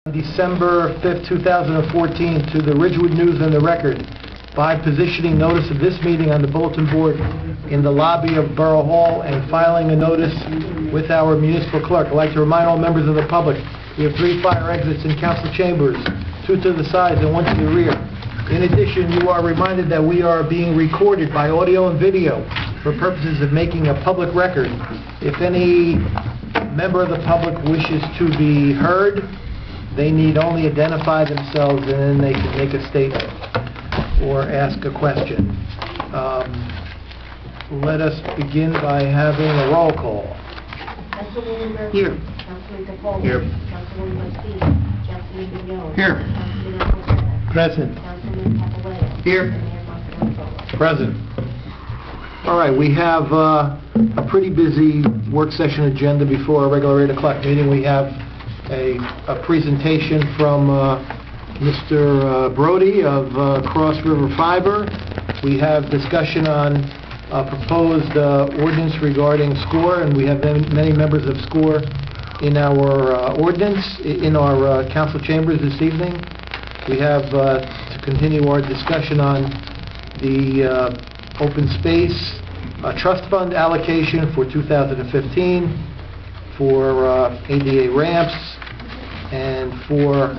December 5th, 2014, to the Ridgewood News and the Record by positioning notice of this meeting on the bulletin board in the lobby of Borough Hall and filing a notice with our municipal clerk. I'd like to remind all members of the public we have 3 fire exits in council chambers, 2 to the sides and 1 to the rear. In addition, you are reminded that we are being recorded by audio and video for purposes of making a public record. If any member of the public wishes to be heard, they need only identify themselves and then they can make a statement or ask a question. Let us begin by having a roll call. Councilwoman Murphy. Here. Councilman Capoli. Here. Councilwoman Garcia. Councilman Vignon. Here. Councilman Alvarez. Present. Councilman Papaleo. Here. And Mayor Montalvo. Present. All right, we have a pretty busy work session agenda before our regular 8 o'clock meeting. We have a presentation from Mr. Brody of Cross River Fiber. We have discussion on a proposed ordinance regarding SCORE, and we have many members of SCORE in our in our council chambers this evening. We have to continue our discussion on the open space trust fund allocation for 2015 for ADA ramps and for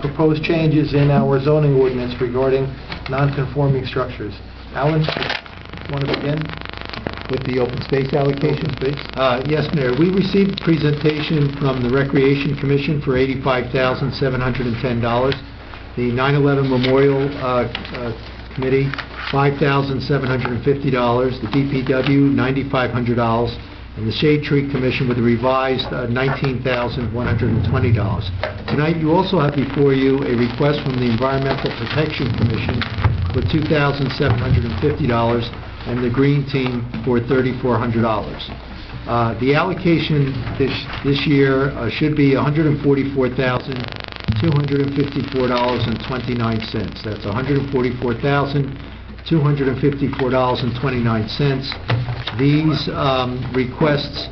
proposed changes in our zoning ordinance regarding non-conforming structures. Alan, want to begin? With the open space allocation? Open space. Yes, Mayor. We received a presentation from the Recreation Commission for $85,710. The 9/11 Memorial Committee, $5,750. The DPW, $9,500. And the Shade Tree Commission with a revised $19,120. Tonight you also have before you a request from the Environmental Protection Commission for $2,750 and the Green Team for $3,400. The allocation this year should be $144,254.29. That's $144,254.29. These requests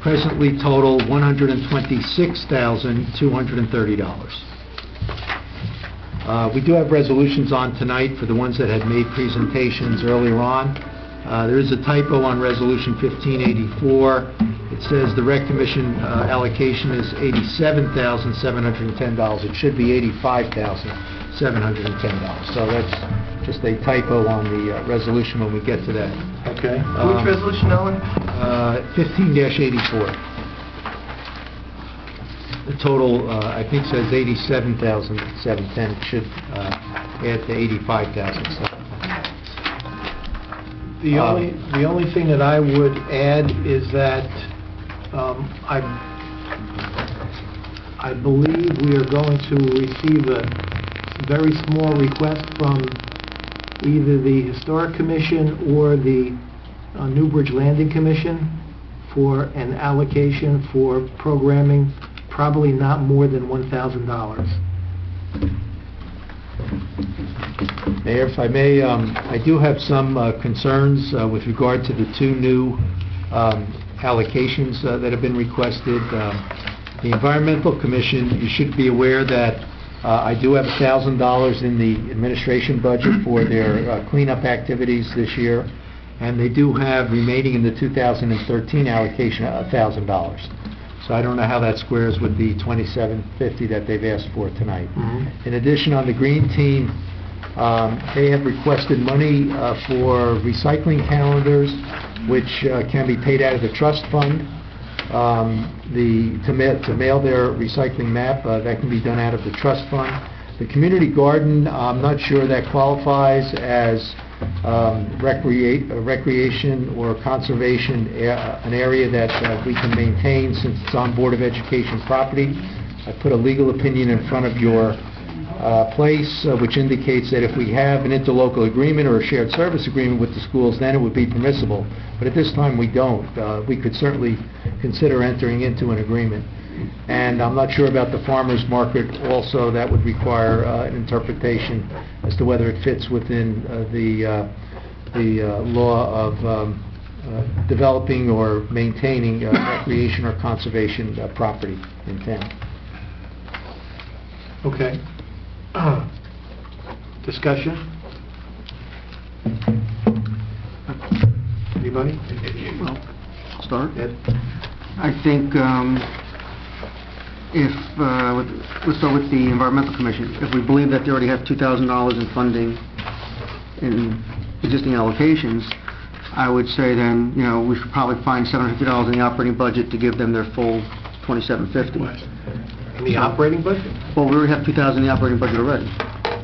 presently total $126,230. We do have resolutions on tonight for the ones that had made presentations earlier on. There is a typo on Resolution 1584. It says the Rec Commission allocation is $87,710. It should be $85,710. So that's just a typo on the resolution when we get to that. Okay. Which resolution, Alan? 15-84. The total, I think, says $87,710. It should add to $85,000. The only thing that I would add is that I believe we are going to receive a very small request from either the Historic Commission or the Newbridge Landing Commission for an allocation for programming, probably not more than $1,000. Mayor, if I may, I do have some concerns with regard to the 2 new allocations that have been requested. The Environmental Commission, you should be aware that I do have $1,000 in the administration budget for their cleanup activities this year, and they do have remaining in the 2013 allocation $1,000. So I don't know how that squares with the $2,750 that they've asked for tonight. In addition, on the Green Team, they have requested money for recycling calendars, which can be paid out of the trust fund. To mail their recycling map, that can be done out of the trust fund. The community garden, I'm not sure that qualifies as recreation or conservation, an area that we can maintain since it's on Board of Education property. I put a legal opinion in front of your place, which indicates that if we have an interlocal agreement or a shared service agreement with the schools, then it would be permissible. But at this time we don't. We could certainly consider entering into an agreement. And I'm not sure about the farmers market also. That would require an interpretation as to whether it fits within the law of developing or maintaining recreation or conservation property in town. Okay. Discussion? Anybody? Well, I'll start. Ed? I think let's start with the Environmental Commission. If we believe that they already have $2,000 in funding in existing allocations, I would say then, we should probably find $750 in the operating budget to give them their full $2,750. In the operating budget? Well, we already have $2,000 in the operating budget already.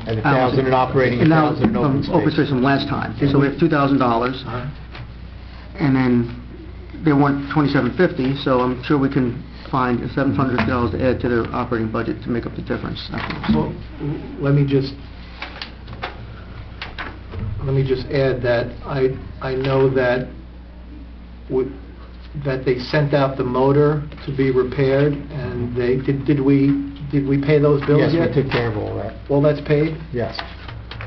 And 1,000 in operating, And now, 1,000 in open open space. space from last time. So we have $2,000, Uh-huh. and then they want $2,750, so I'm sure we can find $750 to add to their operating budget to make up the difference. Well, let me just add that I know that that they sent out the motor to be repaired, and did we pay those bills Yes, yet? we took care of all that. All that's paid? Yes.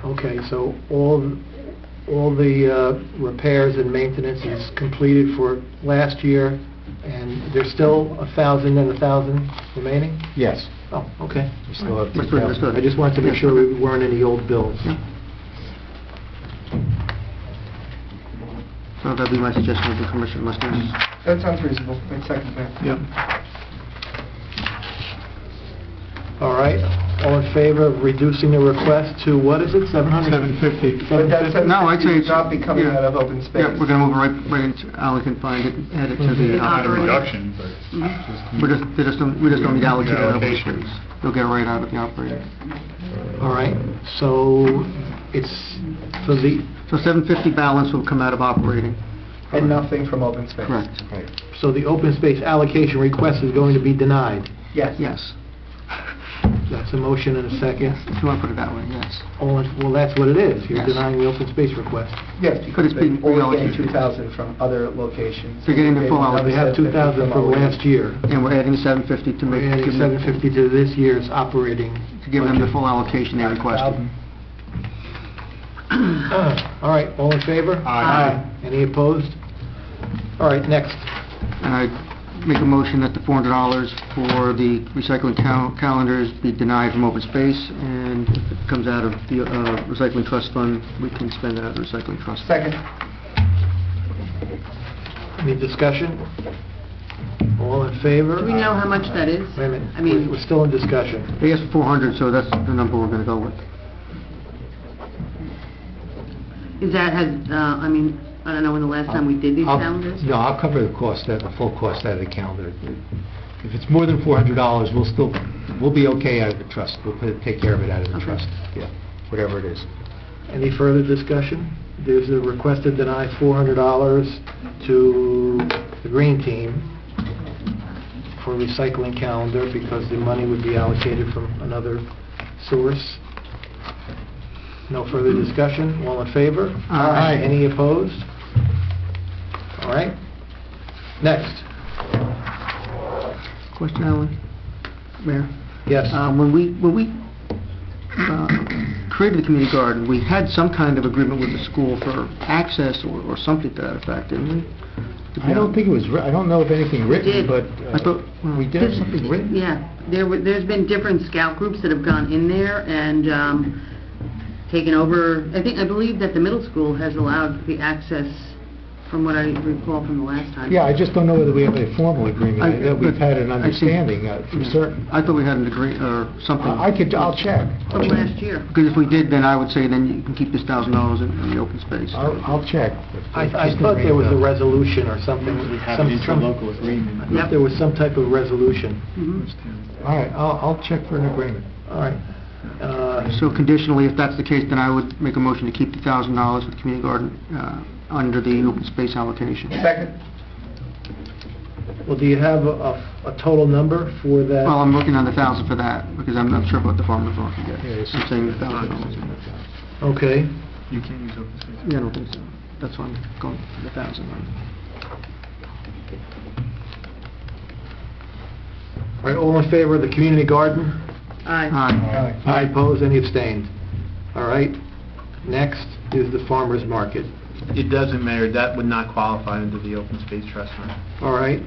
Okay, so all the repairs and maintenance is completed for last year, and there's still 1,000 and 1,000 remaining? Yes. Oh, okay. We still have That's 2,000. understood. I just wanted to make sure we weren't any old bills. Yeah. So that'd be my suggestion to the commission, unless there's... That sounds reasonable. I'd second that. Yep. All right, all in favor of reducing the request to, what is it, 700? 750. But that No, I'd say would it's... not be coming yeah. out of open space. Yeah, we're going to move it right into, Alan can find it, add it to the Not a operating budget. reduction, but just... We just don't need to allocate it out of open Allocation. space. They'll get it right out of the operating. All right, so it's for the, So 750 balance will come out of operating. And nothing from open space. Correct. so the open space allocation request is going to be denied. Yes. Yes. That's a motion and a second. If you want to put it that way, yes. Well, that's what it is. You're Yes. denying the open space request. Yes, But it's because they're being only getting reallocated. 2,000 from other locations. They're getting the full Another They have 2,000 from last year. And we're adding 750 to We're make... adding give them- 750 to this year's operating. To give them the budget. full allocation they requested. All right, all in favor? Aye. Any opposed? All right, next. And I make a motion that the $400 for the recycling calendars be denied from open space, and if it comes out of the recycling trust fund, we can spend it out of the recycling trust. Second. Any discussion? All in favor? Do we know how much that is? Wait a minute, I mean, we're still in discussion. They asked for 400, so that's the number we're going to go with. is that I don't know when the last time we did these calendars? No, I'll cover the cost, the full cost out of the calendar. If it's more than $400, we'll be okay out of the trust. Take care of it out of the Okay. trust. Yeah, whatever it is. Any further discussion? There's a request to deny $400 to the Green Team for recycling calendar because the money would be allocated from another source. No further discussion? All in favor? Aye. Any opposed? All right. Next. Question, Alan? Mayor? Yes. When we created the community garden, we had some kind of agreement with the school for access or something to that effect, didn't we? I don't think it was, I don't know of anything written, did. but I thought- we did have something written. Yeah, there's been different scout groups that have gone in there and taken over. I believe that the middle school has allowed the access, from what I recall from the last time. Yeah, I just don't know whether we have a formal agreement. I know we've had an I think- understanding for certain. I thought we had an agreement or something. I'll check. From last year. Because if we did, then I would say then you can keep this $1,000 in the open space. I'll check. I thought there was a resolution or something. We have an interlocal agreement. I thought there was some type of resolution. Mhm. All right, I'll check for an agreement. All right. So conditionally, if that's the case, then I would make a motion to keep the $1,000 for the community garden under the open space allocation. Second. Well, do you have a total number for that? Well, I'm looking on the 1,000 for that, because I'm not sure what the farmer's market Yeah, gets. it's- I'm saying $1,000. Okay. You can't use open space. Yeah, I don't think so. That's why I'm going for the 1,000. All right, all in favor of the community garden? Aye. Aye. Aye, opposed, any abstained? All right, next is the farmer's market. It doesn't matter, that would not qualify under the open space trust fund. All right.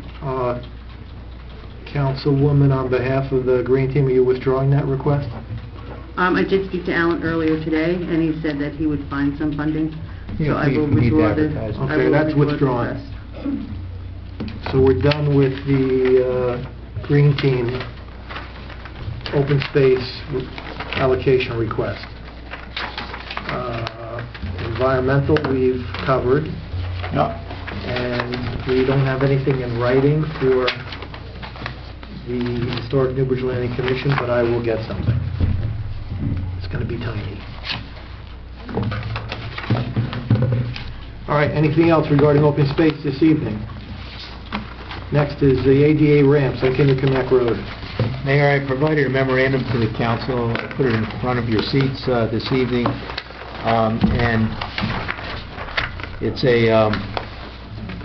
Councilwoman, on behalf of the Green Team, are you withdrawing that request? I did speak to Alan earlier today, and he said that he would find some funding. Yeah, So I we will need to withdraw the... advertise. I Okay, will that's withdraw the withdrawn. request. So we're done with the Green Team open space allocation request. Environmental, we've covered. And we don't have anything in writing for the Historic Newbridge Landing Commission, but I will get something. It's going to be tiny. All right, anything else regarding open space this evening? Next is the ADA ramps on Kinderconnect Road. Mayor, I provided a memorandum to the council. I put it in front of your seats this evening. And it's a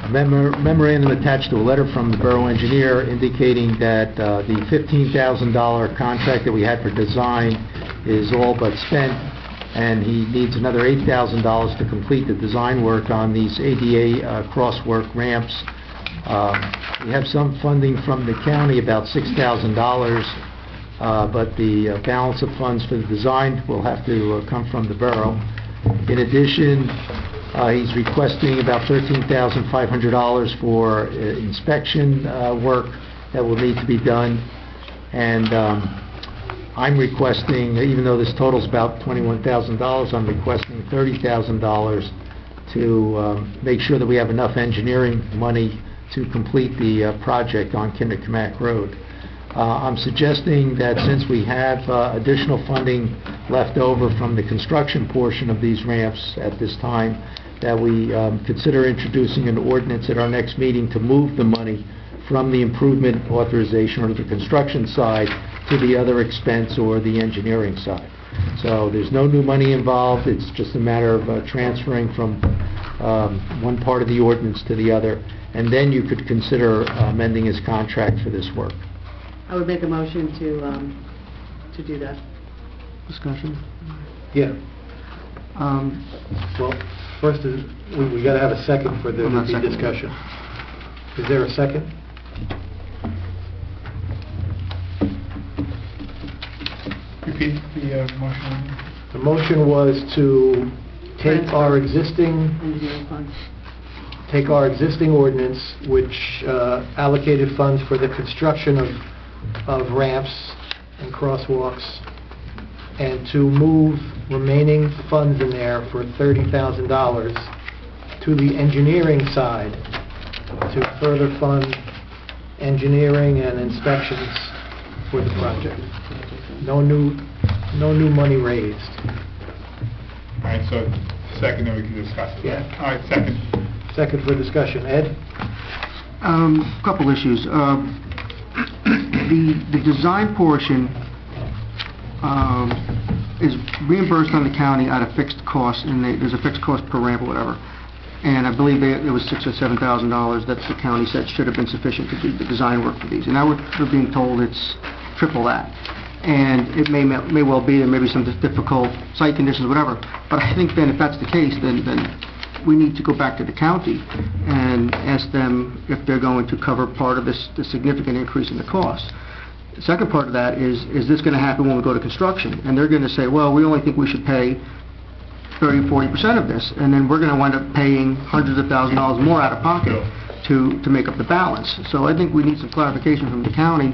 memorandum attached to a letter from the borough engineer indicating that the $15,000 contract that we had for design is all but spent, and he needs another $8,000 to complete the design work on these ADA crosswalk ramps. We have some funding from the county, about $6,000, but the balance of funds for the design will have to come from the borough. In addition, he's requesting about $13,500 for inspection work that will need to be done. And I'm requesting, even though this totals about $21,000, I'm requesting $30,000 to make sure that we have enough engineering money to complete the project on Kinderconnect Road. I'm suggesting that since we have additional funding left over from the construction portion of these ramps at this time, that we consider introducing an ordinance at our next meeting to move the money from the improvement authorization or the construction side to the other expense or the engineering side. So there's no new money involved, it's just a matter of transferring from one part of the ordinance to the other, and then you could consider amending his contract for this work. I would make a motion to do that. Discussion? Yeah. Well, first, we got to have a second for the I'm not seconding. discussion. Is there a second? Repeat the motion. The motion was to take our existing Engineering funds. take our existing ordinance, which allocated funds for the construction of ramps and crosswalks, and to move remaining funds in there for $30,000 to the engineering side to further fund engineering and inspections for the project. No new money raised. All right, so second, then we can discuss it. Yeah. All right, second. Second for discussion. Ed? Couple issues. The design portion is reimbursed on the county at a fixed cost, and there's a fixed cost per ramp or whatever. And I believe it was $6,000 or $7,000 that the county said should have been sufficient to do the design work for these. And now we're being told it's triple that. And it may well be, there may be some difficult site conditions, whatever. But I think then if that's the case, then we need to go back to the county and ask them if they're going to cover part of the significant increase in the cost. The second part of that is this going to happen when we go to construction? And they're going to say, well, we only think we should pay 30-40% of this, and then we're going to wind up paying hundreds of thousands of dollars more out of pocket to make up the balance. So I think we need some clarification from the county.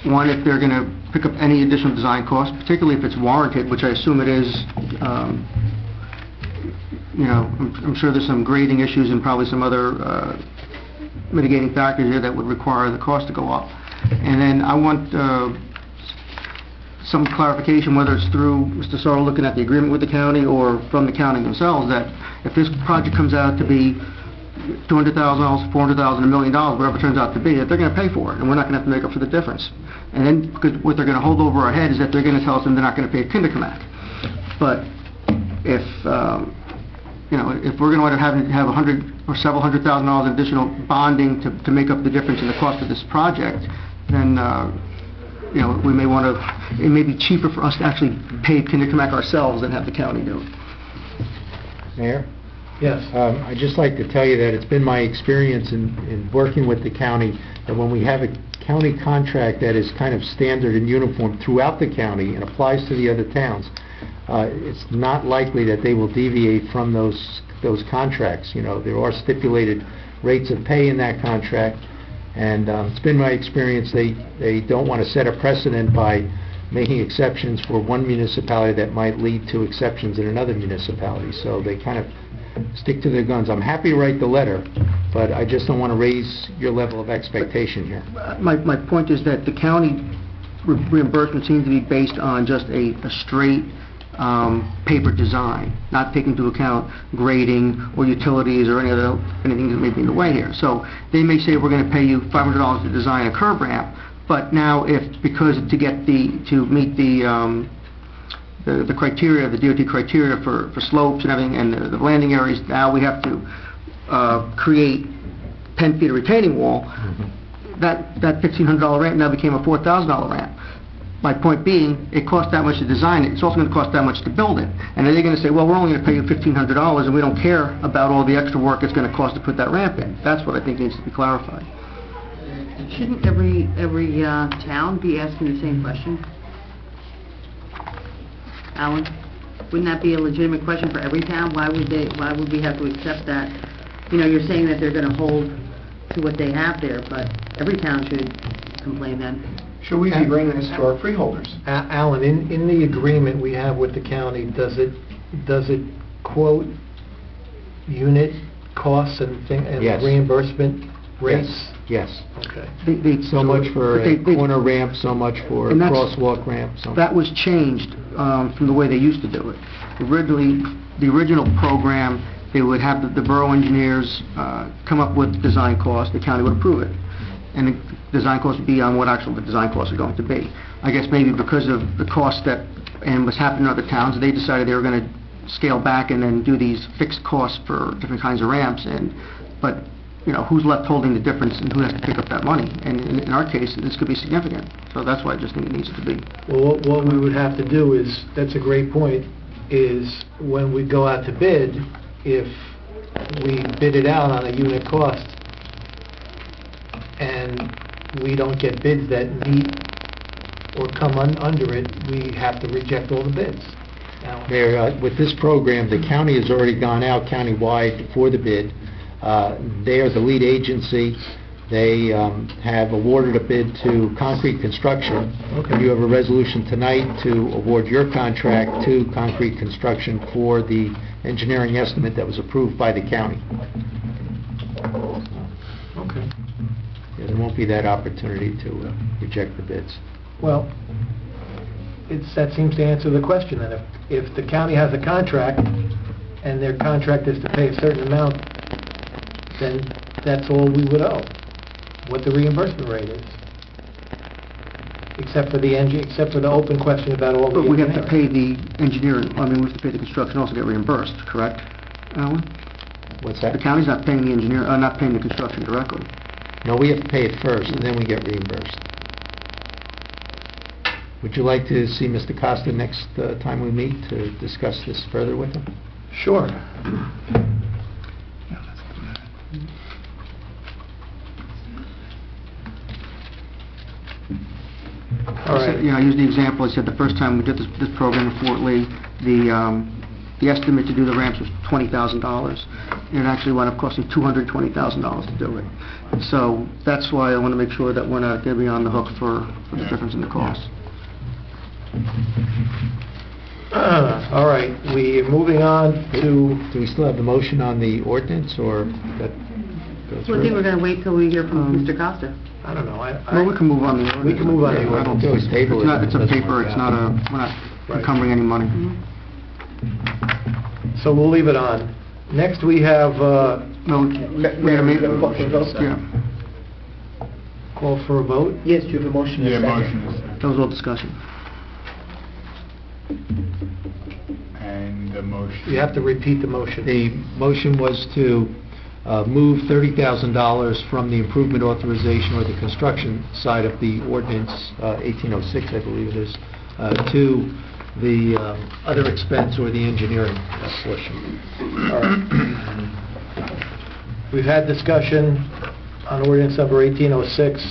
One, if they're going to pick up any additional design costs, particularly if it's warranted, which I assume it is. You know, I'm sure there's some grading issues and probably some other mitigating factors here that would require the cost to go up. And then I want some clarification, whether it's through Mr. Sorrell looking at the agreement with the county or from the county themselves, that if this project comes out to be $200,000, $400,000, $1 million, whatever it turns out to be, that they're going to pay for it, and we're not going to have to make up for the difference. And then, because what they're going to hold over our head is that they're going to tell us they're not going to pay Kinderconnect. But if you know, if we're going to have $100,000 or several $100,000 additional bonding to make up the difference in the cost of this project, then you know, we may want to. It may be cheaper for us to actually pay Kinderconnect ourselves than have the county do it. Mayor? Yes. I'd just like to tell you that it's been my experience in working with the county, that when we have a county contract that is kind of standard and uniform throughout the county and applies to the other towns, it's not likely that they will deviate from those contracts. You know, there are stipulated rates of pay in that contract, and it's been my experience they don't want to set a precedent by making exceptions for one municipality that might lead to exceptions in another municipality. So they kind of stick to their guns. I'm happy to write the letter, but I just don't want to raise your level of expectation here. My point is that the county reimbursement seems to be based on just a straight paper design, not taking into account grading or utilities or anything that may be in the way here. So they may say, we're going to pay you $500 to design a curb ramp, but now because to meet the criteria, the DOT criteria for slopes and everything, and the landing areas, now we have to create 10 feet of retaining wall. That $1,500 ramp now became a $4,000 ramp. My point being, it costs that much to design it, it's also going to cost that much to build it. And then they're going to say, well, we're only going to pay you $1,500 and we don't care about all the extra work it's going to cost to put that ramp in. That's what I think needs to be clarified. Shouldn't every town be asking the same question? Alan, wouldn't that be a legitimate question for every town? Why would we have to accept that? You know, you're saying that they're going to hold to what they have there, but every town should complain then. Should we be bringing this to our freeholders? Alan, in the agreement we have with the county, does it quote unit costs and Yes. reimbursement rates? Yes. Okay. So much for a corner ramp, so much for a And that's- crosswalk ramp. That was changed from the way they used to do it. Originally, the original program, they would have the borough engineers come up with design costs, the county would approve it. And the design costs would be on what actually the design costs are going to be. I guess maybe because of the cost and what's happening in other towns, they decided they were going to scale back and then do these fixed costs for different kinds of ramps. But you know, who's left holding the difference and who has to pick up that money? And in our case, this could be significant. So that's why I just think it needs to be. Well, what we would have to do is, that's a great point, is when we go out to bid, if we bid it out on a unit cost and we don't get bids that meet or come under it, we have to reject all the bids. Now, Mayor, with this program, the county has already gone out countywide for the bid. They are the lead agency. They have awarded a bid to Concrete Construction. Okay. You have a resolution tonight to award your contract to Concrete Construction for the engineering estimate that was approved by the county. okay. Yeah, there won't be that opportunity to reject the bids. Well, that seems to answer the question, then. If the county has a contract, and their contract is to pay a certain amount, then that's all we would owe, what the reimbursement rate is. Except for the open question about all the But we have to engineering. pay the engineering, I mean, we have to pay the construction, also get reimbursed, correct, Alan? What's The that? county's not paying the engineer, not paying the construction directly. No, we have to pay it first, and then we get reimbursed. Would you like to see Mr. Costa next time we meet to discuss this further with him? Sure. All right. You know, I used the example, I said the first time we did this program in Fort Lee, the estimate to do the ramps was $20,000. And it actually wound up costing $220,000 to do it. So that's why I want to make sure that we're not going to be on the hook for the difference in the cost. All right, we're moving on to, Do we still have the motion on the ordinance, or that go So I think we're through? going to wait till we hear from Mr. Costa. I don't know, Well, we can move on the ordinance. We can move on the I don't ordinance. Always table it. It's a Doesn't paper, work it's out. not we're not Right. encumbering any money. so we'll leave it on. Next, we have, No, we gotta make, yeah, call for a vote. Yes, you have a motion. Yeah, motion is, that was all discussion. and the motion. You have to repeat the motion. The motion was to move $30,000 from the improvement authorization or the construction side of the ordinance, 1806, I believe it is, to the other expense or the engineering portion. All right. We've had discussion on ordinance number 1806.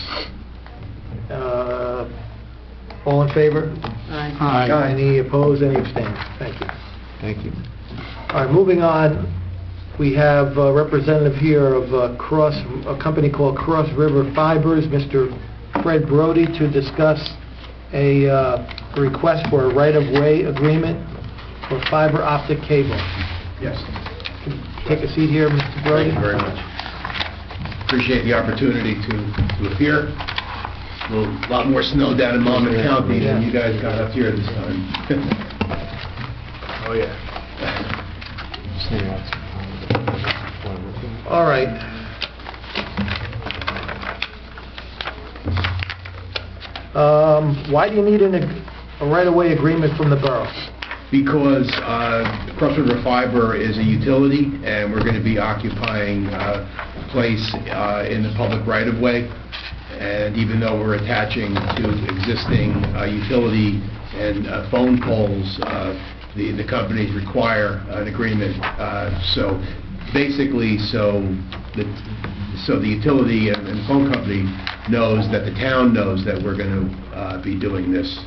All in favor? Aye. Any opposed, any abstained? Thank you. Thank you. All right, moving on, we have a representative here of a company called Cross River Fibers, Mr. Fred Brody, to discuss a request for a right-of-way agreement for fiber optic cable. Yes. Take a seat here, Mr. Brody. Thank you very much. Appreciate the opportunity to appear. A lot more snow down in Monmouth County than you guys got up here this time. Oh, yeah. All right. Why do you need a right-of-way agreement from the borough? Because Cross River Fiber is a utility, and we're going to be occupying place in the public right-of-way. And even though we're attaching to existing utility and phone poles, the companies require an agreement. So basically, so the utility and the phone company knows that the town knows that we're going to be doing this.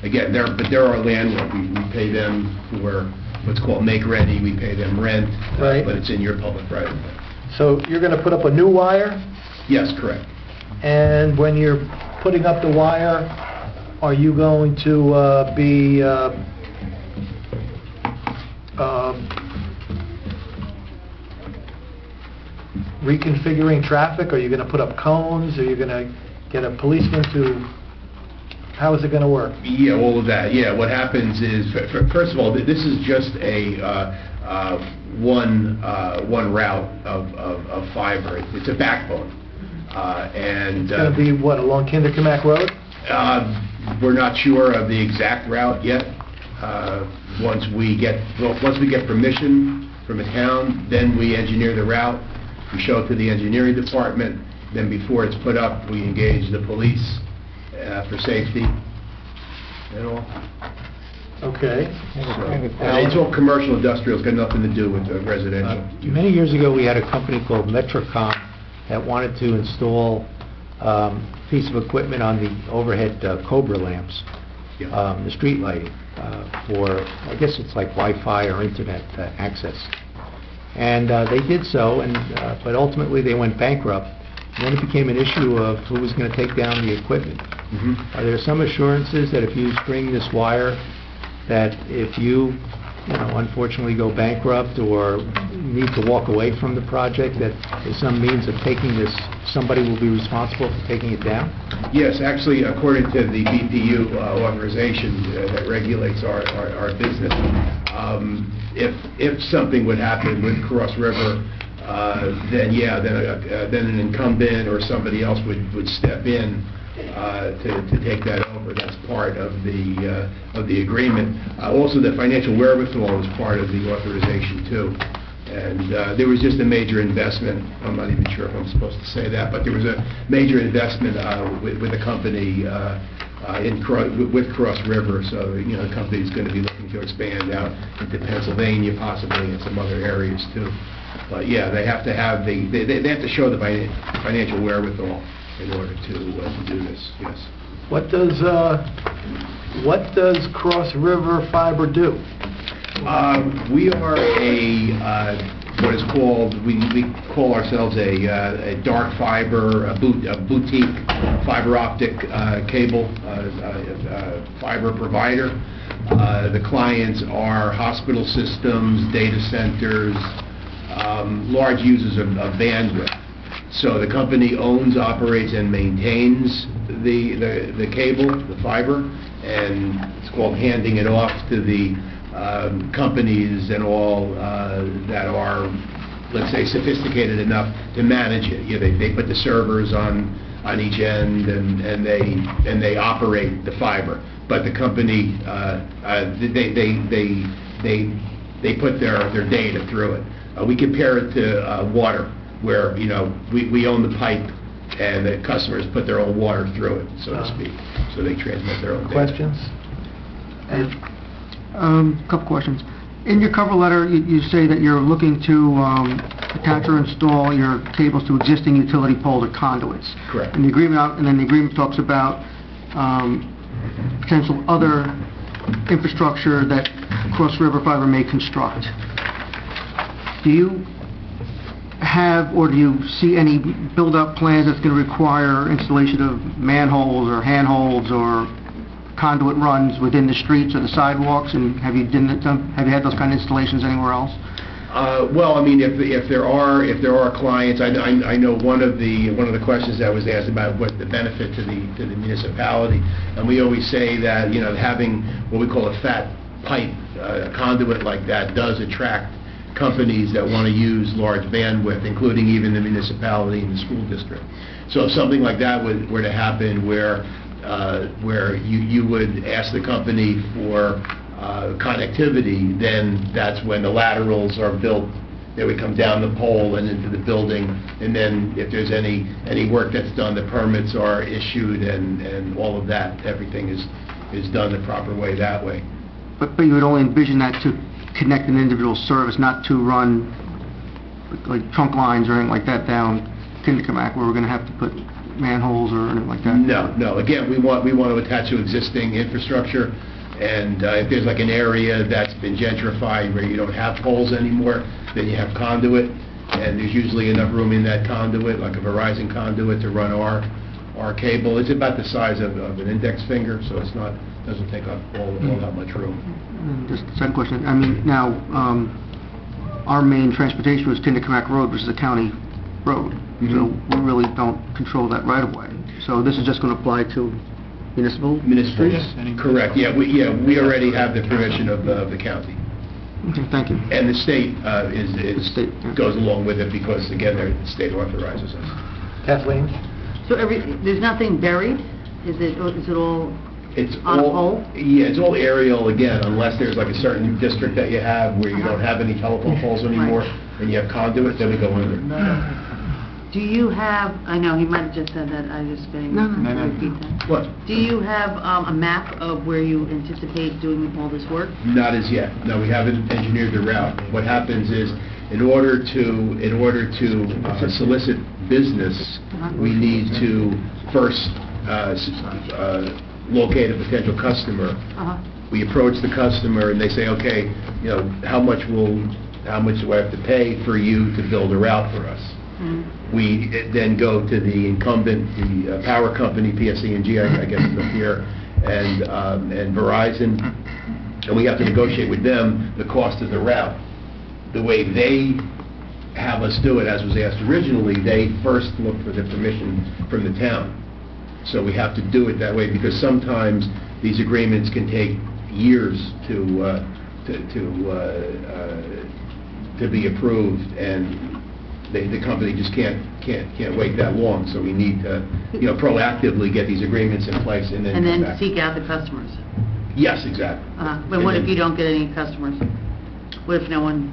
Again, they're our landlord. We pay them for what's called make-ready. We pay them rent, Right. but it's in your public right-of-way. So you're going to put up a new wire, Yes, correct. and when you're putting up the wire, are you going to be reconfiguring traffic? Are you going to put up cones? Are you going to get a policeman to... How is it going to work? Yeah, all of that. Yeah, what happens is, first of all, this is just a one route of fiber. It's a backbone, and It's going to be, what, along Kinderkamack Road? we're not sure of the exact route yet. Once we get permission from the town, then we engineer the route. We show it to the engineering department. Then before it's put up, we engage the police for safety and all. Okay. And it's all commercial industrial. It's got nothing to do with residential. Many years ago, we had a company called Metrocom that wanted to install a piece of equipment on the overhead Cobra lamps, Yeah. the street lighting, for, I guess it's like Wi-Fi or internet access. And they did so, but ultimately they went bankrupt. And then it became an issue of who was going to take down the equipment. Mhm. Are there some assurances that if you string this wire, that if you unfortunately go bankrupt or need to walk away from the project, that there's some means of taking this, somebody will be responsible for taking it down? Yes, actually, according to the BPU authorization that regulates our business, if something would happen with Cross River, then an incumbent or somebody else would step in to take that over. That's part of the agreement. Also, the financial wherewithal is part of the authorization too. And there was just a major investment. I'm not even sure if I'm supposed to say that, but there was a major investment with the company with Cross River. So the company is going to be looking to expand out into Pennsylvania, possibly, and some other areas too. But yeah, they have to have they have to show the financial wherewithal in order to do this. Yes. What does Cross River Fiber do? We are what is called, we call ourselves a dark fiber, a boutique fiber optic cable fiber provider. The clients are hospital systems, data centers, large users of bandwidth. So the company owns, operates, and maintains the cable, the fiber, and it's called handing it off to the companies and all that are, let's say, sophisticated enough to manage it. They put the servers on each end, and they operate the fiber. But the company, they put their data through it. We compare it to water, where we own the pipe, and the customers put their own water through it, so to speak. So they transmit their own data. Questions? Couple questions. In your cover letter, you say that you're looking to attach or install your cables to existing utility poles or conduits. Correct. And the agreement talks about potential other infrastructure that Cross River Fiber may construct. Do you have, or do you see any build-up plans that's going to require installation of manholes or handholds or conduit runs within the streets or the sidewalks, and have you had those kind of installations anywhere else? Well, I mean, if there are clients, I know one of the questions that was asked about what the benefit to the municipality, and we always say that, you know, having what we call a fat pipe conduit like that does attract companies that want to use large bandwidth, including even the municipality and the school district. So if something like that were to happen, where you would ask the company for connectivity, then that's when the laterals are built. They would come down the pole and into the building, and then if there's any work that's done, the permits are issued, and all of that, everything is done the proper way that way. But you would only envision that to connect an individual service, not to run like trunk lines or anything like that down Kinderkamack, where we're going to have to put manholes or anything like that? No. Again, we want to attach to existing infrastructure, and if there's like an area that's been gentrified where you don't have poles anymore, then you have conduit, and there's usually enough room in that conduit, like a Verizon conduit, to run our cable. It's about the size of an index finger, so doesn't take up all that much room. And just the second question, I mean, now, our main transportation was Kinderkamack Road, which is a county road. So we really don't control that right away. So this is just going to apply to municipal streets? Correct. Yeah, we already have the permission of the county. Okay, thank you. And the state goes along with it because, again, the state authorizes us. Kathleen? So there's nothing buried? Is it all It's on a all, pole? yeah, it's all aerial, again, unless there's like a certain district that you have where you don't have any telephone poles anymore, and you have conduit, then we go under. Do you have, I know, he might have just said that, I just didn't repeat that. What? Do you have a map of where you anticipate doing all this work? Not as yet. No, we haven't engineered the route. What happens is, in order to solicit business, we need to first locate a potential customer. We approach the customer and they say, okay, you know, how much do I have to pay for you to build a route for us? We then go to the incumbent, the power company, PSE&G, I guess is up here, and Verizon, and we have to negotiate with them the cost of the route. The way they have us do it, as was asked originally, they first look for the permission from the town. So we have to do it that way, because sometimes these agreements can take years to be approved, and the company just can't wait that long. So we need to, you know, proactively get these agreements in place and then come back. Seek out the customers. Yes, exactly. But what if you don't get any customers? What if no one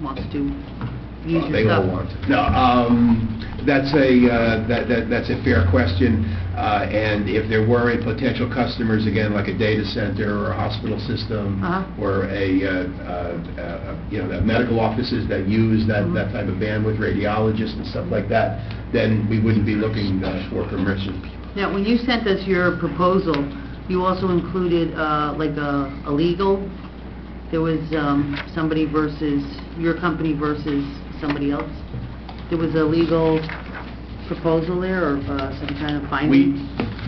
wants to use your They stuff? all want to. No, that's a fair question. And if there were any potential customers, again, like a data center or a hospital system, or medical offices that use that type of bandwidth, radiologists and stuff like that, then we wouldn't be looking for permission. Now, when you sent us your proposal, you also included like a legal. There was somebody versus your company versus somebody else. There was a legal proposal there, or some kind of finding?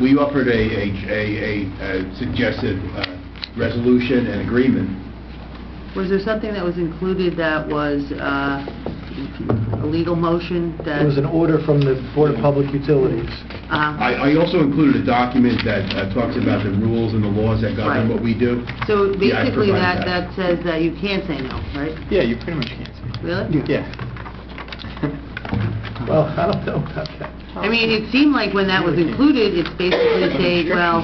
We offered a suggested resolution and agreement. Was there something that was included that was a legal motion that... It was an order from the Board of Public Utilities. I also included a document that talks about the rules and the laws that govern what we do. So Yeah, I basically provided that says that you can't say no, right? Yeah, you pretty much can't say. Really? Yeah. Well, I don't know about that. I mean, it seemed like when that was included, it's basically saying, well,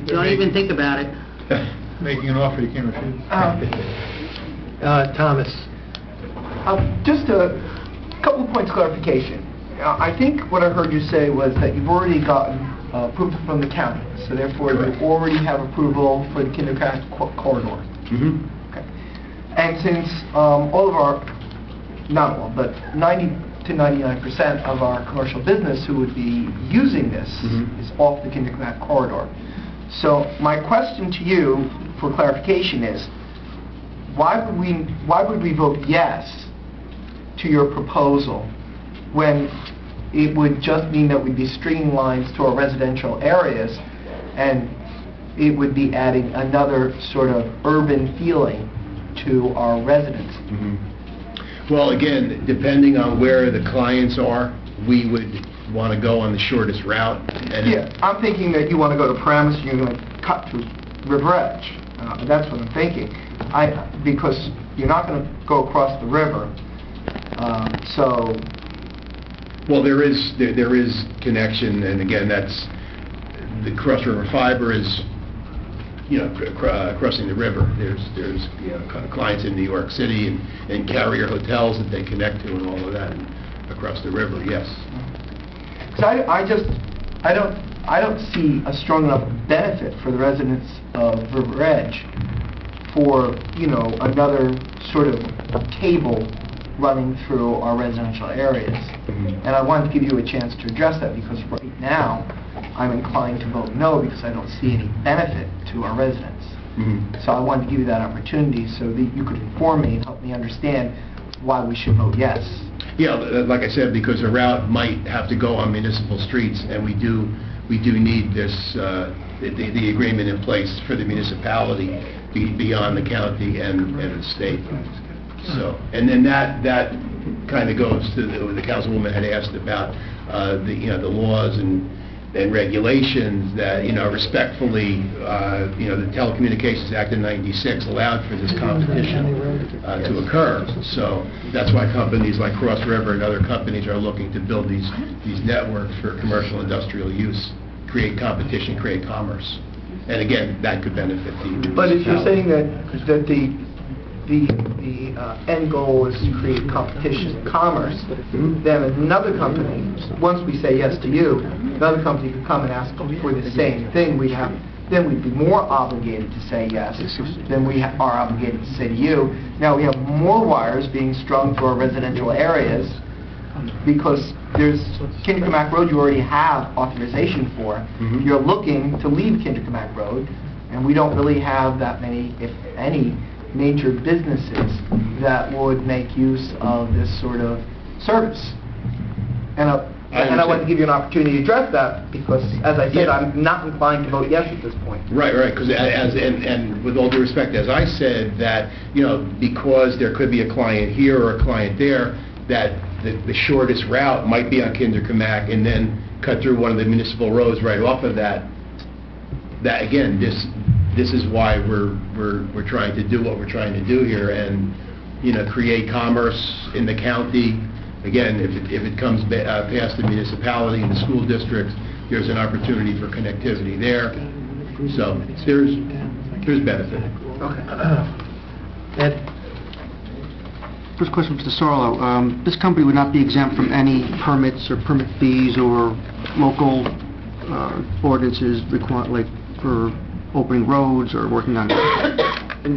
don't even think about it. Making an offer you can't refuse. Thomas? Just a couple of points of clarification. I think what I heard you say was that you've already gotten approval from the county. So therefore, Correct. you already have approval for the kindergarten corridor. Mhm. Okay. And since all of our, not all, but 90 to 99% of our commercial business who would be using this Mhm. is off the kindergarten corridor. So my question to you for clarification is, why would we vote yes to your proposal when it would just mean that we'd be stringing lines to our residential areas and it would be adding another sort of urban feeling to our residents? Mhm. Well, again, depending on where the clients are, we would want to go on the shortest route. And Yeah, I'm thinking that you want to go to Paramus, you're going to cut through River Edge. That's what I'm thinking. Because you're not going to go across the river, so... Well, there is connection, and again, that's, the Cross River Fiber is, crossing the river. There's kind of clients in New York City and carrier hotels that they connect to and all of that across the river, yes. Because I don't see a strong enough benefit for the residents of River Edge for, another sort of cable running through our residential areas. Mhm. And I wanted to give you a chance to address that, because right now, I'm inclined to vote no, because I don't see any benefit to our residents. Mhm. So I wanted to give you that opportunity so that you could inform me and help me understand why we should vote yes. Yeah, like I said, because the route might have to go on municipal streets, and we do need this, the agreement in place for the municipality beyond the county and the state. So, and then that kind of goes to the councilwoman had asked about the laws and regulations that, respectfully, the Telecommunications Act of '96 allowed for this competition to occur. So that's why companies like Cross River and other companies are looking to build these networks for commercial industrial use, create competition, create commerce. And again, that could benefit the But if you're municipality. saying that the end goal is to create competition and commerce, then another company, once we say yes to you, another company could come and ask for the same thing. Then we'd be more obligated to say yes than we are obligated to say to you. Now we have more wires being strung through our residential areas because there's Kinderkamack Road you already have authorization for. Mhm. You're looking to leave Kinderkamack Road, and we don't really have that many, if any, major businesses that would make use of this sort of service. And I want to give you an opportunity to address that, because, as I said, Yeah. I'm not inclined to vote yes at this point. Right, because and with all due respect, as I said, that, because there could be a client here or a client there, that the shortest route might be on Kinderkamack and then cut through one of the municipal roads right off of that. That, again, this is why we're trying to do what we're trying to do here, and, create commerce in the county. Again, if it comes past the municipality and the school districts, there's an opportunity for connectivity there. So there's benefit. Ed? First question, Mr. Sarlo. This company would not be exempt from any permits or permit fees or local ordinances like for opening roads or working on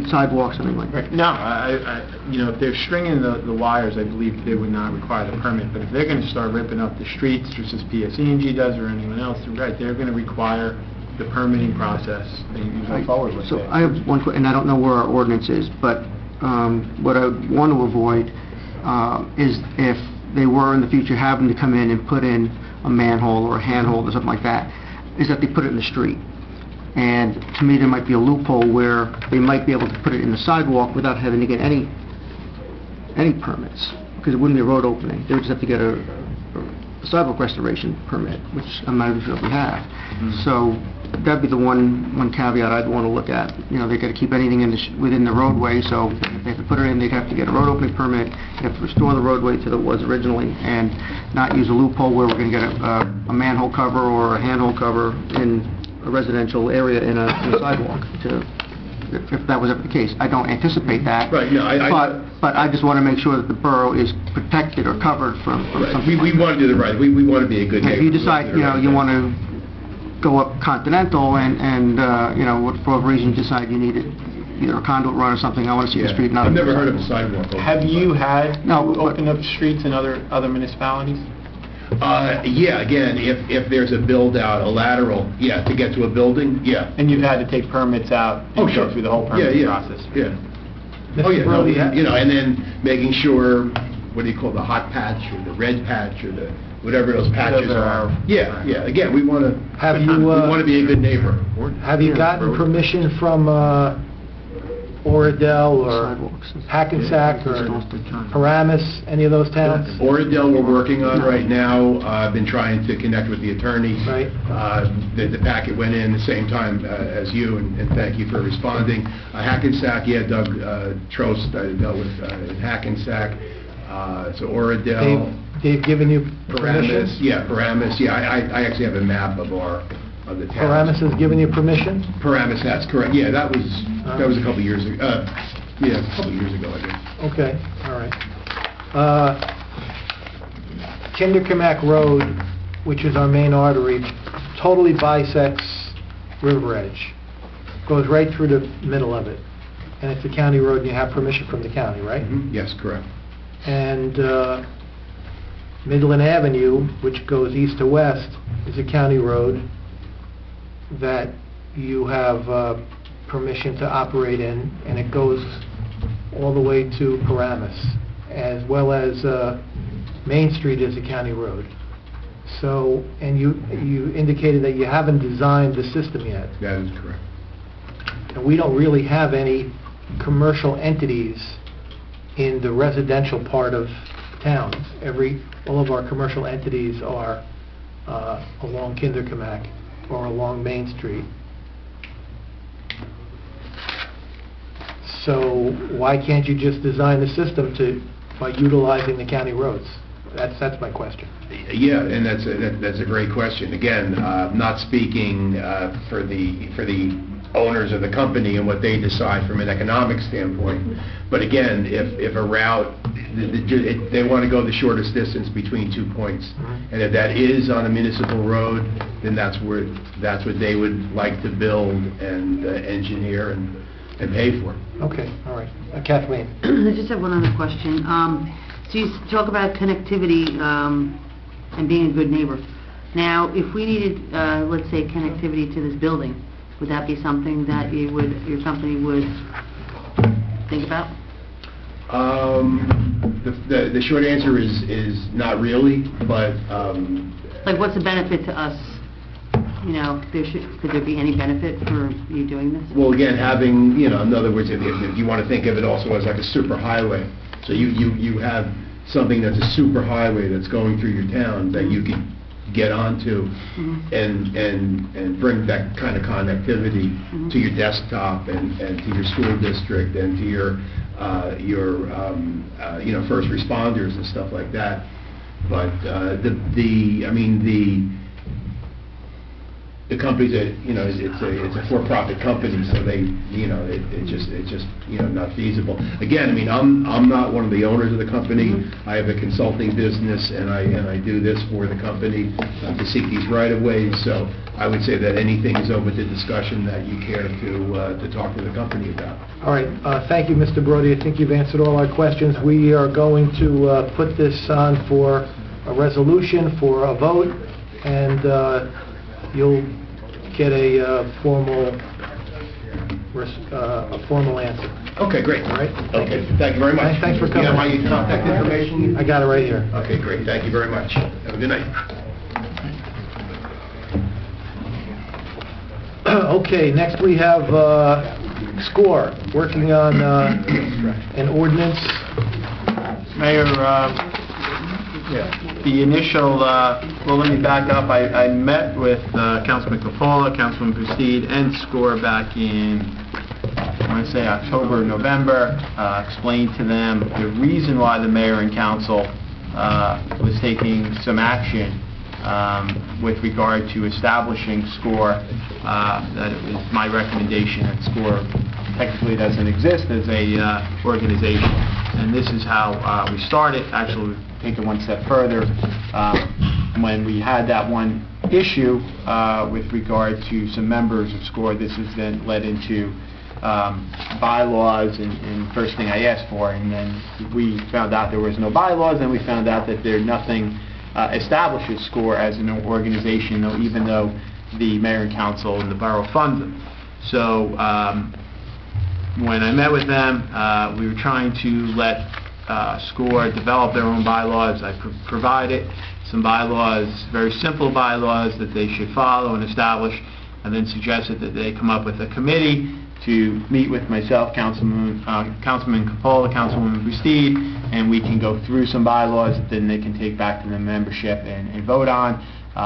sidewalks, something like that? No, if they're stringing the wires, I believe they would not require the permit. But if they're going to start ripping up the streets, just as PSE&G does or anyone else, right, they're going to require the permitting process and you go forward with So it. I have one question, and I don't know where our ordinance is, but what I want to avoid is if they were in the future having to come in and put in a manhole or a handhold or something like that, is that they put it in the street. And to me, there might be a loophole where they might be able to put it in the sidewalk without having to get any permits, because it wouldn't be a road opening. They would just have to get a sidewalk restoration permit, which I'm not even sure if we have. So that'd be the one caveat I'd want to look at. They got to keep anything within the roadway, so if they have to put it in, they'd have to get a road opening permit, they'd have to restore the roadway to what it was originally, and not use a loophole where we're going to get a manhole cover or a handhole cover in a residential area in a sidewalk, if that was ever the case. I don't anticipate that. Right, no, But I just want to make sure that the borough is protected or covered from Right. something We like want to do the right. We want to be a good that. neighbor. If you decide, you want to go up Continental and, for whatever reason you decide you need it, either a conduit run or something, I want to see the street, not... I've never heard of a sidewalk. Have you had No, but- open up streets in other municipalities? Yeah, again, if there's a build-out, a lateral, yeah, to get to a building, yeah. And you've had to take permits out and go through the whole permitting process? Yeah. Mr. Oh, yeah, no, Brody, and then making sure, what do you call the hot patch, or the red patch, or the, whatever those patches Those are. are- Yeah, again, we want to, Have we you, want to be a good neighbor. have you gotten permission from Oradell or Sidewalks. Hackensack or Paramus, any of those towns? Oradell we're working on right now. I've been trying to connect with the attorney. Right. The packet went in the same time as you, and thank you for responding. Hackensack, yeah, Doug Trost, I dealt with in Hackensack. So Oradell. They've given you Paramus, permission? yeah, Paramus, yeah, I actually have a map of the towns. Paramus has given you permission? Paramus, that's correct, yeah, that was a couple years ago, yeah, a couple years ago, I guess. Okay, all right. Kindercamack Road, which is our main artery, totally bisects River Edge. Goes right through the middle of it. And it's a county road, and you have permission from the county, right? Yes, correct. And Midland Avenue, which goes east to west, is a county road that you have permission to operate in, and it goes all the way to Paramus, as well as Main Street is a county road. So, and you indicated that you haven't designed the system yet. That is correct. And we don't really have any commercial entities in the residential part of towns. All of our commercial entities are along Kindercamack or along Main Street. So why can't you just design the system by utilizing the county roads? That's my question. Yeah, and that's a great question. Again, not speaking for the owners of the company and what they decide from an economic standpoint, but again, if a route, they want to go the shortest distance between 2 points, and if that is on a municipal road, then that's what they would like to build and engineer and pay for. Okay, all right. Kathleen? I just have one other question. So you talk about connectivity and being a good neighbor. Now, if we needed, let's say, connectivity to this building, would that be something that your company would think about? The short answer is not really, but Like, what's the benefit to us? Could there be any benefit for you doing this? well, again, having, in other words, if you want to think of it also as like a super highway, so you have something that's a super highway that's going through your town that you can get onto and bring that kind of connectivity to your desktop and to your school district and to your first responders and stuff like that. But the company's it's a for-profit company, so it's just not feasible. Again, I'm not one of the owners of the company. I have a consulting business, and I do this for the company to seek these right-of-ways. So I would say that anything is open to discussion that you care to talk to the company about. All right, thank you, Mr. Brody. I think you've answered all our questions. We are going to put this on for a resolution, for a vote, and you'll get a formal answer. Okay, great. All right? Okay, thank you very much. Thanks for coming. You got my contact information? I got it right here. Okay, great. Thank you very much. Have a good night. Okay, next we have SCORE, working on an ordinance. Mayor, the initial, well, let me back up. I met with Councilman Capola, Councilman Bustede, and SCORE back in, I want to say October, November, explained to them the reason why the mayor and council was taking some action with regard to establishing SCORE, that it was my recommendation that SCORE technically doesn't exist as a organization. And this is how we started. Actually, we've taken one step further. When we had that one issue with regard to some members of SCORE. This has then led into bylaws, and first thing I asked for, and then we found out there was no bylaws, and we found out that nothing establishes SCORE as an organization, even though the mayor and council and the borough fund them. So when I met with them, we were trying to let SCORE develop their own bylaws. I provided some bylaws, very simple bylaws that they should follow and establish, and then suggested that they come up with a committee to meet with myself, Councilman Capola, Councilwoman Bustede, and we can go through some bylaws that then they can take back to the membership and vote on.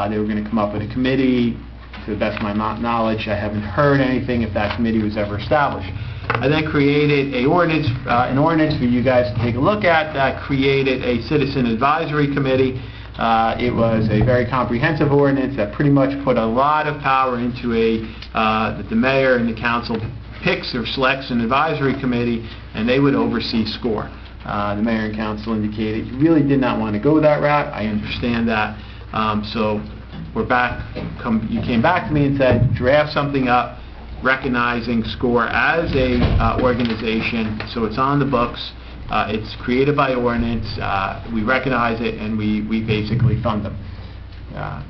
They were going to come up with a committee. To the best of my knowledge, I haven't heard anything if that committee was ever established. I then created an ordinance for you guys to take a look at that created a citizen advisory committee. It was a very comprehensive ordinance that pretty much put a lot of power into that the mayor and the council picks or selects an advisory committee, and they would oversee SCORE. The mayor and council indicated you really did not want to go that route. I understand that. So we're back. You came back to me and said, draft something up recognizing SCORE as a organization, so it's on the books. It's created by ordinance. We recognize it, and we basically fund them.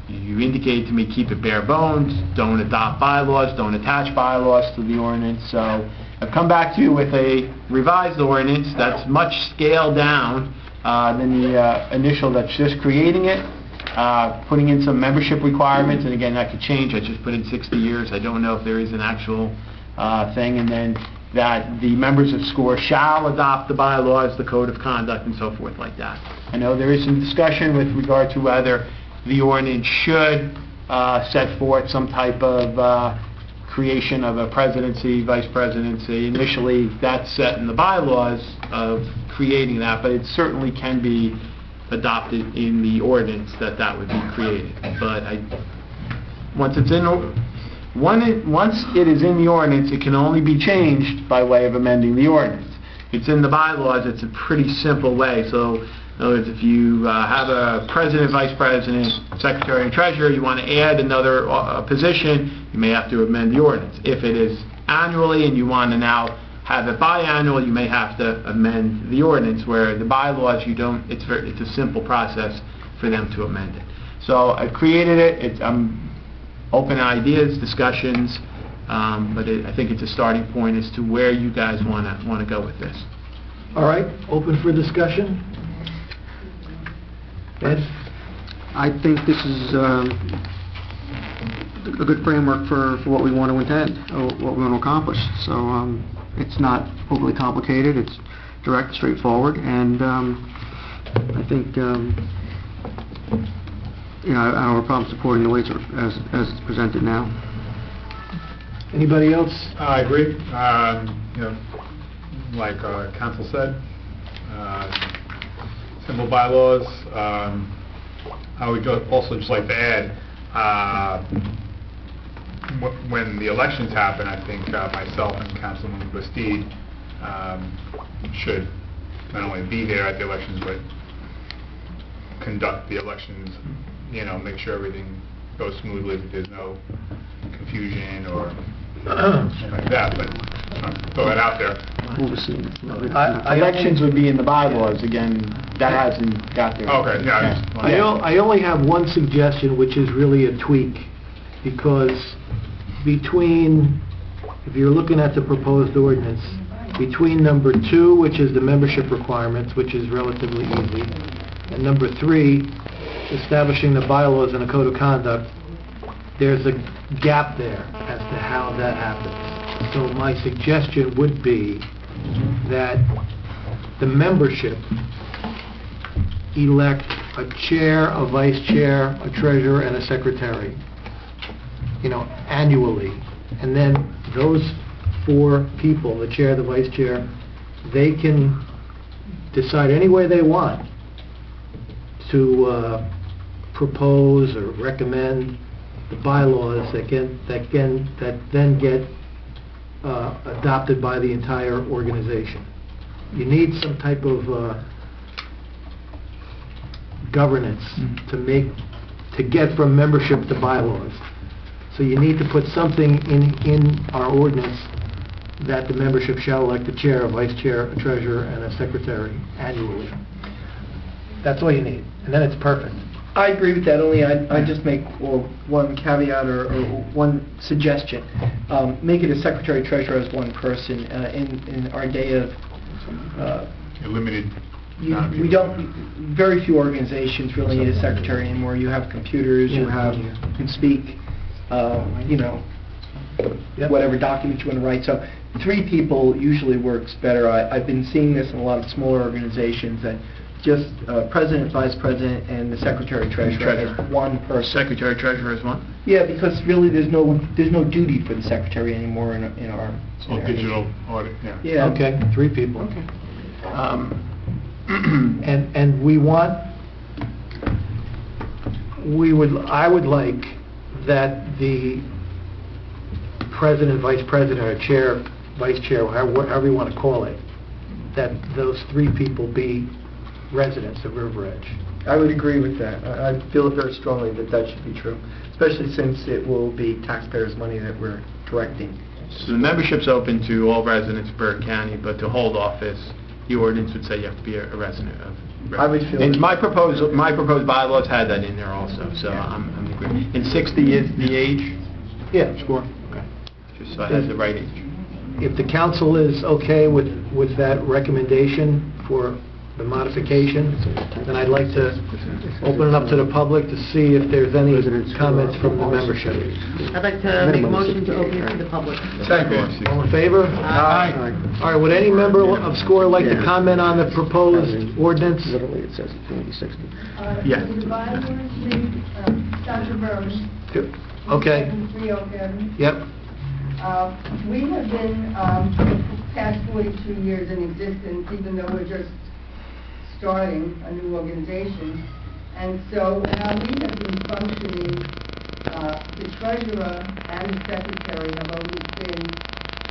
You indicated to me keep it bare bones, don't adopt bylaws, don't attach bylaws to the ordinance. So I've come back to you with a revised ordinance that's much scaled down than the initial that's just creating it, putting in some membership requirements, and again, that could change. I just put in 60 years. I don't know if there is an actual thing, and then that the members of SCORE shall adopt the bylaws, the code of conduct, and so forth like that. I know there is some discussion with regard to whether the ordinance should set forth some type of creation of a presidency, vice presidency. Initially, that's set in the bylaws of creating that, but it certainly can be adopted in the ordinance that would be created. But once it is in the ordinance, it can only be changed by way of amending the ordinance. It's in the bylaws. It's a pretty simple way. So, in other words, if you have a president, vice president, secretary, and treasurer, you want to add another position, you may have to amend the ordinance. If it is annually and you want to now have it biannual, you may have to amend the ordinance, where the bylaws, you don't. It's a simple process for them to amend it. So I've created it. I'm open to ideas, discussions, but I think it's a starting point as to where you guys want to go with this. All right, open for discussion. Ed? I think this is a good framework for what we want to intend, or what we want to accomplish. So it's not overly complicated. It's direct, straightforward, and I think I don't have a problem supporting the way it's as it's presented now. Anybody else? I agree. Like council said, simple bylaws. I would also just like to add, when the elections happen, I think myself and Councilwoman Bastide should not only be there at the elections, but conduct the elections, make sure everything goes smoothly, that there's no confusion or anything like that, but throw that out there. Elections would be in the bylaws. Again, that hasn't got there. Okay, yeah. I only have one suggestion, which is really a tweak, because if you're looking at the proposed ordinance, between number 2, which is the membership requirements, which is relatively easy, and number 3, establishing the bylaws and a code of conduct, there's a gap there as to how that happens. So my suggestion would be that the membership elect a chair, a vice chair, a treasurer, and a secretary, annually. And then those 4 people, the chair, the vice chair, they can decide any way they want to propose or recommend the bylaws that then get adopted by the entire organization. You need some type of governance to to get from membership to bylaws. So you need to put something in our ordinance that the membership shall elect a chair, a vice chair, a treasurer, and a secretary annually. That's all you need, and then it's perfect. I agree with that, only I just make one caveat or one suggestion. Make it a secretary treasurer as one person. In our day of, A limited amount of we people. don't, very few organizations really need a secretary anymore. You have computers, you can speak, Yep. whatever document you want to write. So 3 people usually works better. I've been seeing this in a lot of smaller organizations, that just president, vice president, and the secretary treasurer as one person. Secretary treasurer is one? Yeah, because really there's no duty for the secretary anymore in our. It's all digital audit, yeah. Yeah. Okay, 3 people. Okay. And I would like that the president, vice president, or chair, vice chair, however you want to call it, that those 3 people be residents of River Edge. I would agree with that. I feel very strongly that that should be true, especially since it will be taxpayers' money that we're directing. So the membership's open to all residents of Bergen County, but to hold office, the ordinance would say you have to be a resident of. I would feel- And my proposed bylaws had that in there also, so I'm agreeing. And 60 is the age? Yeah, sure. Okay. Just so I have the right age. If the council is okay with that recommendation for the modification, then I'd like to open it up to the public to see if there's any comments from the membership. I'd like to make a motion to open it to the public. Second. All in favor? Aye. All right, would any member of SCORE like to comment on the proposed ordinance? Literally, it says 60. Yeah. The bylaws read, Dr. Burns. Okay. 307. Yep. We have been, for the past 42 years in existence, even though we're just starting a new organization. And so how we have been functioning, the treasurer and the secretary have always been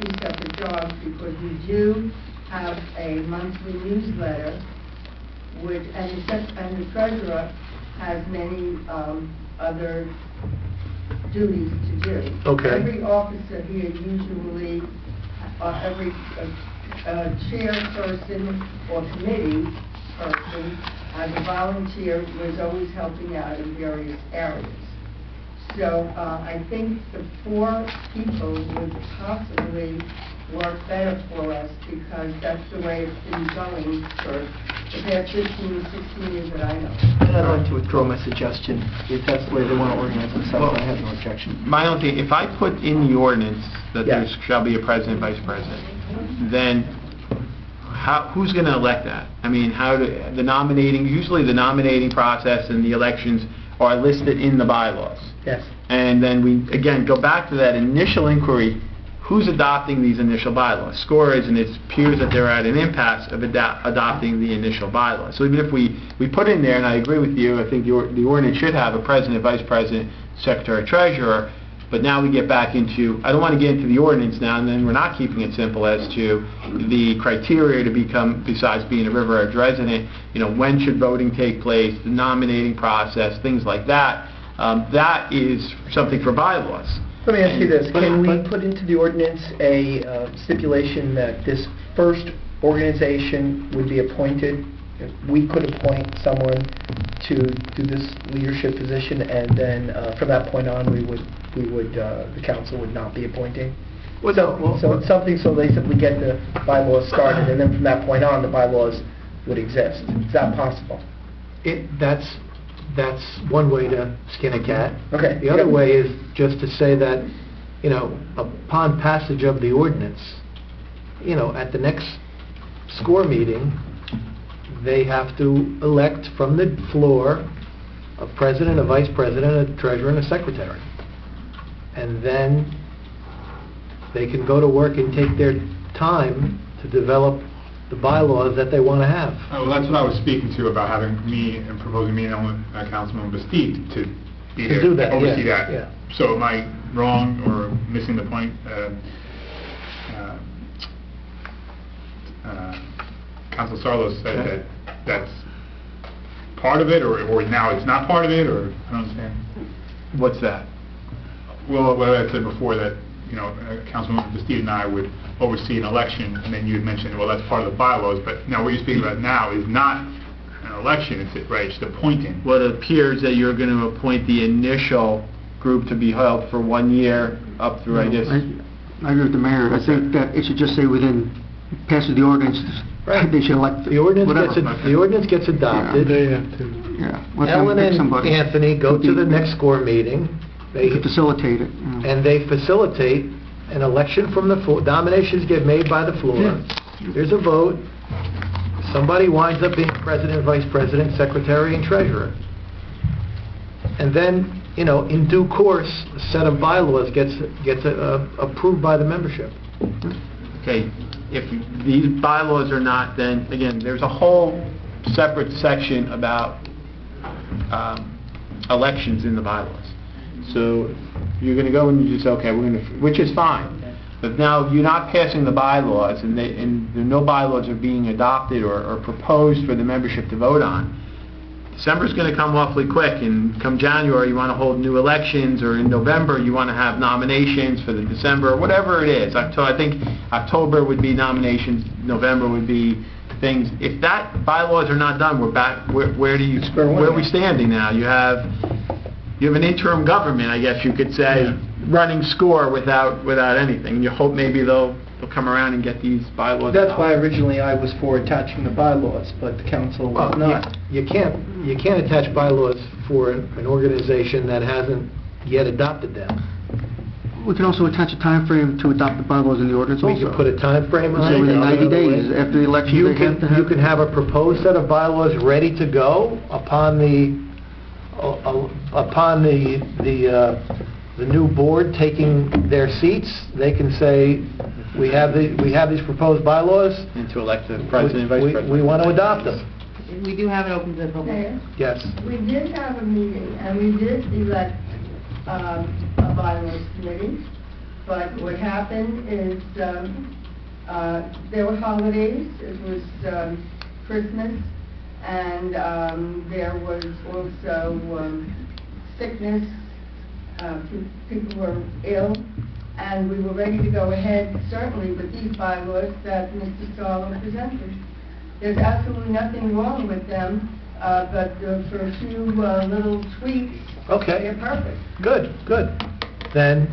2 separate jobs, because we do have a monthly newsletter, which, and the treasurer has many other duties to do. Okay. Every officer here usually, every chairperson or committee person, as a volunteer, was always helping out in various areas. So I think the 4 people would possibly work better for us, because that's the way it's been going for the past 15, 16 years that I know. And I'd like to withdraw my suggestion. If that's the way they want to organize themselves, I have no objection. My own thing, if I put in the ordinance that there Yes. shall be a president, vice president, then who's going to elect that? I mean, usually the nominating process and the elections are listed in the bylaws. Yes. And then we, again, go back to that initial inquiry, who's adopting these initial bylaws? SCORE is, and it appears that they're at an impasse of adopting the initial bylaws. So even if we put in there, and I agree with you, I think the ordinance should have a president, vice president, secretary, treasurer, but now we get back into, I don't want to get into the ordinance now, and then we're not keeping it simple as to the criteria to become, besides being a River Edge resident, when should voting take place, the nominating process, things like that. That is something for bylaws. Let me ask you this, can we put into the ordinance a stipulation that this first organization would be appointed? We could appoint someone to do this leadership position, and then from that point on, the council would not be appointing? So it's something, so they simply get the bylaws started, and then from that point on, the bylaws would exist. Is that possible? That's one way to skin a cat. Okay. The other way is just to say that, upon passage of the ordinance, at the next SCORE meeting, they have to elect from the floor a president, a vice president, a treasurer, and a secretary. And then they can go to work and take their time to develop the bylaws that they want to have. Oh, well, that's what I was speaking to, about having me and proposing me and Councilman Bastide to be there, do that, oversee yeah, that. yeah. So am I wrong or missing the point? Council Sarlos said that part of it, or now it's not part of it, or, I don't understand. What's that? Well, what I said before, that, Councilwoman Bastide and I would oversee an election, and then you had mentioned, well, that's part of the bylaws, but now what you're speaking about now is not an election, it's just appointing. Well, it appears that you're going to appoint the initial group to be held for 1 year up through, I guess. I agree with the mayor. I think that it should just say within, passes the ordinance, Right. they should elect The ordinance whatever. gets adopted. Yeah. Let them Ellen pick and somebody. Anthony go to the next SCORE meeting. They could facilitate it. And they facilitate an election from the floor. Nominations get made by the floor. There's a vote. Somebody winds up being president, vice president, secretary, and treasurer. And then, in due course, a set of bylaws gets approved by the membership. Okay, if these bylaws are not, then, again, there's a whole separate section about elections in the bylaws. So you're going to go and you just say, okay, which is fine. But now you're not passing the bylaws, and no bylaws are being adopted or proposed for the membership to vote on. December's going to come awfully quick, and come January you want to hold new elections, or in November you want to have nominations for the December, whatever it is. I think October would be nominations, November would be things. If that bylaws are not done, we're back. Where are we standing now? You have an interim government, I guess you could say, running SCORE without anything. And you hope maybe they'll come around and get these bylaws. That's why originally I was for attaching the bylaws, but the council was not. You can't attach bylaws for an organization that hasn't yet adopted them. We can also attach a time frame to adopt the bylaws in the ordinance We also. can put a time frame on it. So within 90 days, after the election, You they have to can, have... you can have a proposed set of bylaws ready to go upon the new board taking their seats. They can say, we have these proposed bylaws. And to elect the president and vice president. We want to adopt them. We do have it open to the public. Mayor, Yes. we did have a meeting, and we did elect a bylaws committee, but what happened is, there were holidays, it was Christmas, and there was also sickness, people were ill, and we were ready to go ahead, certainly, with these bylaws that Mr. Sarlo presented. There's absolutely nothing wrong with them, but for a few little tweaks, Okay. they're perfect. Good. Then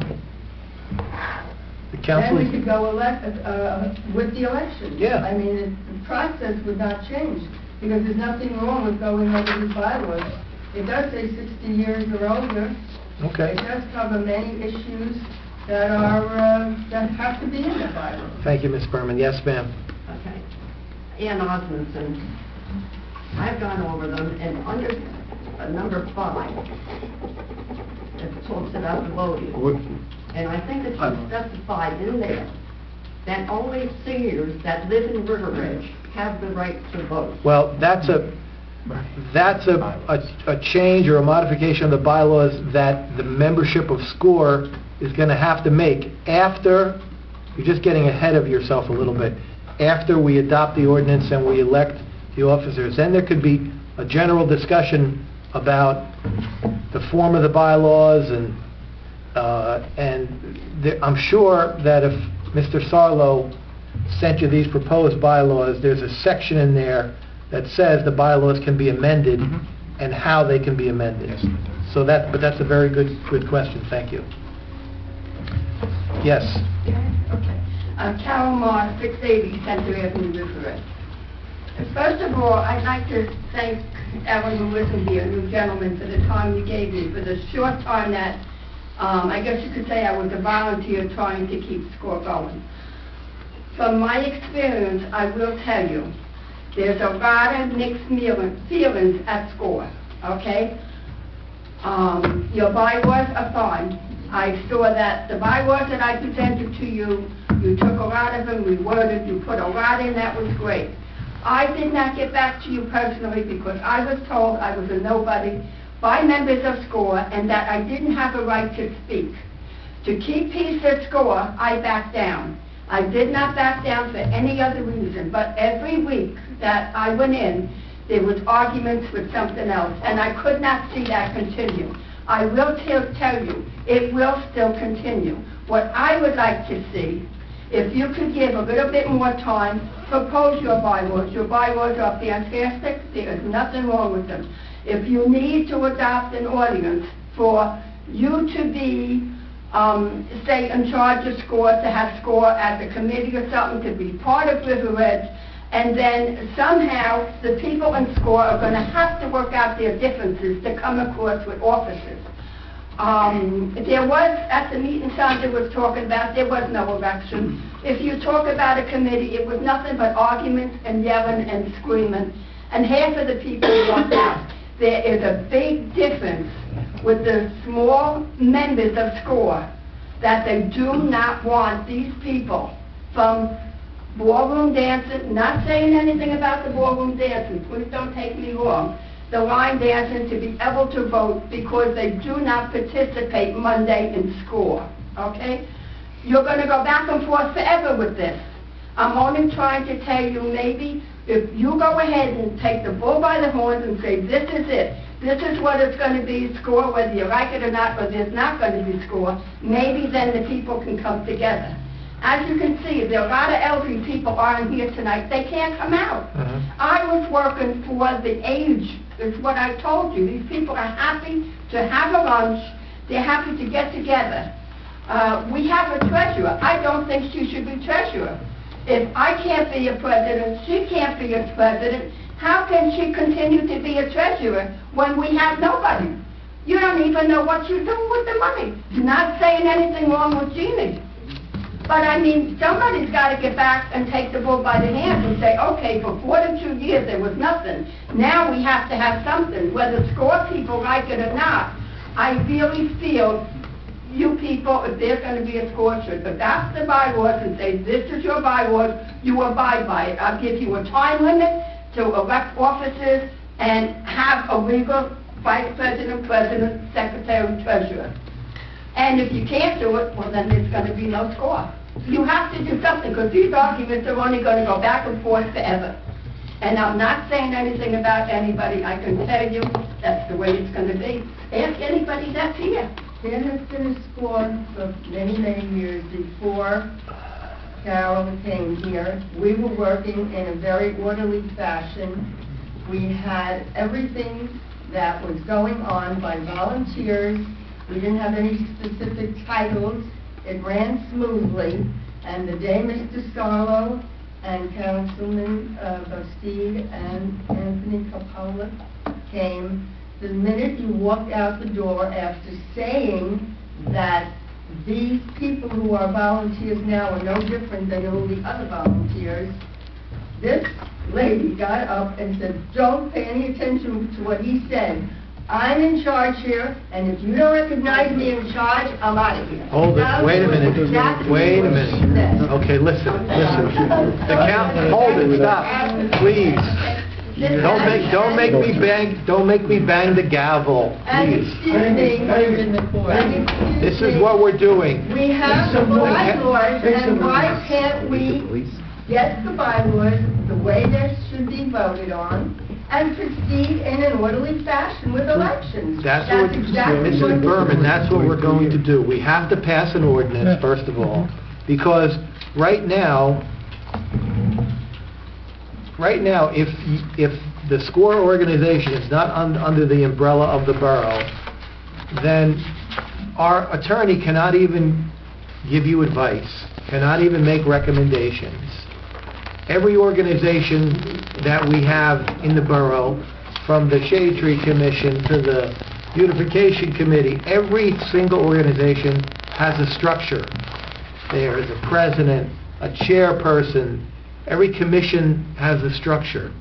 the council... Then we could go with the election. Yeah. I mean, the process would not change, because there's nothing wrong with going over these bylaws. It does say 60 years or older. Okay. It does cover many issues that are, that have to be in the bylaws. Thank you, Ms. Berman. Yes, ma'am. Okay. Ann Osmondson. I've gone over them, and under number 5, it talks about voting. And I think it should specify in there that only seniors that live in River Ridge have the right to vote. Well, that's a change or a modification of the bylaws that the membership of SCORE is going to have to make after, you're just getting ahead of yourself a little bit, after we adopt the ordinance and we elect the officers. Then there could be a general discussion about the form of the bylaws, and I'm sure that if Mr. Sarlo sent you these proposed bylaws, there's a section in there that says the bylaws can be amended and how they can be amended. So but that's a very good question. Thank you. Yes. Okay. Carol Moore, 680 Center Avenue, River Ridge. First of all, I'd like to thank Ellen Lewis and the new gentleman for the time you gave me, for the short time that, I guess you could say I was a volunteer trying to keep SCORE going. From my experience, I will tell you, there's a lot of mixed feelings at SCORE, okay? Your bylaws are fine. I saw that the bylaws that I presented to you, you took a lot of them, reworded, you put a lot in, that was great. I did not get back to you personally because I was told I was a nobody by members of SCORE and that I didn't have a right to speak. To keep peace at SCORE, I backed down. I did not back down for any other reason, but every week that I went in, there was arguments with something else, and I could not see that continue. I will tell you, it will still continue. What I would like to see, if you could give a little bit more time, propose your bylaws. Your bylaws are fantastic. There is nothing wrong with them. If you need to adopt an ordinance for you to be, say, in charge of SCORE, to have SCORE as a committee or something, to be part of River Edge, and then somehow the people in SCORE are going to have to work out their differences to come across with officers. There was, at the meeting Sandra was talking about, there was no election. If you talk about a committee, it was nothing but arguments and yelling and screaming, and half of the people walked out. There is a big difference with the small members of SCORE, that they do not want these people from ballroom dancing, not saying anything about the ballroom dancing, please don't take me wrong, the line dancing, to be able to vote because they do not participate Monday in SCORE, okay? You're going to go back and forth forever with this. I'm only trying to tell you, maybe if you go ahead and take the bull by the horns and say, this is it, this is what it's going to be, SCORE, whether you like it or not, or there's not going to be SCORE, maybe then the people can come together. As you can see, there are a lot of elderly people aren't here tonight. They can't come out. I was working for the age, is what I told you. These people are happy to have a lunch. They're happy to get together. We have a treasurer. I don't think she should be treasurer. If I can't be a president, she can't be a president, how can she continue to be a treasurer when we have nobody? You don't even know what you're doing with the money. Not saying anything wrong with Jeannie. But I mean, somebody's got to get back and take the bull by the hands and say, okay, for 42 years there was nothing. Now we have to have something. Whether SCORE people like it or not, I really feel you people, if there's going to be a SCORE, should adopt the bylaws and say, this is your bylaws, you abide by it. I'll give you a time limit to elect officers and have a legal vice president, president, secretary, treasurer. And if you can't do it, well, then there's going to be no SCORE. You have to do something, because these arguments are only going to go back and forth forever. And I'm not saying anything about anybody. I can tell you that's the way it's going to be. Ask anybody that's here. There has been a SCORE for many, many years before Carol came here. We were working in a very orderly fashion. We had everything that was going on by volunteers. We didn't have any specific titles. It ran smoothly. And the day Mr. Scarlo and Councilman Bastide and Anthony Coppola came, the minute you walked out the door after saying that these people who are volunteers now are no different than all the other volunteers, this lady got up and said, don't pay any attention to what he said. I'm in charge here, and if you don't recognize me in charge, I'm out of here. Hold it, wait a minute, wait a minute. Okay, listen. The count, hold it, stop, please. Don't make me bang the gavel, please. This is what we're doing. We have the bylaws, and why can't we get the bylaws the way they should be voted on, and proceed in an orderly fashion with elections? That's exactly Mrs. Berman, that's what we're going to do. We have to pass an ordinance, first of all, because right now, if the SCORE organization is not under the umbrella of the borough, then our attorney cannot even give you advice, cannot even make recommendations. Every organization that we have in the borough, from the Shade Tree Commission to the Beautification Committee, every single organization has a structure. There is a president, a chairperson. Every commission has a structure.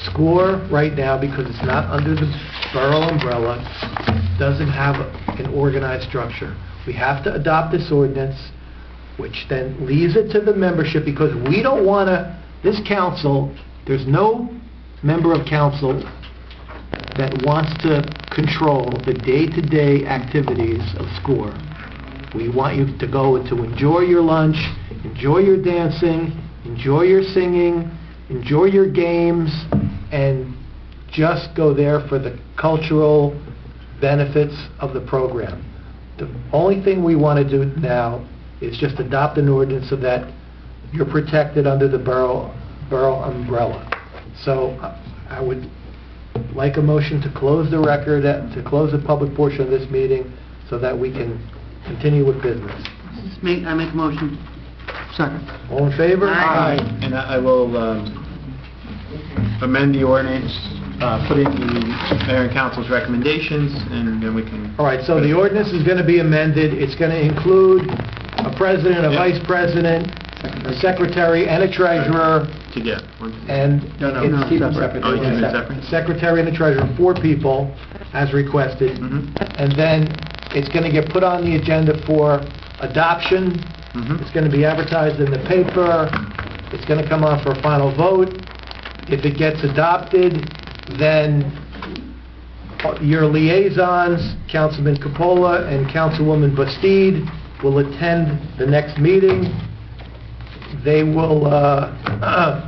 SCORE right now, because it's not under the borough umbrella, doesn't have an organized structure. We have to adopt this ordinance, which then leaves it to the membership, because we don't want to, this council, there's no member of council that wants to control the day-to-day activities of SCORE. We want you to go to enjoy your lunch, enjoy your dancing, enjoy your singing, enjoy your games, and just go there for the cultural benefits of the program. The only thing we want to do now is just adopt an ordinance so that you're protected under the borough umbrella. So I would like a motion to close the record, to close the public portion of this meeting so that we can continue with business. I make a motion. Second. All in favor? Aye. And I will amend the ordinance, put in the mayor and council's recommendations, and then we can... All right, so the ordinance is going to be amended. It's going to include a president, a vice president, a secretary, and a treasurer, Together. and... No, it's- keep them separate. Oh, you keep them separate? Secretary and a treasurer, 4 people, as requested. Mhm. And then it's going to get put on the agenda for adoption. Mhm. It's going to be advertised in the paper. It's going to come on for a final vote. If it gets adopted, then your liaisons, Councilman Coppola and Councilwoman Bastide, will attend the next meeting. They will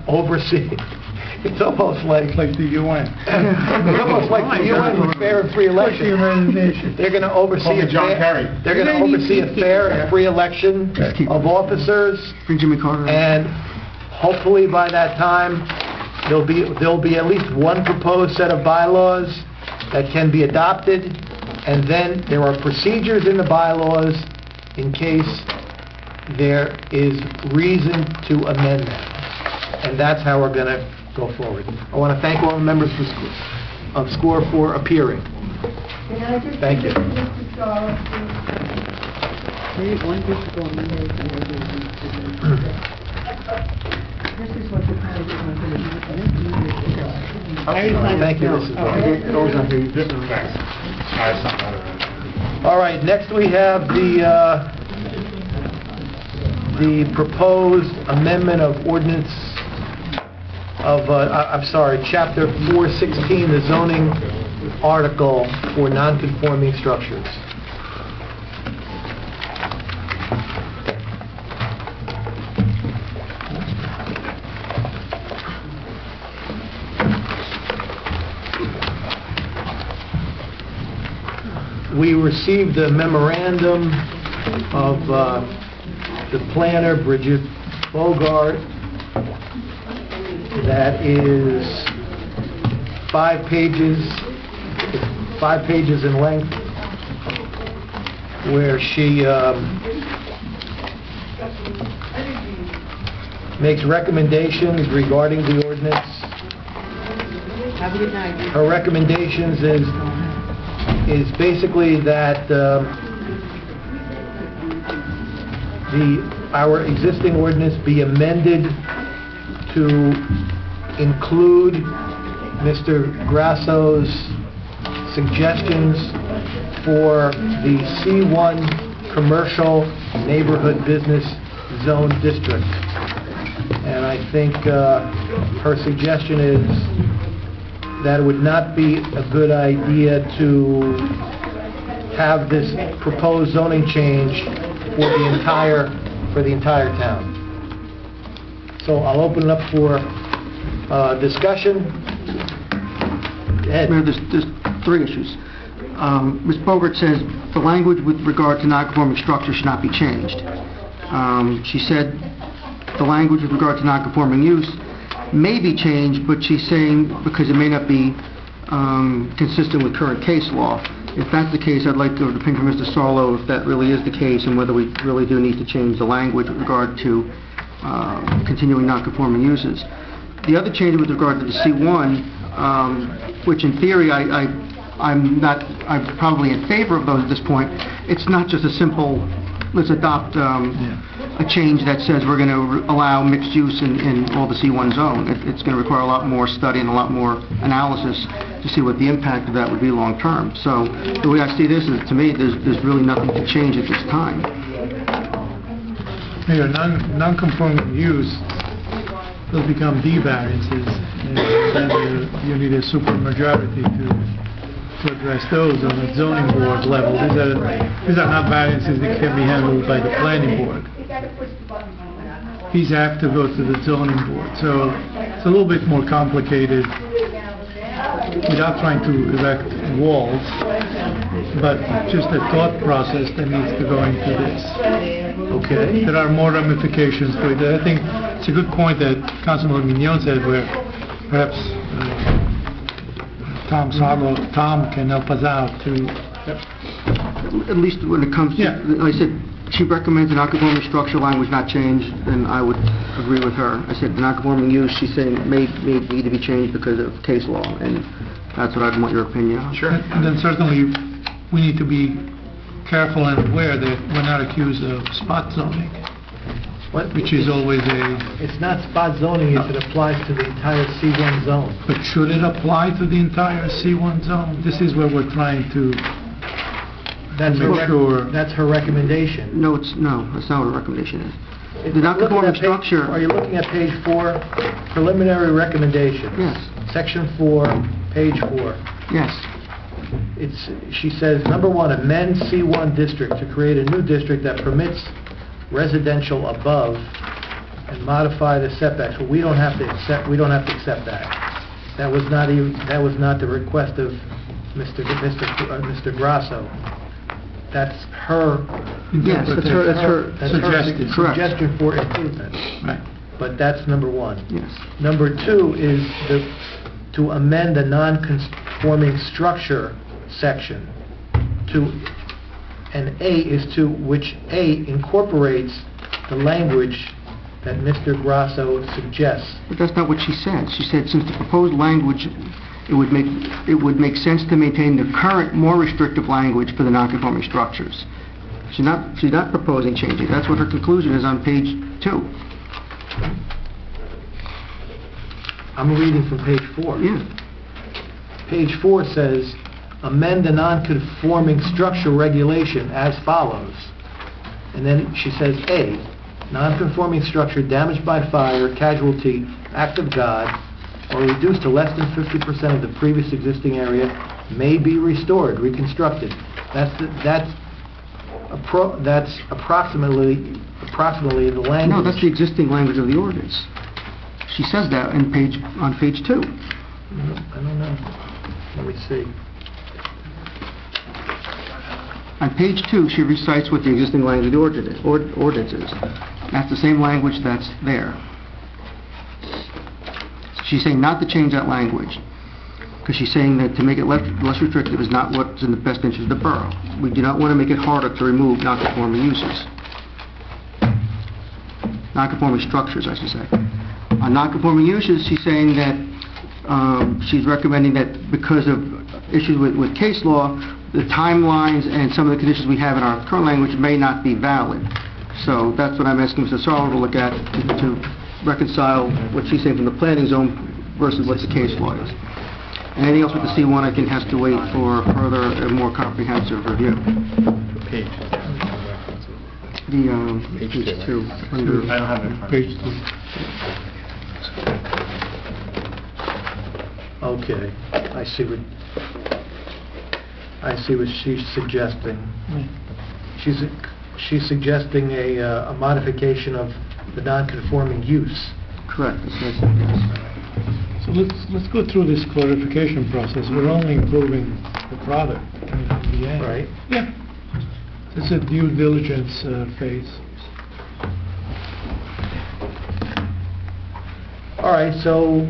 oversee. It's almost like the UN. it's almost like the UN with fair and free election. They're going to oversee Call me John Kerry. They're going to oversee a fair and free election of officers, Bring Jimmy Carter in. and hopefully by that time there'll be at least one proposed set of bylaws that can be adopted, and then there are procedures in the bylaws in case there is reason to amend them. And that's how we're going to go forward. I want to thank all the members of SCORE for appearing. Can I just Thank you. give Mr. Starr, please? One people on Monday, and this is what the college is going to do. Thank you, Mrs. Barr. It always on here. Thanks. All right, next we have the proposed amendment of ordinance of, Chapter 416, the zoning article for non-conforming structures. We received a memorandum of the planner, Bridget Bogart, that is 5 pages in length, where she makes recommendations regarding the ordinance. Have a good night. Her recommendations is basically that our existing ordinance be amended to include Mr. Grasso's suggestions for the C1 Commercial Neighborhood Business Zone District. And I think her suggestion is that it would not be a good idea to have this proposed zoning change for the entire town. So I'll open it up for discussion. Ed? Mayor, there's 3 issues. Ms. Bogart says the language with regard to non-conforming structure should not be changed. She said the language with regard to non-conforming use may be changed, but she's saying because it may not be consistent with current case law. If that's the case, I'd like to get an opinion from Mr. Sarlo if that really is the case and whether we really do need to change the language with regard to continuing non-conforming uses. The other change with regard to the C1, which in theory I'm probably in favor of those at this point. It's not just a simple, let's adopt a change that says we're going to allow mixed use in all the C1 zone. It's going to require a lot more study and a lot more analysis to see what the impact of that would be long term. So the way I see this is, to me, there's really nothing to change at this time. Mayor, non-conforming use will become D variances, and then you need a supermajority to address those on the zoning board level. These are not variances that can be handled by the planning board. These have to go to the zoning board, so it's a little bit more complicated without trying to erect walls, but just a thought process that needs to go into this. Okay. There are more ramifications to it. I think it's a good point that Councilman Mignon said, where perhaps Tom can help us out to... At least when it comes to, Yeah. like I said, she recommends the non-conforming structure language not changed, and I would agree with her. I said the non-conforming use, she's saying may need to be changed because of case law, and that's what I'd want your opinion on. Sure. And then certainly, we need to be careful and aware that we're not accused of spot zoning, which is always It's not spot zoning if it applies to the entire C1 zone. But should it apply to the entire C1 zone? This is where we're trying to That's her, make sure... that's her recommendation. No, that's not what a recommendation is. If The you're looking non-conforming at page- structure... Are you looking at page 4, preliminary recommendations? Yes. Section 4, page 4. Yes. She says, number 1, amend C1 district to create a new district that permits residential above and modify the setbacks. Well, we don't have to accept that. That was not the request of Mr. Grasso. That's her Yes, that's her suggestion. Correct. suggestion for improvement. Right. But that's number 1. Yes. Number 2 is to amend the non-conforming structure section to, and A is to, which A incorporates the language that Mr. Grasso suggests. But that's not what she said. She said since the proposed language, it would make sense to maintain the current, more restrictive language for the non-conforming structures. She's not proposing changing. That's what her conclusion is on page 2. I'm reading from page 4. Yeah. Page 4 says, amend the non-conforming structure regulation as follows. And then she says, A, non-conforming structure damaged by fire, casualty, act of God, or reduced to less than 50% of the previous existing area may be restored, reconstructed. That's approximately the language. No, that's the existing language of the ordinance. She says that on page 2. I don't know. Let me see. On page 2, she recites what the existing language of the ordinance is. That's the same language that's there. She's saying not to change that language, because she's saying that to make it less restrictive is not what's in the best interest of the borough. We do not want to make it harder to remove non-conforming uses. Non-conforming structures, I should say. On non-conforming uses, she's saying that she's recommending that because of issues with case law, the timelines and some of the conditions we have in our current language may not be valid. So that's what I'm asking Mr. Sarlo to look at, to reconcile what she's saying from the planning zone versus what the case law is. And anything else with the C1, I think, has to wait for further and more comprehensive review. Page. Page 2. Under I don't have it in front of me. Page 2. Okay, I see what she's suggesting. She's suggesting a modification of the non-conforming use. Correct. That's what I said, yes. So let's go through this clarification process. We're only improving the product in the end. Right. Yeah. It's a due diligence phase. All right, so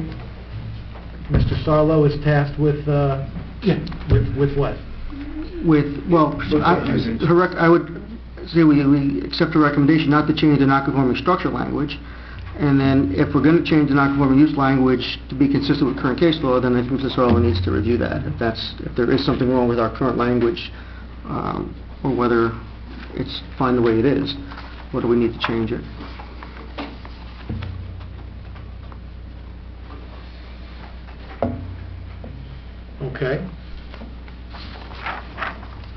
Mr. Sarlo is tasked with, with what? I would say we accept her recommendation not to change the non-conforming structure language, and then if we're going to change the non-conforming use language to be consistent with current case law, then I think Mr. Sarlo needs to review that. If there is something wrong with our current language, or whether it's fine the way it is, or do we need to change it? Okay.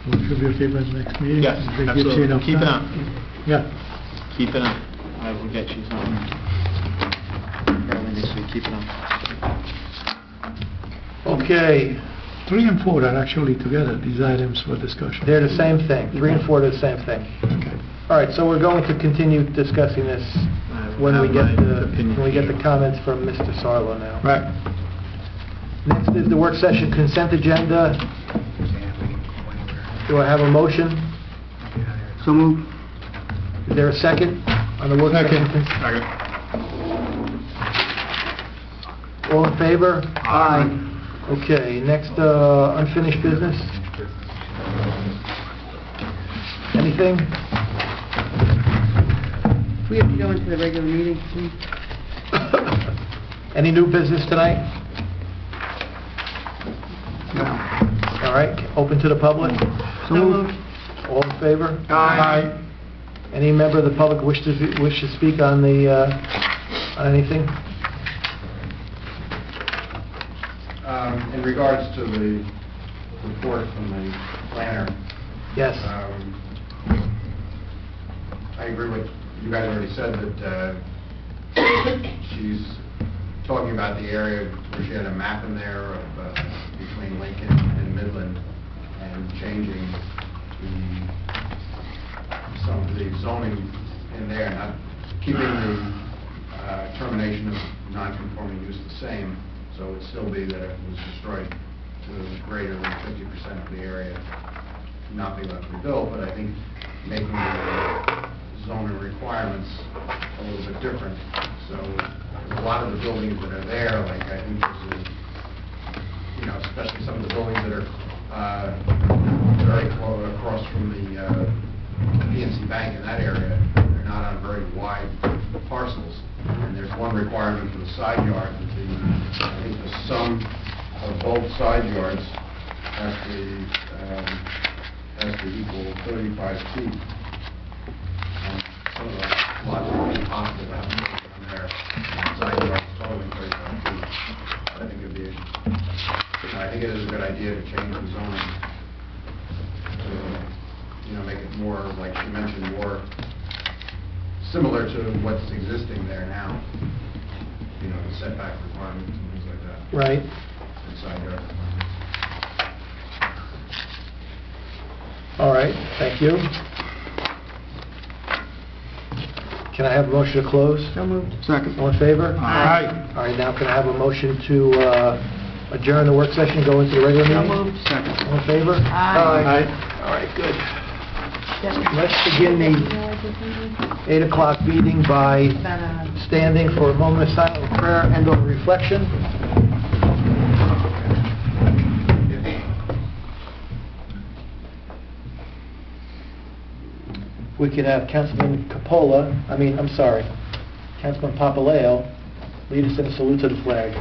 Well, it should be okay by the next meeting. Yes, If it gives you absolutely. enough Keep it time. on. Yeah. Keep it on. I will get you something. Early next week, keep it on. Okay, 3 and 4 are actually together, these items for discussion. they're the same thing. 3 and 4 are the same thing. Okay. All right, so we're going to continue discussing this when we get the comments from Mr. Sarlo now. Right. Next is the work session consent agenda. Do I have a motion? So moved. Is there a second on the work session? Second. All in favor? Aye. Okay, next, unfinished business? Anything? We have to go into the regular meeting, please. Any new business tonight? No. All right, open to the public? So moved. All in favor? Aye. Any member of the public wish to speak on the, on anything? In regards to the report from the planner, Yes. I agree with, you guys already said that she's talking about the area where she had a map in there of between Lincoln and Midland and changing some of the zoning in there, not keeping the termination of non-conforming use the same, so it would still be that it was destroyed to greater than 50% of the area, not be left to be built, but I think making the zoning requirements a little bit different. So a lot of the buildings that are there, like I think this is, you know, especially some of the buildings that are very close across from the PNC Bank in that area, they're not on very wide parcels. And there's one requirement for the side yard that I think the sum of both side yards has to equal 35 feet. And some of the lots are really positive about on there. Side yards totaling 35 feet. But I think it'd be, I think it is a good idea to change the zoning to, you know, make it more, like she mentioned, more similar to what's existing there now. You know, the setback requirements and things like that. Right. And side yard requirements. All right, thank you. Can I have a motion to close? So moved. Second. All in favor? Aye. All right, now can I have a motion to adjourn the work session, go into the regular So meeting? moved. Second. All in favor? Aye. All right, good. Let's begin the 8 o'clock meeting by standing for a moment of silent prayer and or reflection. We could have Councilman Councilman Papaleo lead us in a salute to the flag.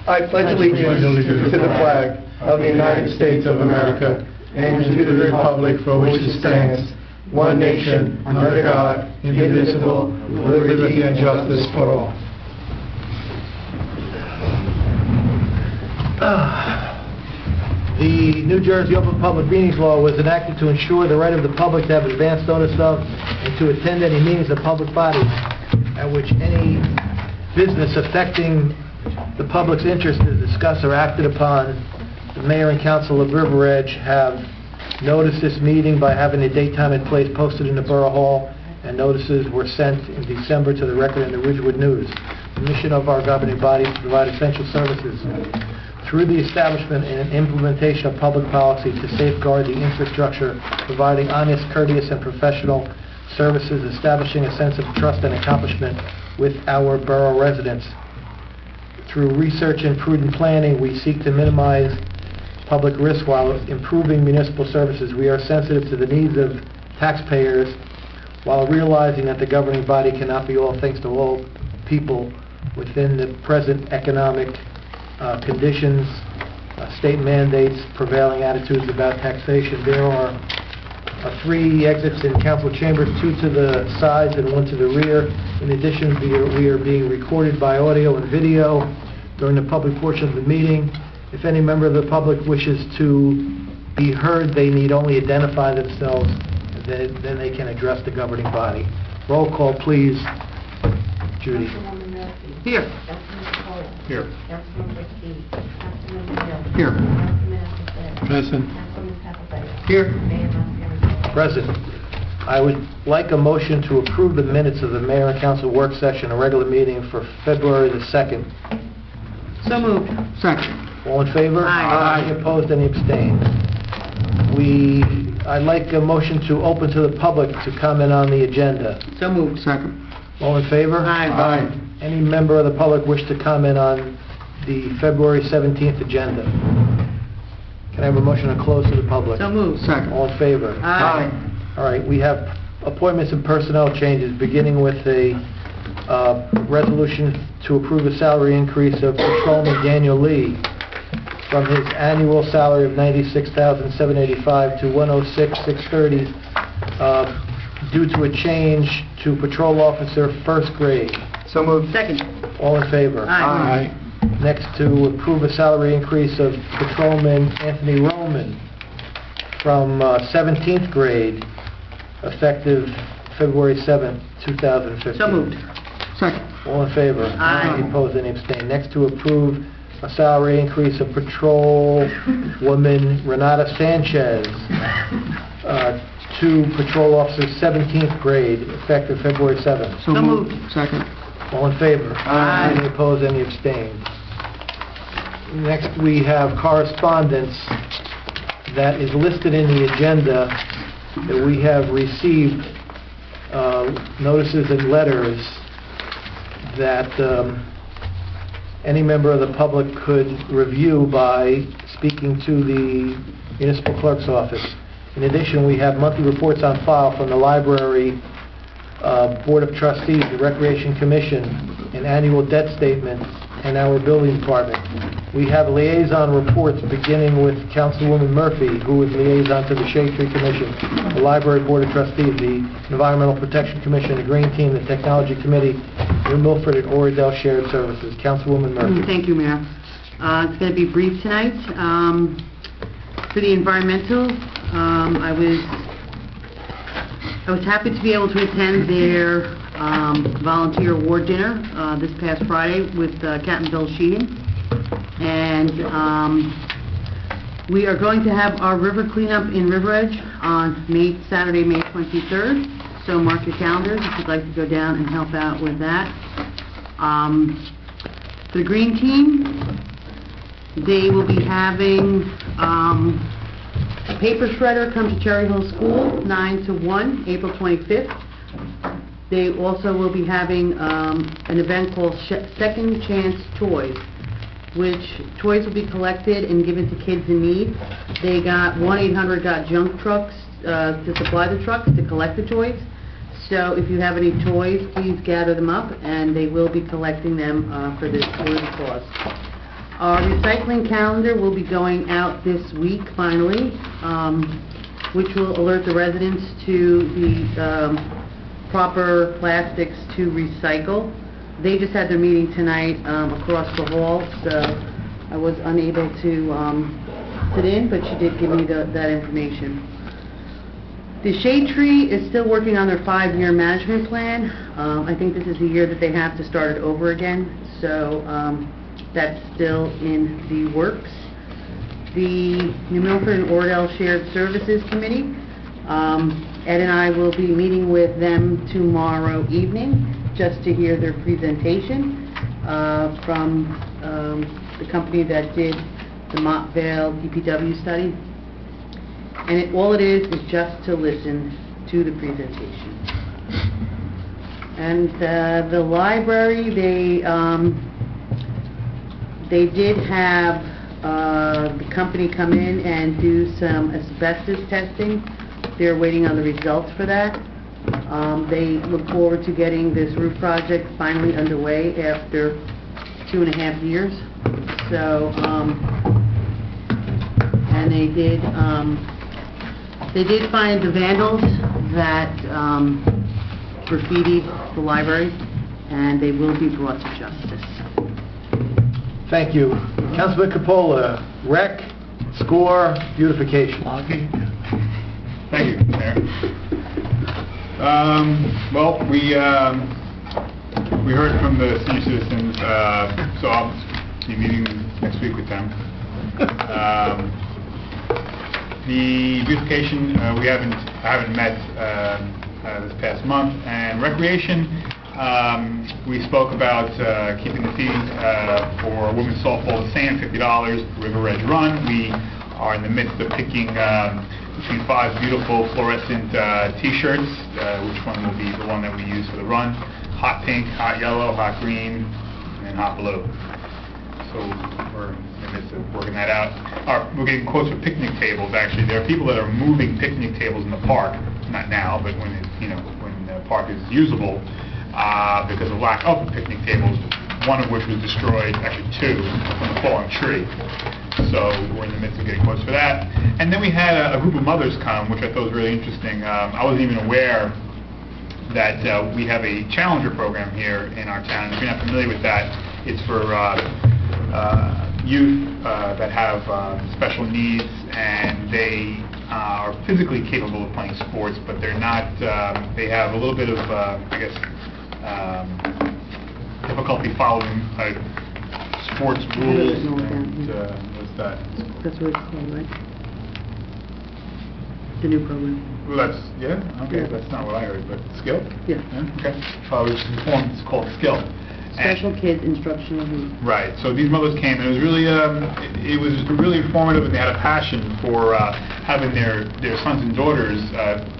I pledge allegiance to the flag of the United States of America and to the republic for which it stands, one nation, under God, indivisible, with liberty and justice for all. The New Jersey Open Public Meetings Law was enacted to ensure the right of the public to have advance notice of and to attend any meetings of public bodies at which any business affecting the public's interest is discussed or acted upon. The mayor and council of River Edge have noticed this meeting by having a date, time, and place posted in the Borough Hall, and notices were sent in December to the Record and the Ridgewood News. The mission of our governing body is to provide essential services through the establishment and implementation of public policy to safeguard the infrastructure, providing honest, courteous, and professional services, establishing a sense of trust and accomplishment with our borough residents. Through research and prudent planning, we seek to minimize public risk while improving municipal services. We are sensitive to the needs of taxpayers while realizing that the governing body cannot be all things to all people within the present economic conditions, state mandates, prevailing attitudes about taxation. There are 3 exits in council chambers, 2 to the sides and 1 to the rear. In addition, we are being recorded by audio and video during the public portion of the meeting. If any member of the public wishes to be heard, they need only identify themselves, and then they can address the governing body. Roll call, please. Judy. Councilwoman Murphy. Here. Councilman Cole. Here. Councilman Brzezinski. Councilman Hill. Here. Councilman Esposito. Present. Councilman Papalayo. Here. Mayor Montero. Present. I would like a motion to approve the minutes of the mayor and council work session, a regular meeting for February the 2nd. So moved. Second. All in favor? Aye. Any opposed, any abstained? I'd like a motion to open to the public to comment on the agenda. So moved. Second. All in favor? Aye. Any member of the public wish to comment on the February 17th agenda? Can I have a motion to close to the public? So moved. Second. All in favor? Aye. All right, we have appointments and personnel changes, beginning with a resolution to approve a salary increase of Patrolman Daniel Lee from his annual salary of $96,785 to $106,630 due to a change to patrol officer first grade. So moved. Second. All in favor? Aye. Next, to approve a salary increase of Patrolman Anthony Roman from 17th grade, effective February 7th, 2015. So moved. Second. All in favor? Aye. Any opposed, any abstained? Next, to approve a salary increase of Patrolwoman Renata Sanchez to Patrol Officer 17th grade, effective February 7th. So moved. Second. All in favor? Aye. Any opposed, any abstained? Next, we have correspondence that is listed in the agenda that we have received notices and letters that any member of the public could review by speaking to the municipal clerk's office. In addition, we have monthly reports on file from the library, Board of Trustees, the Recreation Commission, an annual debt statement, and our building department. We have liaison reports beginning with Councilwoman Murphy, who is liaison to the Shade Tree Commission, the Library Board of Trustees, the Environmental Protection Commission, the Green Team, the Technology Committee, New Milford and Oradell Shared Services. Councilwoman Murphy. Thank you, Mayor. It's going to be brief tonight. For the environmental, I was happy to be able to attend their volunteer award dinner this past Friday with Captain Bill Sheehan. And we are going to have our river cleanup in River Edge on Saturday, May 23rd. So mark your calendars if you'd like to go down and help out with that. For the Green Team, they will be having a paper shredder come to Cherry Hill School, 9 to 1, April 25th. They also will be having an event called Second Chance Toys, which toys will be collected and given to kids in need. They got 1-800-GOT-JUNK trucks to supply the trucks to collect the toys. So if you have any toys, please gather them up, and they will be collecting them for this worthy cause. Our recycling calendar will be going out this week, finally, which will alert the residents to the proper plastics to recycle. They just had their meeting tonight across the hall, so I was unable to sit in, but she did give me that information. The Shade Tree is still working on their 5-year management plan. I think this is the year that they have to start it over again, so that's still in the works. The New Milford and Oradell Shared Services Committee, Ed and I will be meeting with them tomorrow evening just to hear their presentation from the company that did the Montvale DPW study. And all it is just to listen to the presentation. And the library, they did have the company come in and do some asbestos testing. They're waiting on the results for that. They look forward to getting this roof project finally underway after 2.5 years. So, and they did find the vandals that graffitied the library, and they will be brought to justice. Thank you. Councilman Capola, rec, score, beautification. Thank you, Mayor. Well, we heard from the senior citizens, so I'll be meeting next week with them. The beautification, I haven't met this past month, and recreation, We spoke about keeping the fee for women's softball the same, $50, River Edge Run. We are in the midst of picking between 5 beautiful fluorescent T-shirts, which one will be the one that we use for the run. Hot pink, hot yellow, hot green, and hot blue. So we're in the midst of working that out. We're getting quotes for picnic tables, actually. There are people that are moving picnic tables in the park, not now, but when the park is usable, because of lack of picnic tables, one of which was destroyed, actually 2, from a fallen tree. So we're in the midst of getting quotes for that. And then we had a group of mothers come, which I thought was really interesting. I wasn't even aware that we have a Challenger program here in our town. If you're not familiar with that, it's for youth that have special needs, and they are physically capable of playing sports, but they're not, they have a little bit of, difficulty following sports rules. And, what's that? That's what it's called, right? The new program. Well, okay, that's not what I heard, but skill? Yeah. Okay. I was informed it's called skill. Special Kids Instructional Group. Right. So these mothers came, and it was really, it was really informative, and they had a passion for having their sons and daughters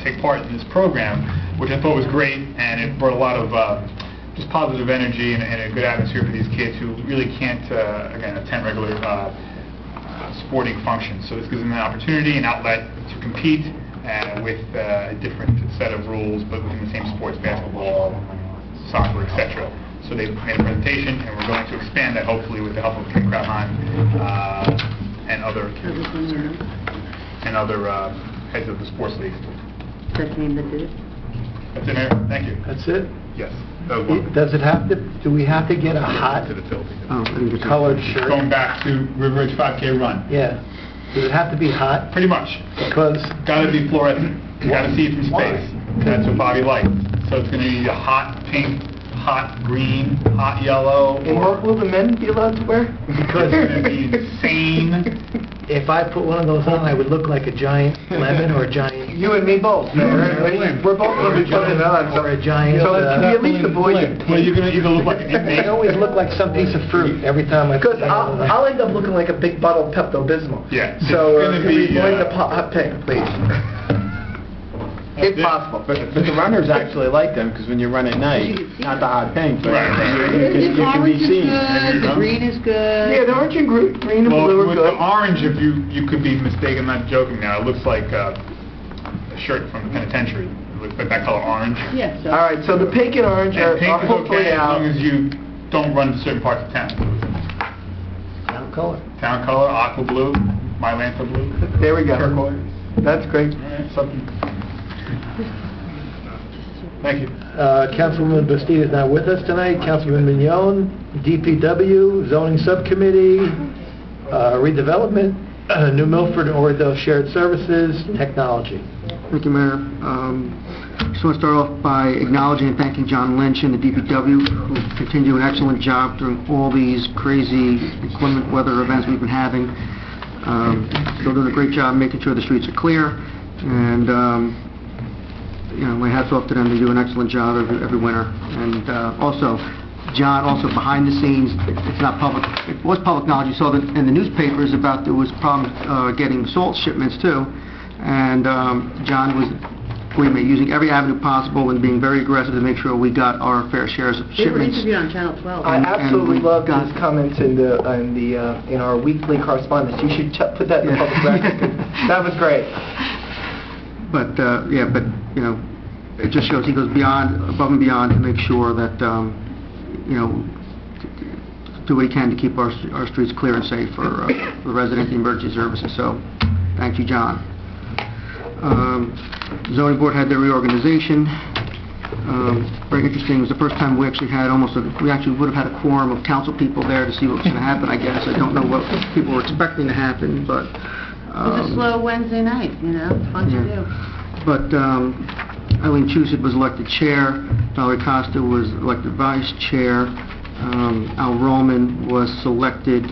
take part in this program, which I thought was great, and it brought a lot of just positive energy and a good atmosphere for these kids who really can't, again, attend regular sporting functions. So this gives them an opportunity, an outlet to compete with a different set of rules, but within the same sports: basketball, soccer, etc. So they made a presentation, and we're going to expand that hopefully with the help of Kim Krautheim and other heads of the sports league. That name that did it? That's it, Mayor. Thank you. That's it? Yes. That was one. Does it have to, do we have to get a hot To the filthy. colored shirt? Going back to River Ridge 5K run. Yeah. Does it have to be hot? Pretty much. Because... Got to be fluorescent. You got to see it from Why? space. That's what Bobby likes. So it's going to be a hot pink, hot green, hot yellow. And what will the men be allowed to wear? Because it's going to be insane. If I put one of those on, I would look like a giant lemon or a giant... You and me both. We're both going to be putting it on. Or a giant... So at least the boys... Well, you're going to look like an inmate. I always look like some piece of fruit every time I... Because I'll end up looking like a big bottle of Pepto-Bismol. Yeah. So It's gonna can we be, avoid the hot pink, please? If possible. But the runners actually like them, because when you run at night, not the hot pink, but Right. you The can be orange is seen. good, the green is good. Yeah, the orange and green and Well, blue are with good. the orange, if you could be mistaken, I'm not joking now, it looks like a shirt from the penitentiary. It looks like that color orange. Yeah, so. All right, so the pink and orange And are pink is hopefully okay as out. long as you don't run certain parts of town. Town color. Town color, aqua blue, Mylanta blue. There we go. Turquoise. That's great. All right, something. Thank you. Councilwoman Bastida is not with us tonight. Councilman Mignon, DPW, Zoning Subcommittee, Redevelopment, New Milford and Oradell Shared Services, Technology. Thank you, Mayor. Just want to start off by acknowledging and thanking John Lynch and the DPW, who continue an excellent job during all these crazy inclement weather events we've been having. They're doing a great job making sure the streets are clear, and my hat's off to them. They do an excellent job every winter. And also, John, also behind the scenes, it's not public, it was public knowledge. You saw that in the newspapers about there was problems getting salt shipments too. And John was using every avenue possible and being very aggressive to make sure we got our fair shares of They were shipments. interviewed on Channel 12. I absolutely we loved got- his comments in our weekly correspondence. You should put that in the public record, 'cause that was great. But, it just shows he goes above and beyond to make sure that, do what he can to keep our streets clear and safe for the residents and emergency services. So, thank you, John. Zoning Board had their reorganization. Very interesting. It was the first time we actually had we actually would have had a quorum of council people there to see what was going to happen, I guess. I don't know what people were expecting to happen, but... It was a slow Wednesday night, fun to do. But Eileen Chusid was elected chair, Valerie Costa was elected vice chair, Al Roman was selected,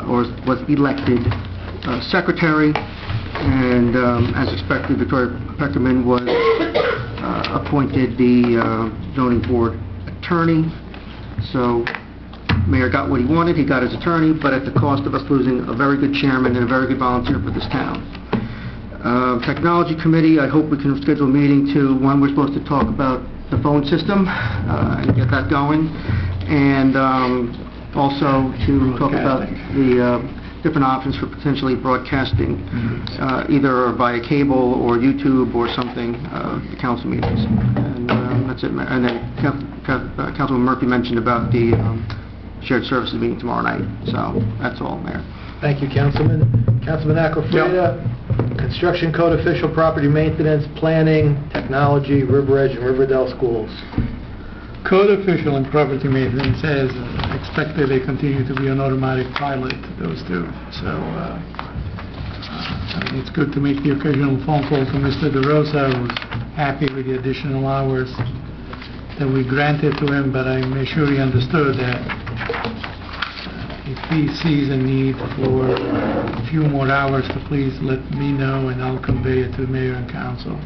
or was elected secretary, and as expected, Victoria Peckerman was appointed the zoning board attorney. So Mayor got what he wanted, he got his attorney, but at the cost of us losing a very good chairman and a very good volunteer for this town. Technology Committee, I hope we can schedule a meeting to, one, we're supposed to talk about the phone system and get that going, and also to talk about the different options for potentially broadcasting, either via cable or YouTube or something, the council meetings. And that's it. And then Councilman Murphy mentioned about the shared services meeting tomorrow night. So that's all, Mayor. Thank you, Councilman. Councilman Aquafina, Construction Code Official, Property Maintenance, Planning, Technology, River Edge and Riverdale Schools. Code official and property maintenance as expected, they continue to be an automatic pilot, those two. So it's good to make the occasional phone call to Mr. DeRosa, who's happy with the additional hours that we granted to him, but I'm sure he understood that if he sees a need for a few more hours, to please let me know and I'll convey it to the mayor and council.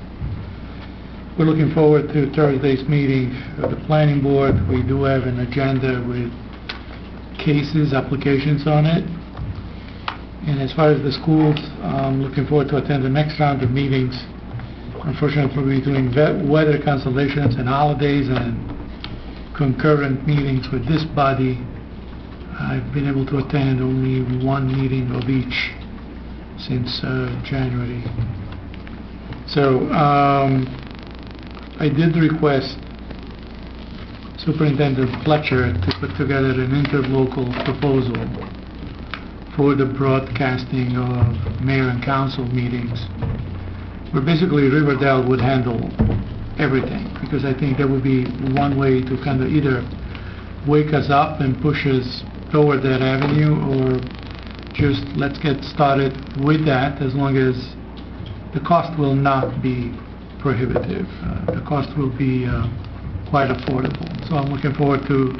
We're looking forward to Thursday's meeting of the planning board. We do have an agenda with cases, applications on it. And as far as the schools, I'm looking forward to attend the next round of meetings. Unfortunately, we're doing weather cancellations and holidays and concurrent meetings with this body. I've been able to attend only one meeting of each since January. So I did request Superintendent Fletcher to put together an interlocal proposal for the broadcasting of mayor and council meetings, where basically Riverdale would handle everything, because I think that would be one way to kind of either wake us up and push us toward that avenue, or just let's get started with that, as long as the cost will not be prohibitive. The cost will be quite affordable. So I'm looking forward to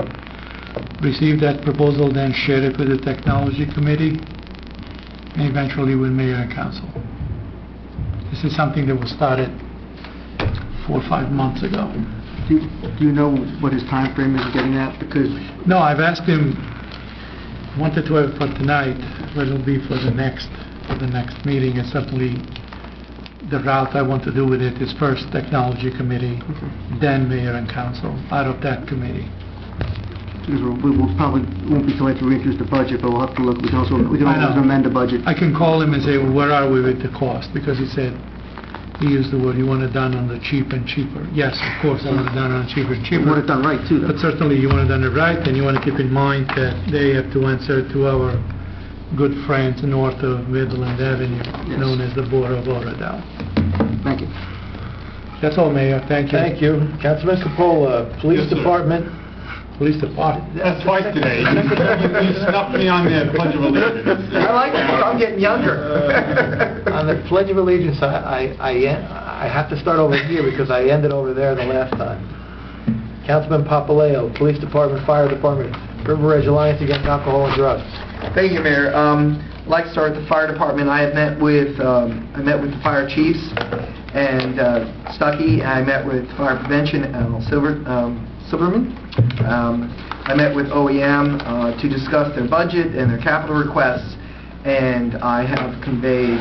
receive that proposal, then share it with the Technology Committee, and eventually with Mayor and Council. This is something that was started 4 or 5 months ago. Do you know what his time frame is getting at? Because no, I've asked him, wanted to have it for tonight, but it'll be for the next meeting, and certainly the route I want to do with it is first Technology Committee, then Mayor and Council, out of that committee. because we will probably won't be too late to reintroduce the budget, but we'll have to look. We can also amend the budget. I can call him and say, well, where are we with the cost? Because he said, he used the word, you want it done on the cheap and cheaper. Yes, of course, I want it done on cheaper and cheaper. You want it done right, too, though. But certainly you want it done right, and you want to keep in mind that they have to answer to our good friends north of Midland Avenue, Yes. known as the Board of Oradell. Thank you. That's all, Mayor. Thank you. Thank you. Councilman Capola, Police Yes, sir. Department. Police Department. That's twice today. You snuffed me on the Pledge of Allegiance. I like it, I'm getting younger. On the Pledge of Allegiance, I have to start over here because I ended over there the last time. Councilman Papaleo, Police Department, Fire Department, River Edge Alliance Against Alcohol and Drugs. Thank you, Mayor. I'd like to start with the fire department. I met with the fire chiefs and Stuckey, and I met with fire prevention, Silverman. I met with OEM to discuss their budget and their capital requests, and I have conveyed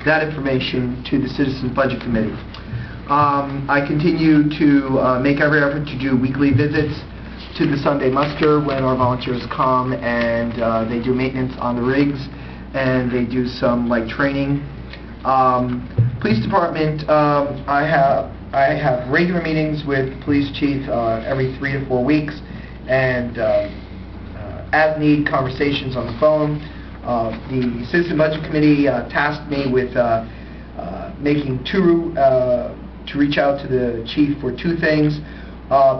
that information to the Citizens Budget Committee. I continue to make every effort to do weekly visits to the Sunday muster when our volunteers come, and they do maintenance on the rigs, and they do some light training. Police department, I have regular meetings with the police chief every 3 to 4 weeks, and as need conversations on the phone. The Citizen Budget Committee tasked me with making to reach out to the chief for 2 things.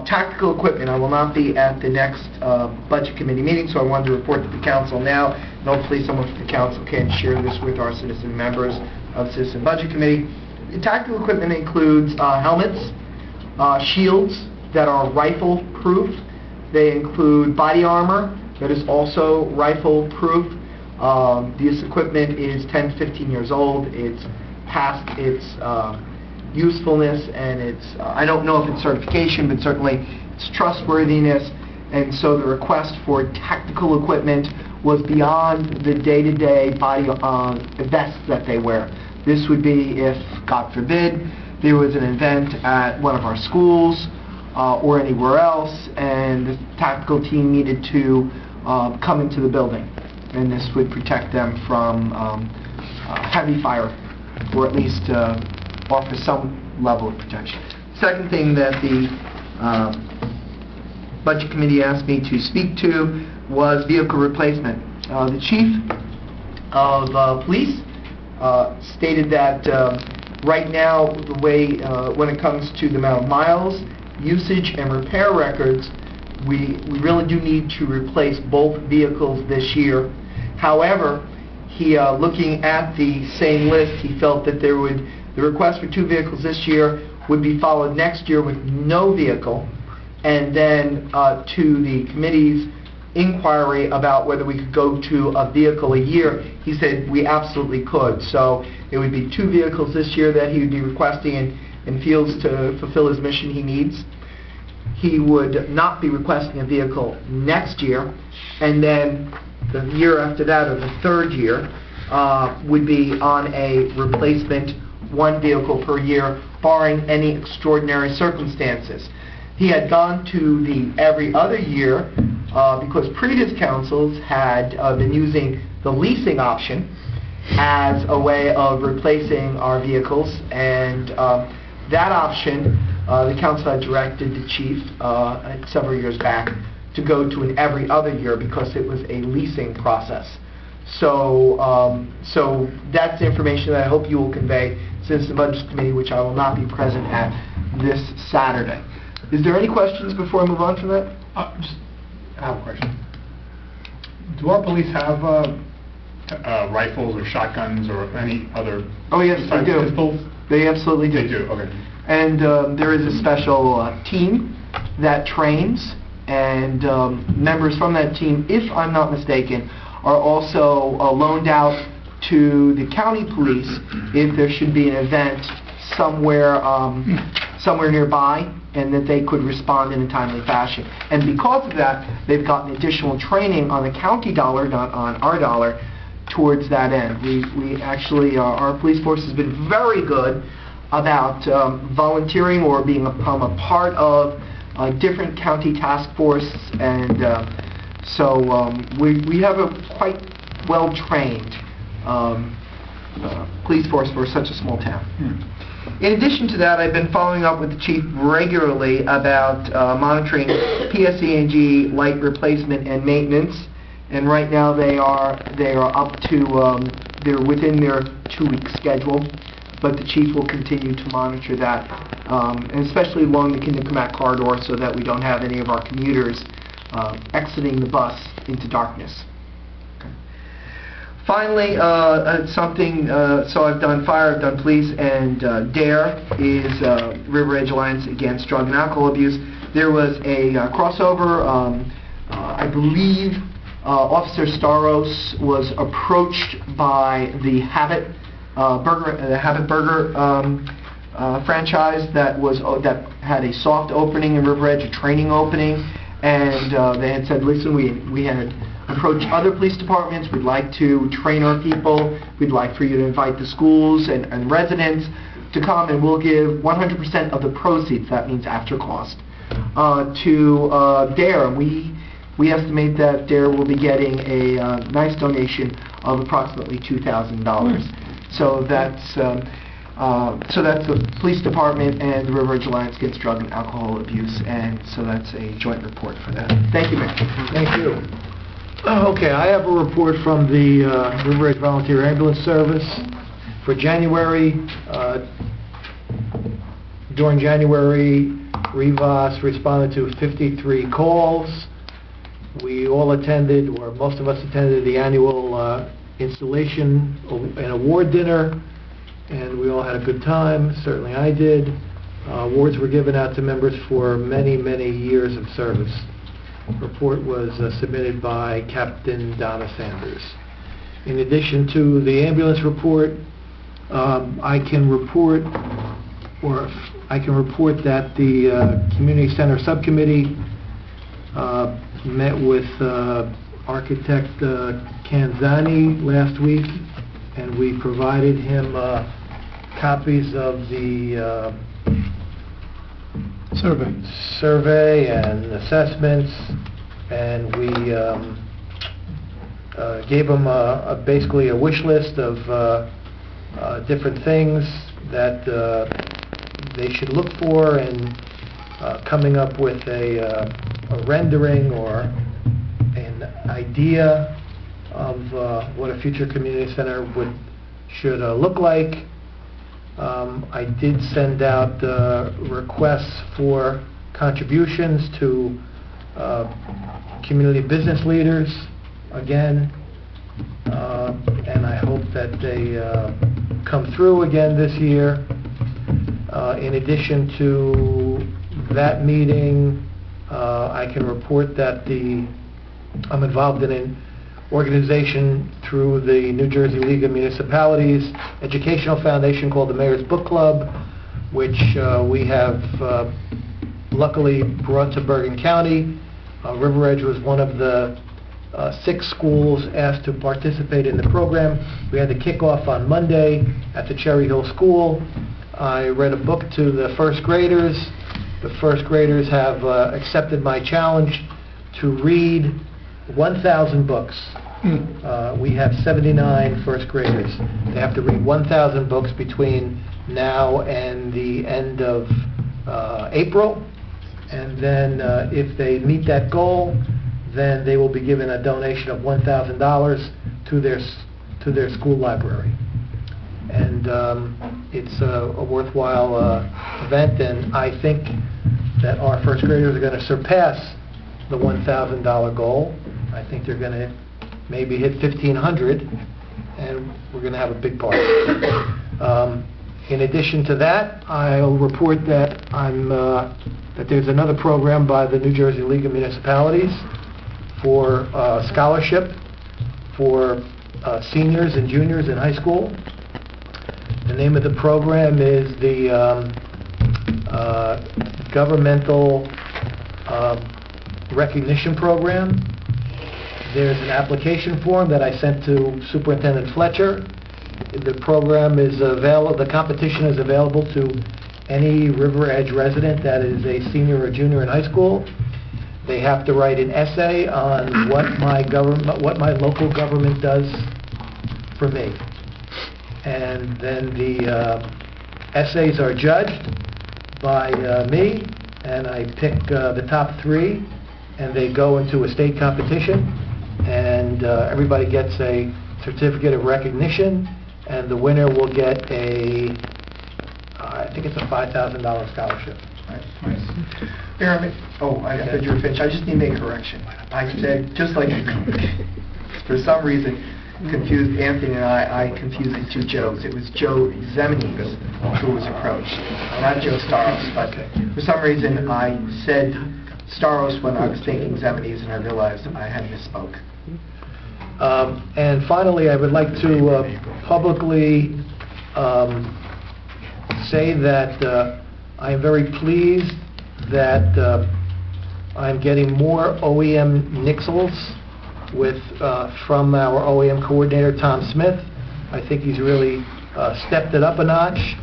Tactical equipment, I will not be at the next Budget Committee meeting, so I wanted to report to the council now, and hopefully someone from the council can share this with our citizen members of the Citizen Budget Committee. The tactical equipment includes helmets, shields that are rifle-proof. They include body armor that is also rifle-proof. This equipment is 10 to 15 years old. It's past its usefulness and its, I don't know if it's certification, but certainly its trustworthiness. And so the request for tactical equipment was beyond the day-to-day body vests that they wear. This would be if, God forbid, there was an event at one of our schools or anywhere else, and the tactical team needed to come into the building. And this would protect them from heavy fire, or at least offer some level of protection. Second thing that the Budget Committee asked me to speak to was vehicle replacement. The Chief of Police stated that right now, the way when it comes to the amount of miles, usage, and repair records, we really do need to replace both vehicles this year. However, he looking at the same list, he felt that the request for 2 vehicles this year would be followed next year with no vehicle, and then to the committee's inquiry about whether we could go to a vehicle a year, he said we absolutely could. So it would be 2 vehicles this year that he would be requesting and feels to fulfill his mission he needs. He would not be requesting a vehicle next year, and then the year after that, or the third year, would be on a replacement 1 vehicle per year, barring any extraordinary circumstances. He had gone to the every other year because previous councils had been using the leasing option as a way of replacing our vehicles, and that option, the council had directed the chief several years back to go to an every other year because it was a leasing process. So, so that's the information that I hope you will convey since the Budget Committee, which I will not be present at this Saturday. Is there any questions before I move on from that? I have a question. Do our police have rifles or shotguns or any other? Oh yes, they do. Pistols? They absolutely do. They do, okay. And there is a special team that trains, and members from that team, if I'm not mistaken, are also loaned out to the county police if there should be an event somewhere somewhere nearby, and that they could respond in a timely fashion. And because of that, they've gotten additional training on the county dollar, not on our dollar, towards that end. We actually, our police force has been very good about volunteering or become a part of different county task forces, and so we have a quite well-trained police force for such a small town. In addition to that, I've been following up with the chief regularly about monitoring PSE&G light replacement and maintenance, and right now they are up to they're within their 2-week schedule, but the chief will continue to monitor that, and especially along the Kingdom-Comac corridor, so that we don't have any of our commuters exiting the bus into darkness. Finally, something, so I've done fire, I've done police, and DARE is River Edge Alliance Against Drug and Alcohol Abuse. There was a crossover. I believe Officer Staros was approached by the Habit Burger franchise that had a soft opening in River Edge, a training opening, and they had said, listen, we had approached other police departments, we'd like to train our people, we'd like for you to invite the schools and residents to come, and we'll give 100% of the proceeds, that means after cost, to DARE. We estimate that DARE will be getting a nice donation of approximately $2,000. So that's the police department and the River Edge Alliance Against Drug and Alcohol Abuse, and so that's a joint report for that. Thank you, Mayor. Thank you. Okay, I have a report from the River Edge Volunteer Ambulance Service. For January, during January, REVOS responded to 53 calls. We all attended, or most of us attended, the annual installation and award dinner, and we all had a good time. Certainly I did. Awards were given out to members for many, many years of service. The report was submitted by Captain Donna Sanders. In addition to the ambulance report, I can report or I can report that the Community Center Subcommittee met with architect Canzani last week, and we provided him copies of the survey and assessments, and we gave him basically a wish list of different things that they should look for, and coming up with a rendering or an idea of what a future community center should look like. I did send out requests for contributions to community business leaders again, and I hope that they come through again this year. In addition to that meeting, I can report that I'm involved in an organization through the New Jersey League of Municipalities educational foundation called the Mayor's Book Club, which we have luckily brought to Bergen County. River Edge was one of the 6 schools asked to participate in the program. We had the kickoff on Monday at the Cherry Hill School. I read a book to the first graders. The first graders have accepted my challenge to read 1,000 books. We have 79 first graders. They have to read 1,000 books between now and the end of April. And then if they meet that goal, then they will be given a donation of $1,000 to their school library. And it's a worthwhile event, and I think that our first graders are going to surpass the $1,000 goal. I think they're going to maybe hit 1,500, and we're going to have a big party. In addition to that, I'll report that that there's another program by the New Jersey League of Municipalities for scholarship for seniors and juniors in high school. The name of the program is the Governmental Recognition Program. There's an application form that I sent to Superintendent Fletcher. The program is available, the competition is available to any River Edge resident that is a senior or junior in high school. They have to write an essay on what my local government does for me. And then the essays are judged by me, and I pick the top 3, and they go into a state competition, and everybody gets a certificate of recognition, and the winner will get I think it's a $5,000 scholarship. Mayor, I said you were finished. I just need to make a correction. I said, just like, for some reason, confused Anthony and I confused the 2 Joes. It was Joe Zemenies who was approached, not Joe Staros. But for some reason, I said Staros when I was thinking Zemenies, and I realized I had misspoke. And finally, I would like to publicly say that I am very pleased that I'm getting more OEM nixles from our OEM coordinator, Tom Smith. I think he's really stepped it up a notch,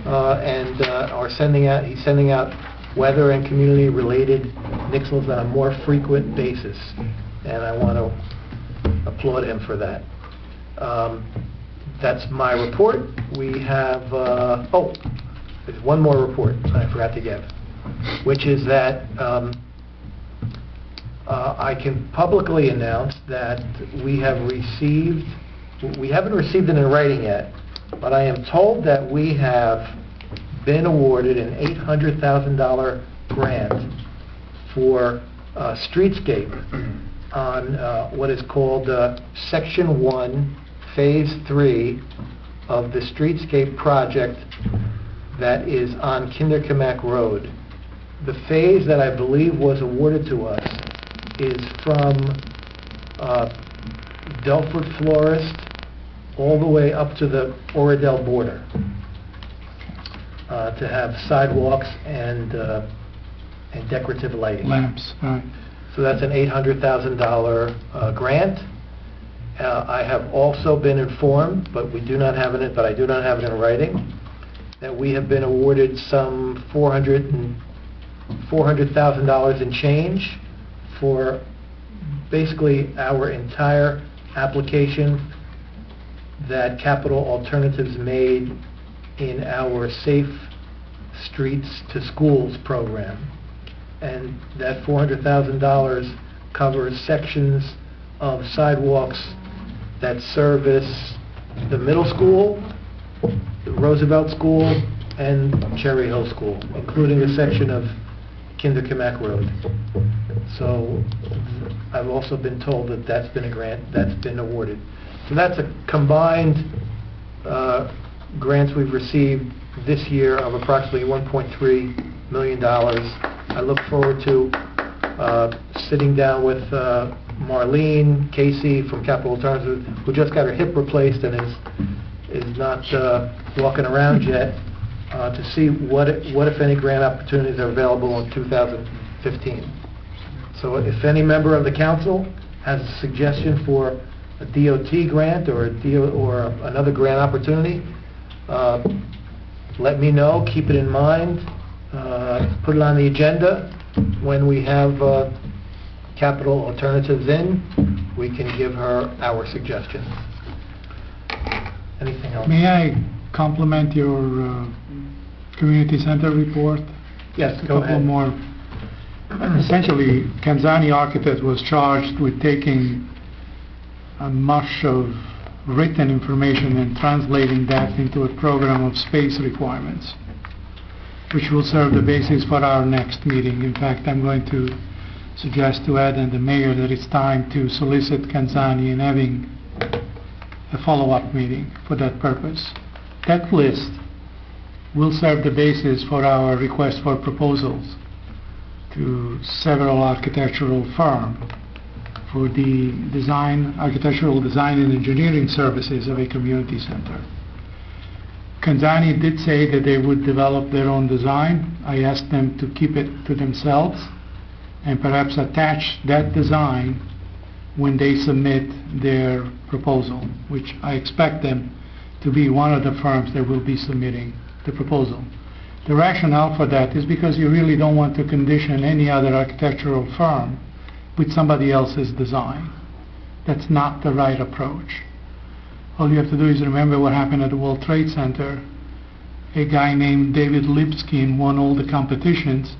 and he's sending out weather and community-related nixles on a more frequent basis, and I want to applaud him for that. That's my report. We have, there's one more report I forgot to give, which is that I can publicly announce that we haven't received it in writing yet, but I am told that we have been awarded an $800,000 grant for streetscape on what is called Section 1, Phase 3 of the streetscape project that is on Kinderkamak Road. The phase that I believe was awarded to us is from Delford Florist all the way up to the Oradell border. to have sidewalks and decorative lighting. Lamps, right. So that's an $800,000 grant. I have also been informed, but I do not have it in writing, that we have been awarded some $400,000 in change for basically our entire application that Capital Alternatives made in our Safe Streets to Schools program. And that $400,000 covers sections of sidewalks that service the middle school, the Roosevelt School, and Cherry Hill School, including a section of Kinder Kamak Road. So I've also been told that that's been a grant that's been awarded. So that's a combined grants we've received this year of approximately $1.3 million. I look forward to sitting down with Marlene Casey from Capital Alternatives, who just got her hip replaced and is not walking around yet, to see what if any grant opportunities are available in 2015. So if any member of the council has a suggestion for a DOT grant or another grant opportunity, let me know, keep it in mind, put it on the agenda. When we have Capital Alternatives in, we can give her our suggestions. Anything else? May I compliment your community center report? Yes, A go couple ahead. more. Essentially, Kanzani Architect was charged with taking a mush of written information and translating that into a program of space requirements, which will serve the basis for our next meeting. In fact, I'm going to suggest to Ed and the mayor that it's time to solicit Kanzani in having a follow-up meeting for that purpose. That list will serve the basis for our request for proposals to several architectural firms for the architectural design and engineering services of a community center. Kanzani did say that they would develop their own design. I asked them to keep it to themselves and perhaps attach that design when they submit their proposal, which I expect them to be one of the firms that will be submitting the proposal. The rationale for that is because you really don't want to condition any other architectural firm with somebody else's design. That's not the right approach. All you have to do is remember what happened at the World Trade Center. A guy named David Lipskin won all the competitions.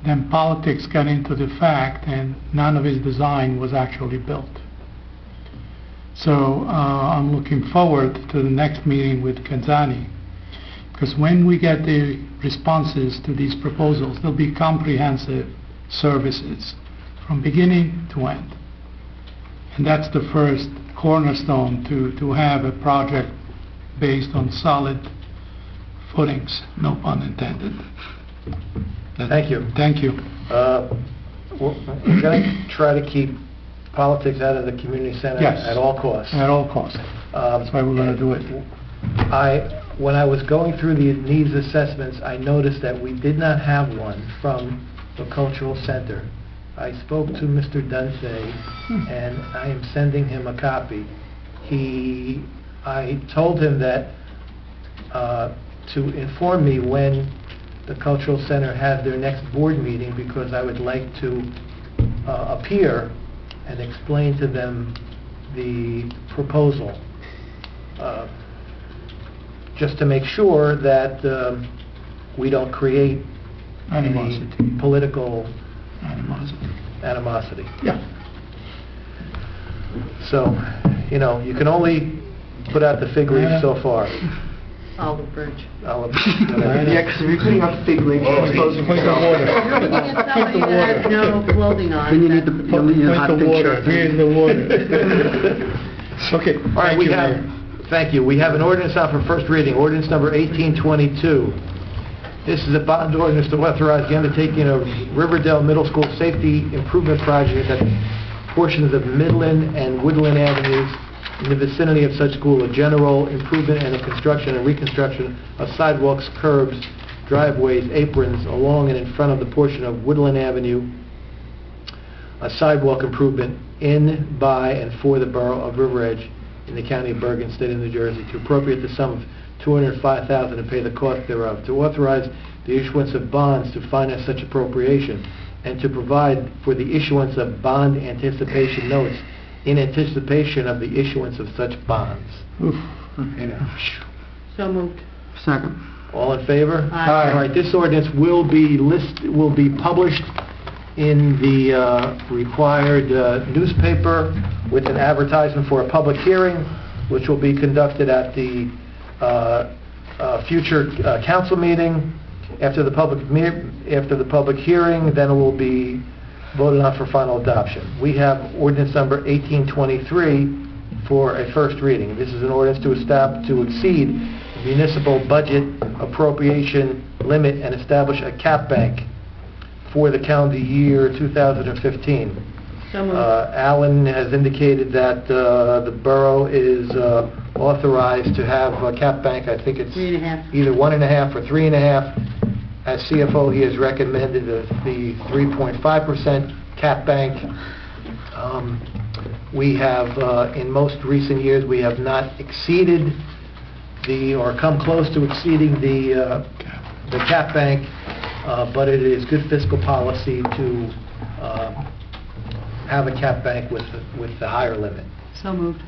Then politics got into the fact and none of his design was actually built. So I'm looking forward to the next meeting with Kanzani, because when we get the responses to these proposals, there'll be comprehensive services from beginning to end. And that's the first cornerstone to have a project based on solid footings, no pun intended. Thank you. Thank you. We're going to try to keep politics out of the community center Yes. at all costs. At all costs. That's why we're going to do it. When I was going through the needs assessments, I noticed that we did not have one from the cultural center. I spoke to Mr. Dunphy, and I am sending him a copy. I told him that to inform me when the cultural center had their next board meeting, because I would like to appear and explain to them the proposal, just to make sure that we don't create any political animosity. Yeah. So, you can only put out the fig leaf so far. Olive Bridge. Olive. Yeah, because if you're putting up fig leaves, you're exposing Point the yourself. water. Looking at somebody that has no clothing on. Then you need that's- you'll need a hot Point the pink water. shirt. Here's the water. Okay. All right, Thank you, Mayor. thank you. We have an ordinance out for first reading, ordinance number 1822. This is a bond ordinance to authorize the undertaking of Riverdale Middle School Safety Improvement Project at portions of Midland and Woodland Avenues in the vicinity of such school, a general improvement and a construction and reconstruction of sidewalks, curbs, driveways, aprons along and in front of the portion of Woodland Avenue, a sidewalk improvement in, by, and for the borough of River Edge in the county of Bergen, state of New Jersey, to appropriate the sum of $205,000 and pay the cost thereof, to authorize the issuance of bonds to finance such appropriation, and to provide for the issuance of bond anticipation notes in anticipation of the issuance of such bonds. So moved. Second. All in favor? Aye. All right, this ordinance will be published in the required newspaper with an advertisement for a public hearing, which will be conducted at the future council meeting. After the public hearing, then it will be voted on for final adoption. We have ordinance number 1823 for a first reading. This is an ordinance to exceed the municipal budget appropriation limit and establish a cap bank for the calendar year 2015. So moved. Alan has indicated that the borough is authorized to have a cap bank. I think it's 3.5. either 1.5 or 3.5. As CFO, he has recommended the 3.5% cap bank. We have, in most recent years, we have not exceeded or come close to exceeding the cap bank, but it is good fiscal policy to have a cap bank with the higher limit. So moved.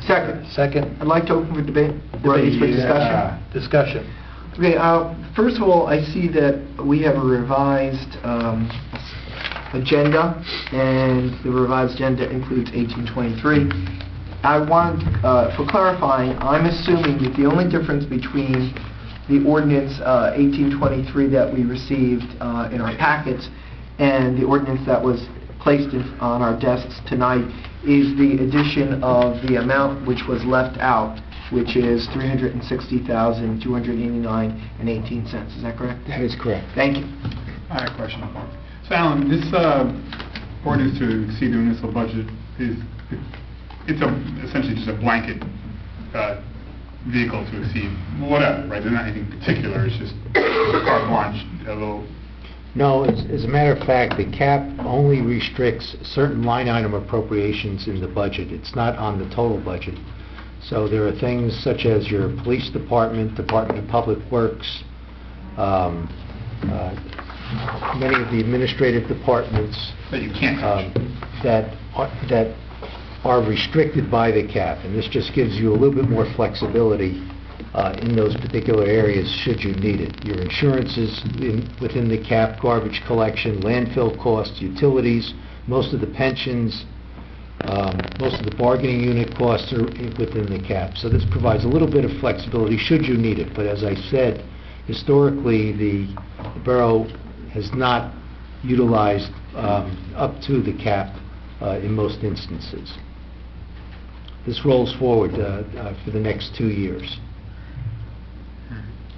Second. Second? I'd like to open for debate, or at least for discussion. Discussion. Okay, first of all, I see that we have a revised agenda, and the revised agenda includes 1823. I want, for clarifying, I'm assuming that the only difference between the ordinance 1823 that we received in our packets and the ordinance that was placed on our desks tonight is the addition of the amount which was left out, which is $360,289.18. Is that correct? That is correct. Thank you. I have a question. So Alan, this ordinance to exceed the municipal budget it's essentially just a blanket vehicle to exceed whatever, right? There's not anything particular, it's just carte blanche, a little... No, as a matter of fact, the cap only restricts certain line item appropriations in the budget. It's not on the total budget. So there are things such as your police department, Department of Public Works, many of the administrative departments that you can't that are restricted by the cap, and this just gives you a little bit more flexibility in those particular areas should you need it. Your insurance is within the cap, garbage collection, landfill costs, utilities, most of the pensions, most of the bargaining unit costs are within the cap. So this provides a little bit of flexibility should you need it. But as I said, historically the borough has not utilized up to the cap in most instances. This rolls forward for the next 2 years.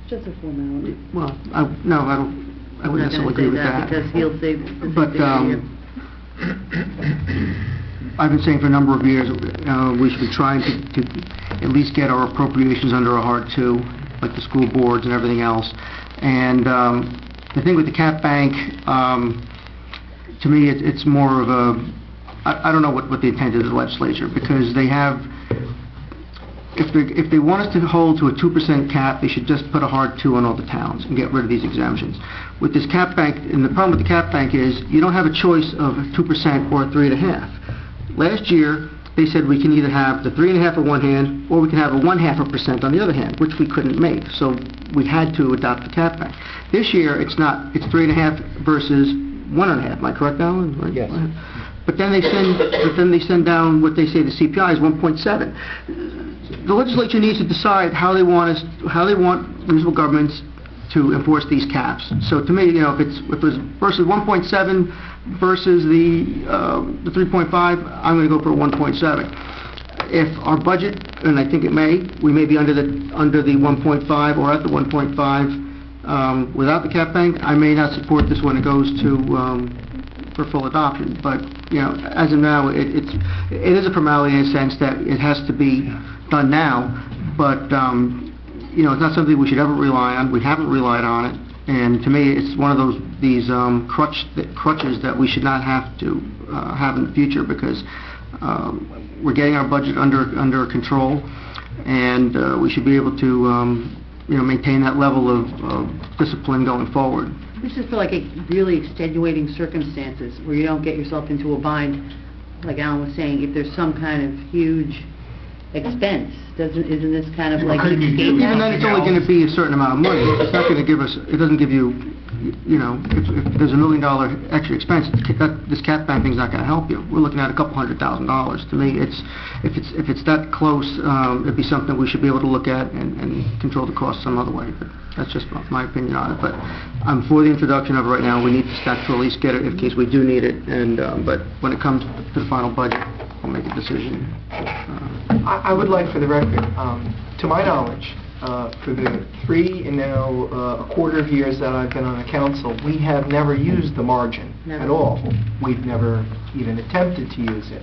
Just a formality. Well, no, I wouldn't necessarily agree with that. Because he'll say the same But thing here. I've been saying for a number of years, we should be trying to at least get our appropriations under a hard two, like the school boards and everything else. And the thing with the cap bank, to me, it's more of a, I don't know what the intent is of the legislature, because they have, if they want us to hold to a 2% cap, they should just put a hard 2 on all the towns and get rid of these exemptions. With this cap bank, and the problem with the cap bank is, you don't have a choice of 2% or 3.5%. Last year, they said we can either have the 3.5% on one hand, or we can have a 0.5% on the other hand, which we couldn't make, so we had to adopt the cap bank. This year, it's not, it's 3.5% versus 1.5%, am I correct, Alan? Right? Yes. But then they send down what they say the CPI is 1.7. The legislature needs to decide how they want municipal governments to enforce these caps. So to me, you know, if it was versus 1.7 versus the 3.5, I'm going to go for 1.7. If our budget, and I think we may be under the 1.5 or at the 1.5 without the cap bank, I may not support this when it goes to for full adoption. But, as of now, it is a formality in a sense that it has to be done now, but, it's not something we should ever rely on. We haven't relied on it, and to me, it's one of these crutches that we should not have to have in the future, because we're getting our budget under control, and we should be able to maintain that level of discipline going forward. This is for like really extenuating circumstances where you don't get yourself into a bind, like Alan was saying, if there's some kind of huge expense. Isn't this kind of like an escape? Even then, it's only going to be a certain amount of money. It's not going to give us, it doesn't give you, if there's $1 million extra expense, this cap ban thing's not going to help you. We're looking at a couple $100,000. To me, if it's that close, it'd be something we should be able to look at and control the cost some other way. But that's just my opinion on it. But I'm for the introduction of it right now. We need to start to at least get it in case we do need it. But when it comes to the final budget, we'll make a decision. I would like, for the record, to my knowledge, for the 3 and now a quarter of years that I've been on the council, we have never used the margin at all. We've never even attempted to use it.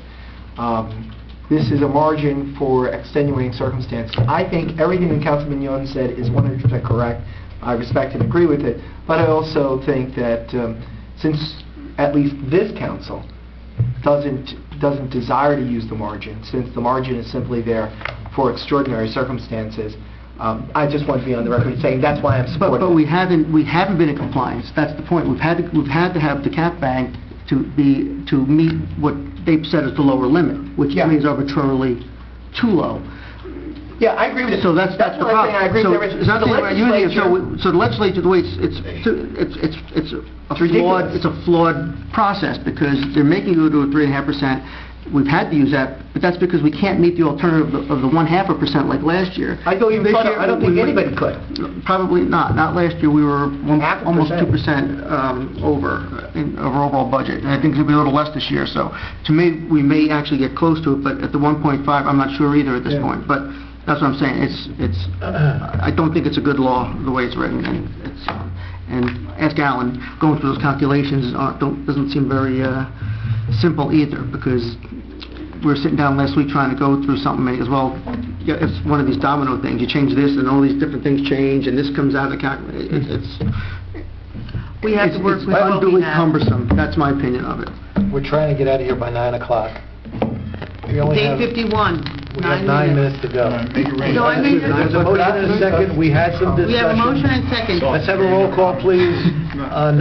This is a margin for extenuating circumstances. I think everything that Councilman Young said is 100% correct. I respect and agree with it. But I also think that since at least this council doesn't desire to use the margin, since the margin is simply there for extraordinary circumstances, I just want to be on the record saying that's why I'm supporting But we haven't been in compliance. That's the point. We've had to have the cap bank to meet what they've said is the lower limit, which means arbitrarily too low. Yeah, I agree with it. So that's the problem. I agree with everything. It's not that we're using it. So the legislature, the way it's a flawed process, because they're making you do a 3.5%. We've had to use that, but that's because we can't meet the alternative of the 0.5% like last year. I don't think anybody could. Probably not. Not last year. We were almost 2% over our overall budget, and I think it'll be a little less this year. So, to me, we may actually get close to it, but at the 1.5, I'm not sure either at this point. But that's what I'm saying. I don't think it's a good law the way it's written, and ask Alan. Going through those calculations doesn't seem very simple either, because we were sitting down last week trying to go through something, and as well, it's one of these domino things. You change this, and all these different things change, and this comes out of the calculation. We have to work with what we have. It's unduly cumbersome. That's my opinion of it. We're trying to get out of here by 9 o'clock. Day 51. We have 9 minutes to go. So I made There's a motion and a second. We had some discussion. We have a motion and second. Let's have a roll call, please, on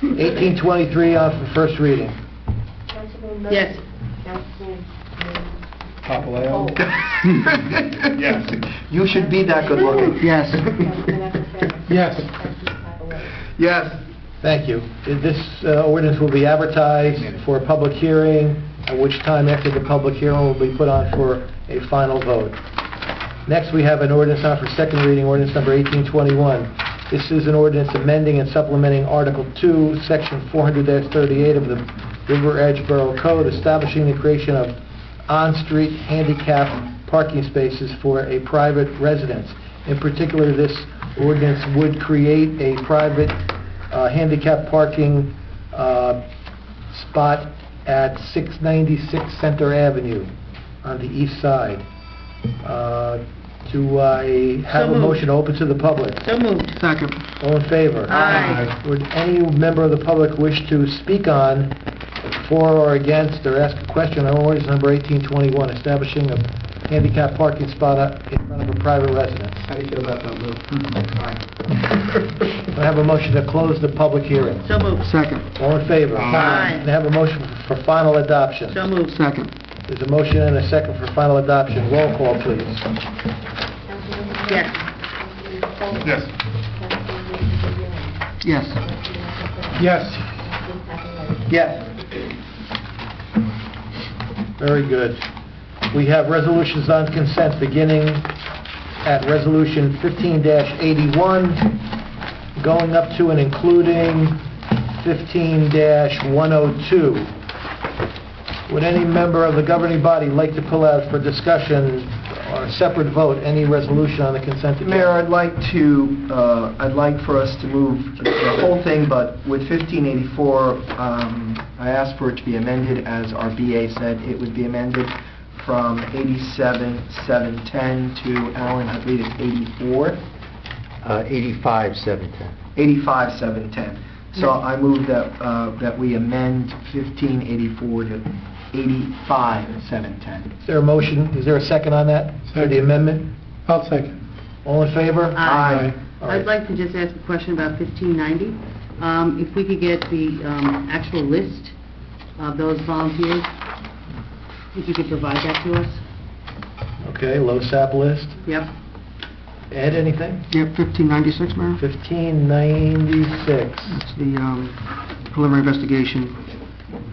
1823 on for first reading. Yes. Papaleo? Yes. You should be that good looking. Yes. Yes. Yes. Thank you. This ordinance will be advertised for a public hearing, at which time after the public hearing will be put on for a final vote. Next, we have an ordinance on for second reading, ordinance number 1821. This is an ordinance amending and supplementing Article 2, Section 400-38 of the River Edge Borough Code, establishing the creation of on-street handicap parking spaces for a private residence. In particular, this ordinance would create a private handicap parking spot at 696 Center Avenue on the east side. Do I have a motion open to the public? So moved. Second. All in favor? Aye. Would any member of the public wish to speak on, for or against, or ask a question on ordinance number 1821, establishing a handicap parking spot in front of a private residence? How do you feel about that, Lou? I have a motion to close the public hearing. So moved. Second. All in favor? Aye. And I have a motion for final adoption. So moved. Second. There's a motion and a second for final adoption. Roll call, please. Yes. Yes. Yes. Yes. Yes. Very good. We have resolutions on consent beginning at Resolution 15-81, going up to and including 15-102. Would any member of the governing body like to pull out for discussion on a separate vote, any resolution on the consent agenda? Mayor, I'd like for us to move the whole thing, but with 1584, I asked for it to be amended, as our BA said it would be amended, from 87,710 to, Alan, I believe it's 84? 85,710. 85,710. So I move that we amend 1584 to 85,710. Is there a motion, is there a second on that, for the Second. amendment? I'll second. All in favor? Aye. All right. I'd like to just ask a question about 1590. If we could get the actual list of those volunteers, if you could provide that to us. Okay, LoSAP list. Yep. Ed, anything? Yep, 1596, Mayor. 1596. It's the preliminary investigation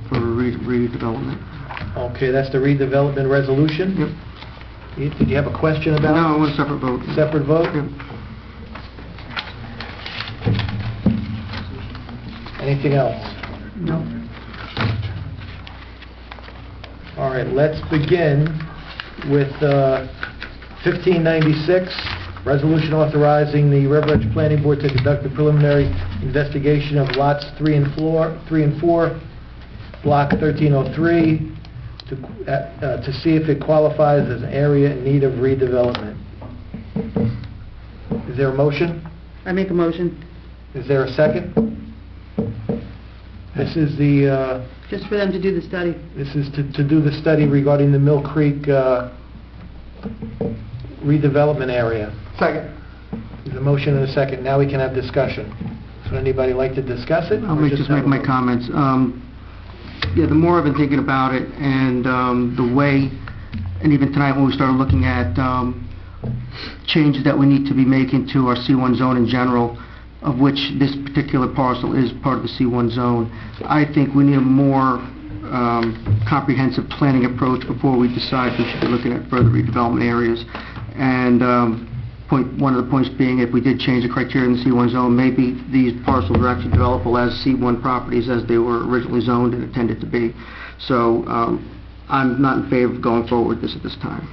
for redevelopment. Okay, that's the redevelopment resolution? Yep. Did you have a question about it? No, I want a separate vote. Separate vote? Yep. Anything else? No. All right, let's begin with 1596, resolution authorizing the River Edge Planning Board to conduct a preliminary investigation of lots 3 and 4, block 1303, to see if it qualifies as an area in need of redevelopment. Is there a motion? I make a motion, Is there a second? This is the, just for them to do the study. this is to do the study regarding the Mill Creek redevelopment area. Second. There's a motion and a second. Now we can have discussion. So anybody like to discuss it? I'll or just have make a my vote? comments. Yeah, the more I've been thinking about it, and the way, and even tonight when we started looking at changes that we need to be making to our C1 zone in general, of which this particular parcel is part of the C1 zone, I think we need a more comprehensive planning approach before we decide we should be looking at further redevelopment areas. And one of the points being, if we did change the criteria in the C1 zone, maybe these parcels are actually developable as C1 properties as they were originally zoned and intended to be. So I'm not in favor of going forward with this at this time.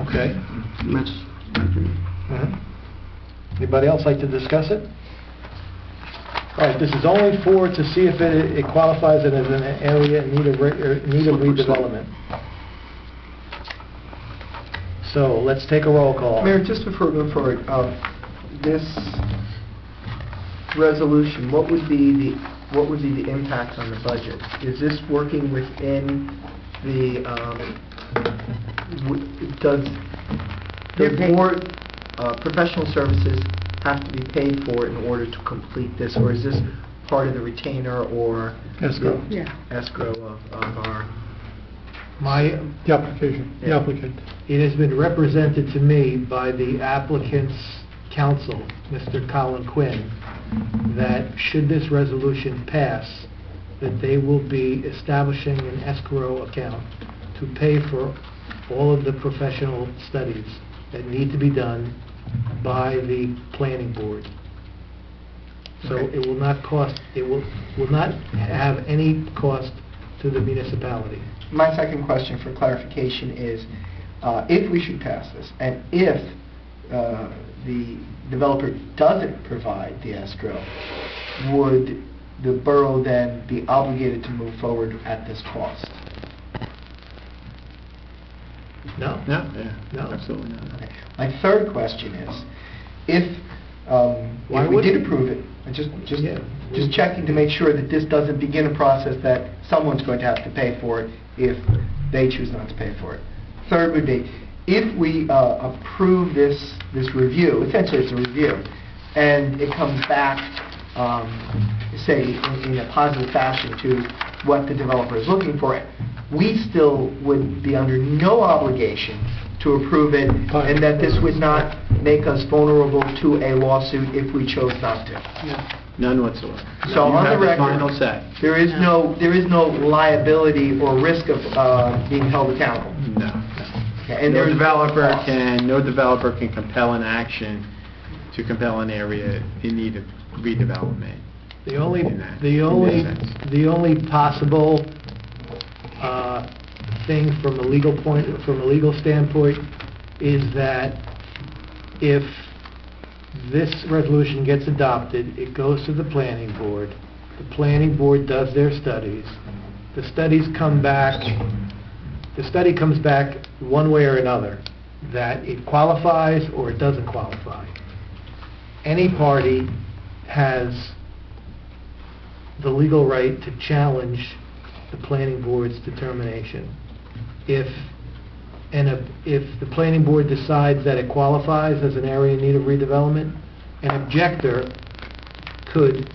Okay. And that's my opinion. Anybody else like to discuss it? All right, this is only to see if it qualifies it as an area in need of redevelopment. So let's take a roll call. Mayor, just before we go forward, this resolution, what would be the impact on the budget? Is this working within the, does the board, professional services have to be paid for in order to complete this, or is this part of the retainer or Escrow. Yeah. escrow of our? The application, the applicant. It has been represented to me by the applicant's counsel, Mr. Colin Quinn, that should this resolution pass, that they will be establishing an escrow account to pay for all of the professional studies that need to be done by the planning board. So Okay. it will not cost, it will not have any cost to the municipality. My second question for clarification is, if we should pass this, and if the developer doesn't provide the escrow, would the borough then be obligated to move forward at this cost? No? No, No. absolutely not. Okay. My third question is, if Why we would did we? approve it, and Yeah. just checking to make sure that this doesn't begin a process that someone's going to have to pay for it if they choose not to pay for it. Third would be, if we approve this review, essentially it's a review, and it comes back, say, in a positive fashion to what the developer is looking for, we still would be under no obligation to approve it, and that this would not make us vulnerable to a lawsuit if we chose not to. None whatsoever. So You on the have record, final say. there is no liability or risk of being held accountable. No. Okay, and No there's no developer can compel an action to compel an area in need of redevelopment. The only, In that the only, sense. the only possible thing from a legal standpoint is that if this resolution gets adopted, it goes to the planning board. The planning board does their studies. The study comes back one way or another, that it qualifies or it doesn't qualify. Any party has the legal right to challenge the planning board's determination. If the planning board decides that it qualifies as an area in need of redevelopment, an objector could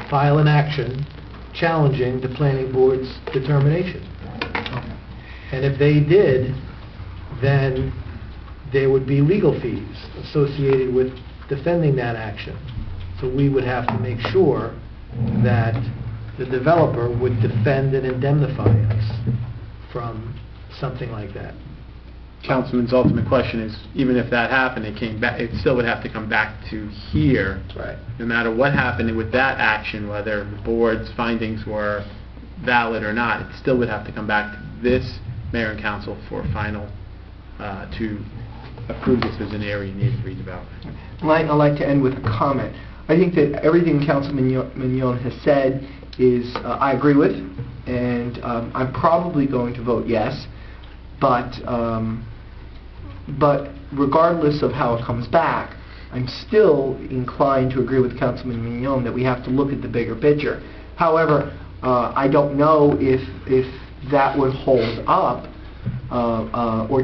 file an action challenging the planning board's determination. And if they did, then there would be legal fees associated with defending that action. So we would have to make sure that the developer would defend and indemnify us from something like that. Councilman's ultimate question is, even if that happened, it still would have to come back to here. Right. No matter what happened with that action, whether the board's findings were valid or not, it still would have to come back to this mayor and council for final, to approve this as an area in need of redevelopment. I'd like to end with a comment. I think that everything Councilman Mignon has said is, I agree with, and I'm probably going to vote yes, but regardless of how it comes back, I'm still inclined to agree with Councilman Mignon that we have to look at the bigger picture. However, I don't know if that would hold up or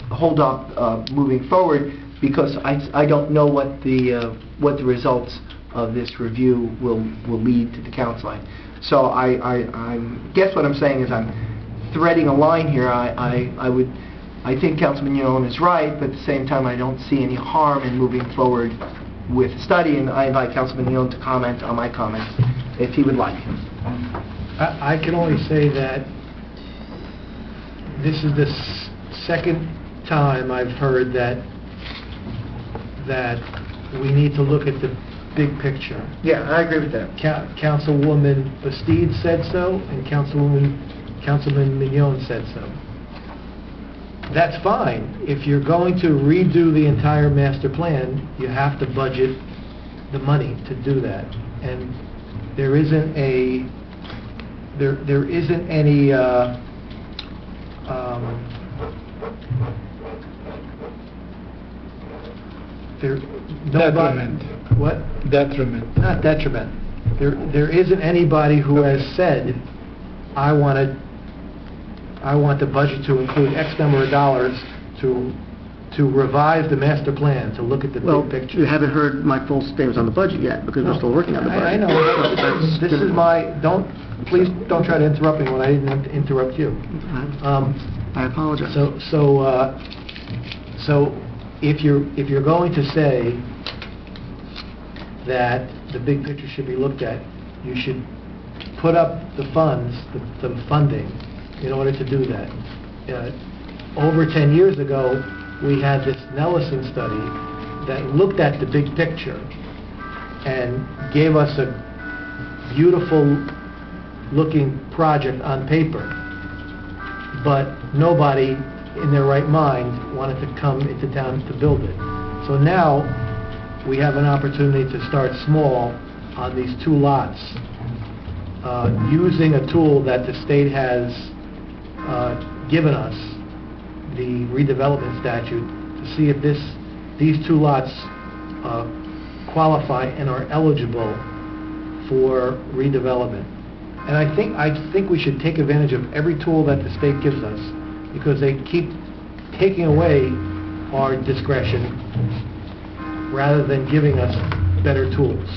hold up moving forward, because I don't know what the results of this review will lead to the council. So I guess what I'm saying is I'm threading a line here. I think Councilman Mignon is right, but at the same time I don't see any harm in moving forward with the study, and I invite Councilman Mignon to comment on my comments if he would like. I can only say that this is the second time I've heard that we need to look at the big picture. Yeah, I agree with that. Councilwoman Bastide said so, and Councilman Mignon said so. That's fine. If you're going to redo the entire master plan, you have to budget the money to do that. And there isn't any Detriment. What? Detriment. Not detriment. There isn't anybody who has said, I want the budget to include X number of dollars to revise the master plan, to look at the big picture. You haven't heard my full statements on the budget yet, because we're still working on the budget. I know. This is please don't try to interrupt me when I didn't interrupt you. I apologize. So if you're going to say that the big picture should be looked at, you should put up the funds, the funding, in order to do that. Over 10 years ago, we had this Nelson study that looked at the big picture and gave us a beautiful looking project on paper, but nobody in their right mind wanted to come into town to build it. So now we have an opportunity to start small on these two lots, using a tool that the state has given us, the redevelopment statute, to see if these two lots qualify and are eligible for redevelopment. And I think we should take advantage of every tool that the state gives us, because they keep taking away our discretion rather than giving us better tools.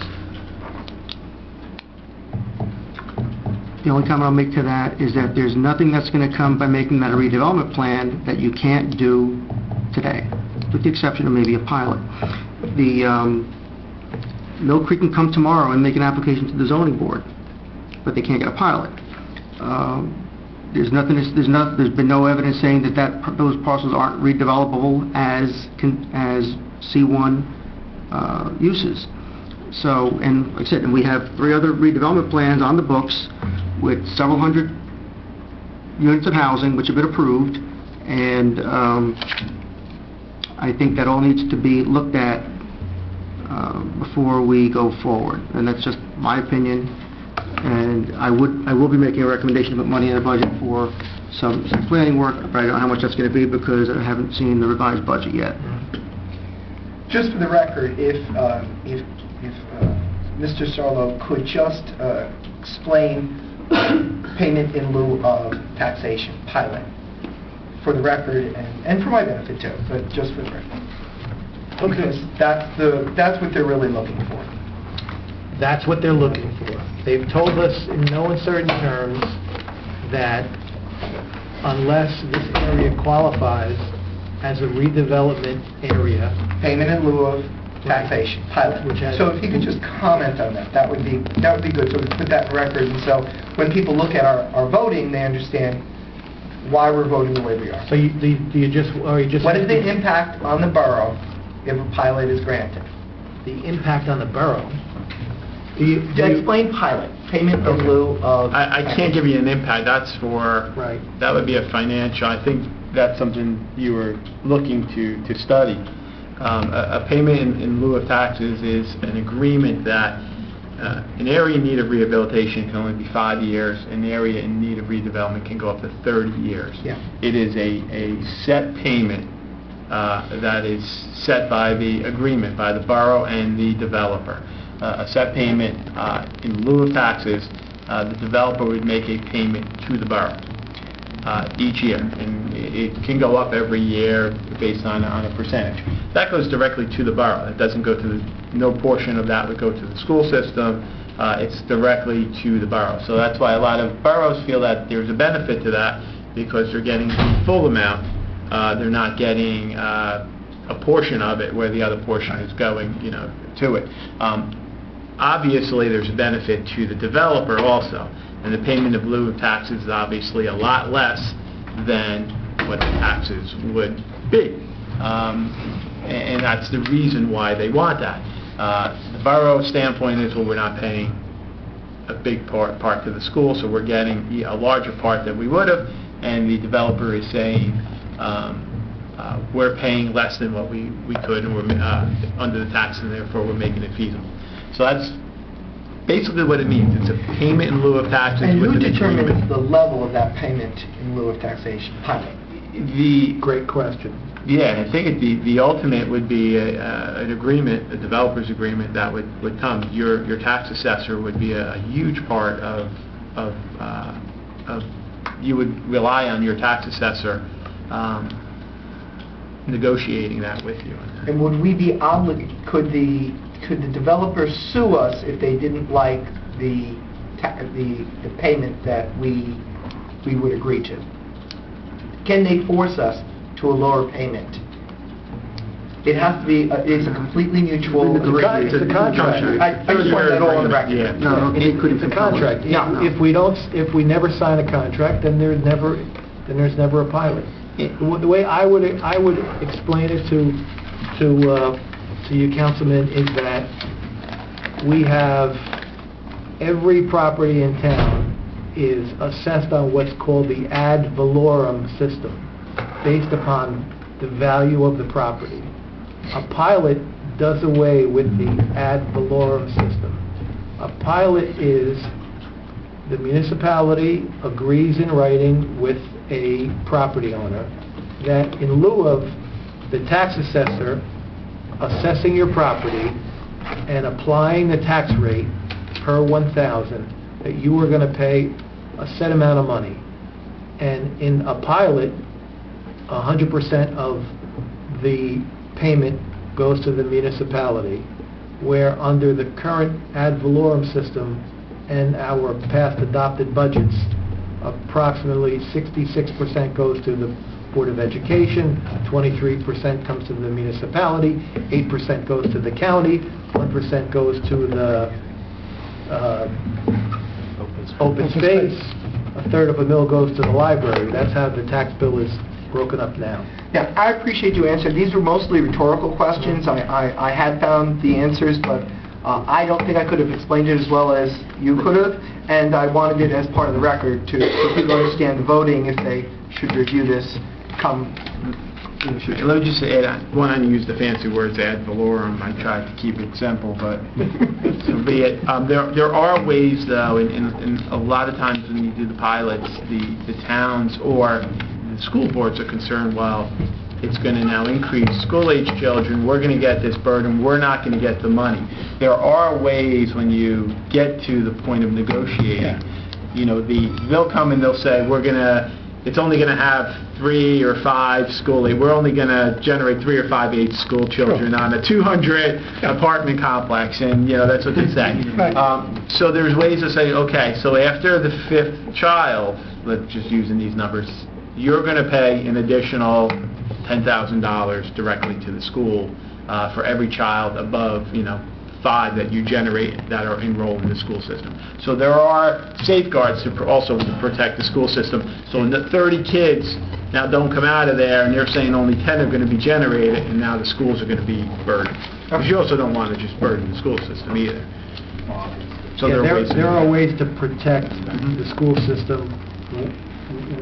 The only comment I'll make to that is that there's nothing that's going to come by making that a redevelopment plan that you can't do today, with the exception of maybe a pilot. Mill Creek can come tomorrow and make an application to the zoning board, but they can't get a pilot. There's been no evidence saying that those parcels aren't redevelopable as C1 uses. So, and like I said, and we have 3 other redevelopment plans on the books with several hundred units of housing which have been approved, and I think that all needs to be looked at before we go forward, and that's just my opinion. And I will be making a recommendation to put money in the budget for some planning work, but I don't know how much that's going to be because I haven't seen the revised budget yet. Just for the record, if Mr. Sarlo could just explain payment in lieu of taxation, pilot, for the record, and for my benefit too, but just for the record. Because that's what they're really looking for. That's what they're looking for. They've told us in no uncertain terms that unless this area qualifies as a redevelopment area... Payment in lieu of taxation, pilot. So if you could just comment on that, that would be good, so we can put that in record, and so when people look at our voting, they understand why we're voting the way we are. So do you just... What is the impact on the borough if a pilot is granted? The impact on the borough? Explain pilot, payment in lieu of... I can't give you an impact, that's for... Right. That would be a financial, I think that's something you were looking to study. A payment in lieu of taxes is an agreement that an area in need of rehabilitation can only be 5 years, an area in need of redevelopment can go up to 30 years. Yeah. It is a set payment that is set by the agreement, by the borough and the developer. A set payment in lieu of taxes, the developer would make a payment to the borough each year, and it can go up every year based on a percentage. That goes directly to the borough. It doesn't go to no portion of that would go to the school system. It's directly to the borough. So that's why a lot of boroughs feel that there's a benefit to that, because they're getting the full amount. They're not getting a portion of it where the other portion is going, to it. Obviously, there's a benefit to the developer also, and the payment of lieu of taxes is obviously a lot less than what the taxes would be. And that's the reason why they want that. The borough standpoint is, well, we're not paying a big part to the school, so we're getting a larger part than we would have, and the developer is saying, we're paying less than what we could, and we're under the tax, and therefore we're making it feasible. So that's basically what it means. It's a payment in lieu of taxes. And with who an determines agreement. the level of that payment in lieu of taxation? Pilot. Great question. Yeah, I think the ultimate would be an agreement, a developer's agreement that would come. Your tax assessor would be a huge part of you would rely on your tax assessor negotiating that with you. And would we be obligated, could the developer sue us if they didn't like the payment that we would agree to? Can they force us to a lower payment? It has to be, it's a completely mutual agreement. It's a contract. I just want that all on the record. Yeah. No, It's a contract. If we never sign a contract, then there's never a pilot. The way I would explain it to you, Councilman, is that we have every property in town is assessed on what's called the ad valorem system, based upon the value of the property. A pilot does away with the ad valorem system. A pilot is the municipality agrees in writing with a property owner that in lieu of the tax assessor assessing your property and applying the tax rate per 1,000, that you are going to pay a set amount of money. And in a pilot, 100% of the payment goes to the municipality, where under the current ad valorem system and our past adopted budgets, approximately 66% goes to the Board of Education, 23% comes to the municipality, 8% goes to the county, 1% goes to the open space, a third of a mil goes to the library. That's how the tax bill is broken up now. Yeah, I appreciate you answering. These were mostly rhetorical questions. I had found the answers, but I don't think I could have explained it as well as you could have, and I wanted it as part of the record to, so people understand the voting if they should review this come in the future. Let me just add on, one, I use the fancy words ad valorem, I try to keep it simple, but so be it. There are ways, though, and a lot of times when you do the pilots, the towns or the school boards are concerned, well, it's going to now increase school-age children, we're going to get this burden, we're not going to get the money. There are ways when you get to the point of negotiating, they'll come and they'll say, it's only going to have 3 or 5 school-age, we're only going to generate 3 or 5 age school children on a 200 apartment complex, and that's what they say. So there's ways to say, okay, so after the 5th child, let's just using these numbers, you're going to pay an additional $10,000 directly to the school for every child above, 5 that you generate that are enrolled in the school system. So there are safeguards also to protect the school system. So when the 30 kids now don't come out of there and they're saying only 10 are going to be generated, and now the schools are going to be burdened. Because you also don't want to just burden the school system either. So there are ways to protect the school system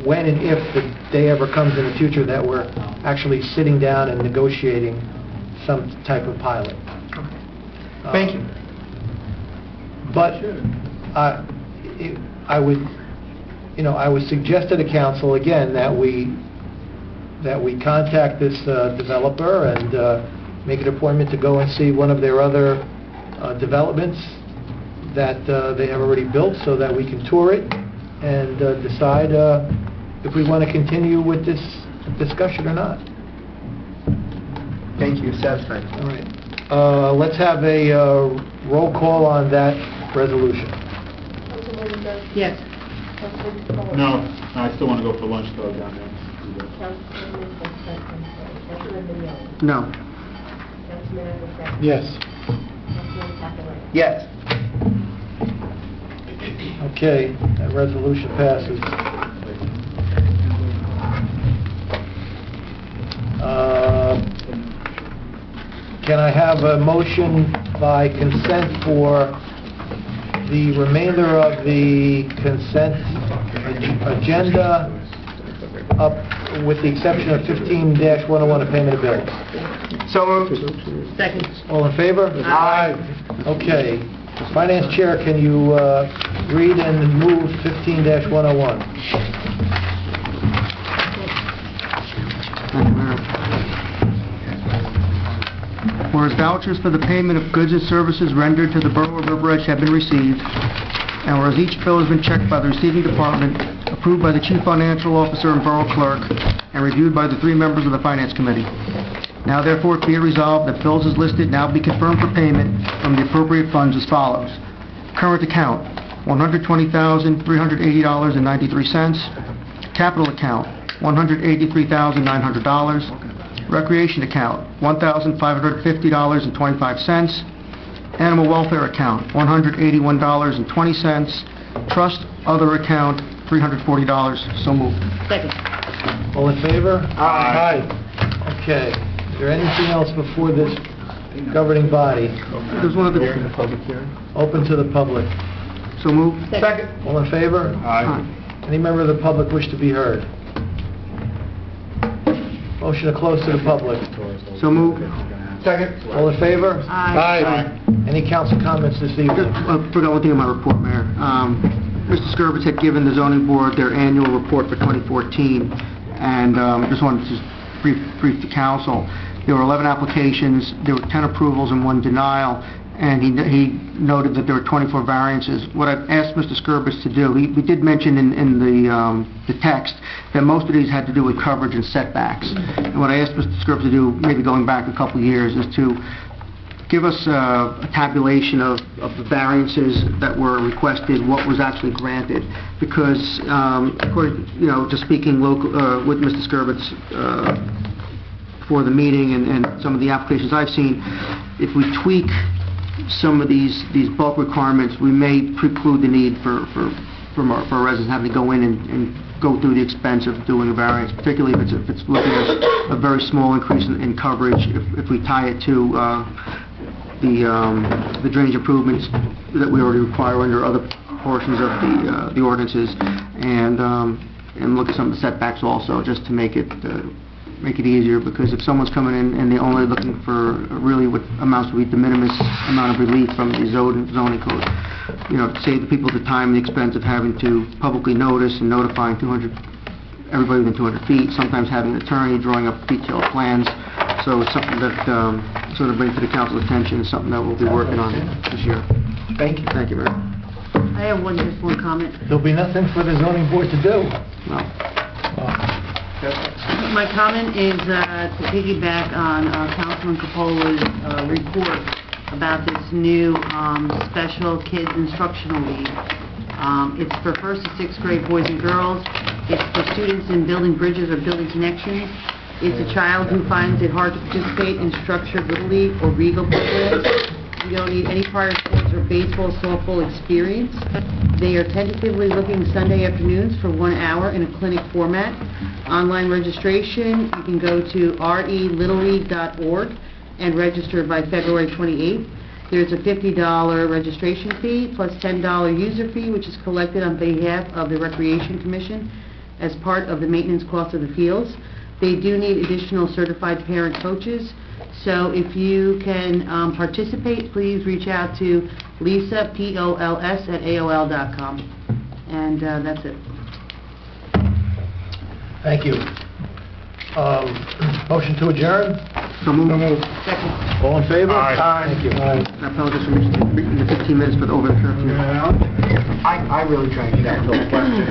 when and if the day ever comes in the future that we're actually sitting down and negotiating some type of pilot. Thank you. But I would suggest to the council again that we contact this developer and make an appointment to go and see one of their other developments that they have already built, so that we can tour it and decide if we want to continue with this discussion or not. Thank you. Satisfied. All right. Let's have a roll call on that resolution. Councilwoman Burke. Yes. Councilman Cole. No, I still want to go for lunch though down there. Councilman Councilman Leon. No. Councilman Aguirre. Yes. Councilman Castellano. Yes. Okay, that resolution passes. Can I have a motion by consent for the remainder of the consent agenda, up with the exception of 15-101, a payment of bills? So moved. Second. All in favor? Aye. Okay. Finance Chair, can you read and move 15-101? Thank you, Mayor. Whereas vouchers for the payment of goods and services rendered to the Borough of River Edge have been received, and whereas each bill has been checked by the receiving department, approved by the Chief Financial Officer and Borough Clerk, and reviewed by the 3 members of the Finance Committee. Now therefore be it resolved that bills as listed now be confirmed for payment from the appropriate funds as follows. Current account, $120,380.93. Capital account, $183,900. Recreation account, $1,550.25. Animal welfare account, $181.20. Trust other account, $340. So moved. Second. All in favor? Aye. Okay. Is there anything else before this governing body? There's one of the... Open to the public. So moved. Second. All in favor? Aye. Any member of the public wish to be heard? Motion to close to the public. So moved. Second. All in favor? Aye. Any council comments this evening? I forgot one thing in my report, Mayor. Mr. Skirbis had given the zoning board their annual report for 2014, and just wanted to brief the council. There were 11 applications, there were 10 approvals and 1 denial, and he noted that there were 24 variances. What I've asked Mr. Skirbis to do, we did mention in the text that most of these had to do with coverage and setbacks. And what I asked Mr. Skirbis to do, maybe going back a couple of years, is to give us a tabulation of the variances that were requested, what was actually granted, because according, just speaking with Mr. Skirbis for the meeting and some of the applications I've seen, if we tweak some of these bulk requirements, we may preclude the need for our residents having to go in and go through the expense of doing a variance, particularly if it's looking at a very small increase in coverage, if we tie it to the drainage improvements that we already require under other portions of the ordinances, and look at some of the setbacks also, just to make it easier, because if someone's coming in and they're only looking for really what amounts to be de minimis amount of relief from the zoning code, save the people the time and the expense of having to publicly notice and notifying everybody within 200 feet, sometimes having an attorney drawing up detailed plans. So it's something that sort of brings to the council's attention, and something that we'll be working on this year. Thank you. Thank you, Mayor. I have just one comment. There'll be nothing for the zoning board to do. No. My comment is to piggyback on Councilman Capola's report about this new special kids instructional lead. It's for 1st to 6th grade boys and girls. It's for students in building bridges or building connections. It's a child who finds it hard to participate in structured Little League or Regal programs. You don't need any prior sports or baseball, softball experience. They are tentatively looking Sunday afternoons for 1 hour in a clinic format. Online registration, you can go to relittleleague.org and register by February 28th. There's a $50 registration fee plus $10 user fee, which is collected on behalf of the Recreation Commission as part of the maintenance cost of the fields. They do need additional certified parent coaches. So if you can participate, please reach out to Lisa, P-O-L-S, @AOL.com. And that's it. Thank you. Motion to adjourn? So move. Second. All in favor? Aye. Thank you. I apologize for reaching the 15 minutes for the over the curfew. I really try to get out those questions.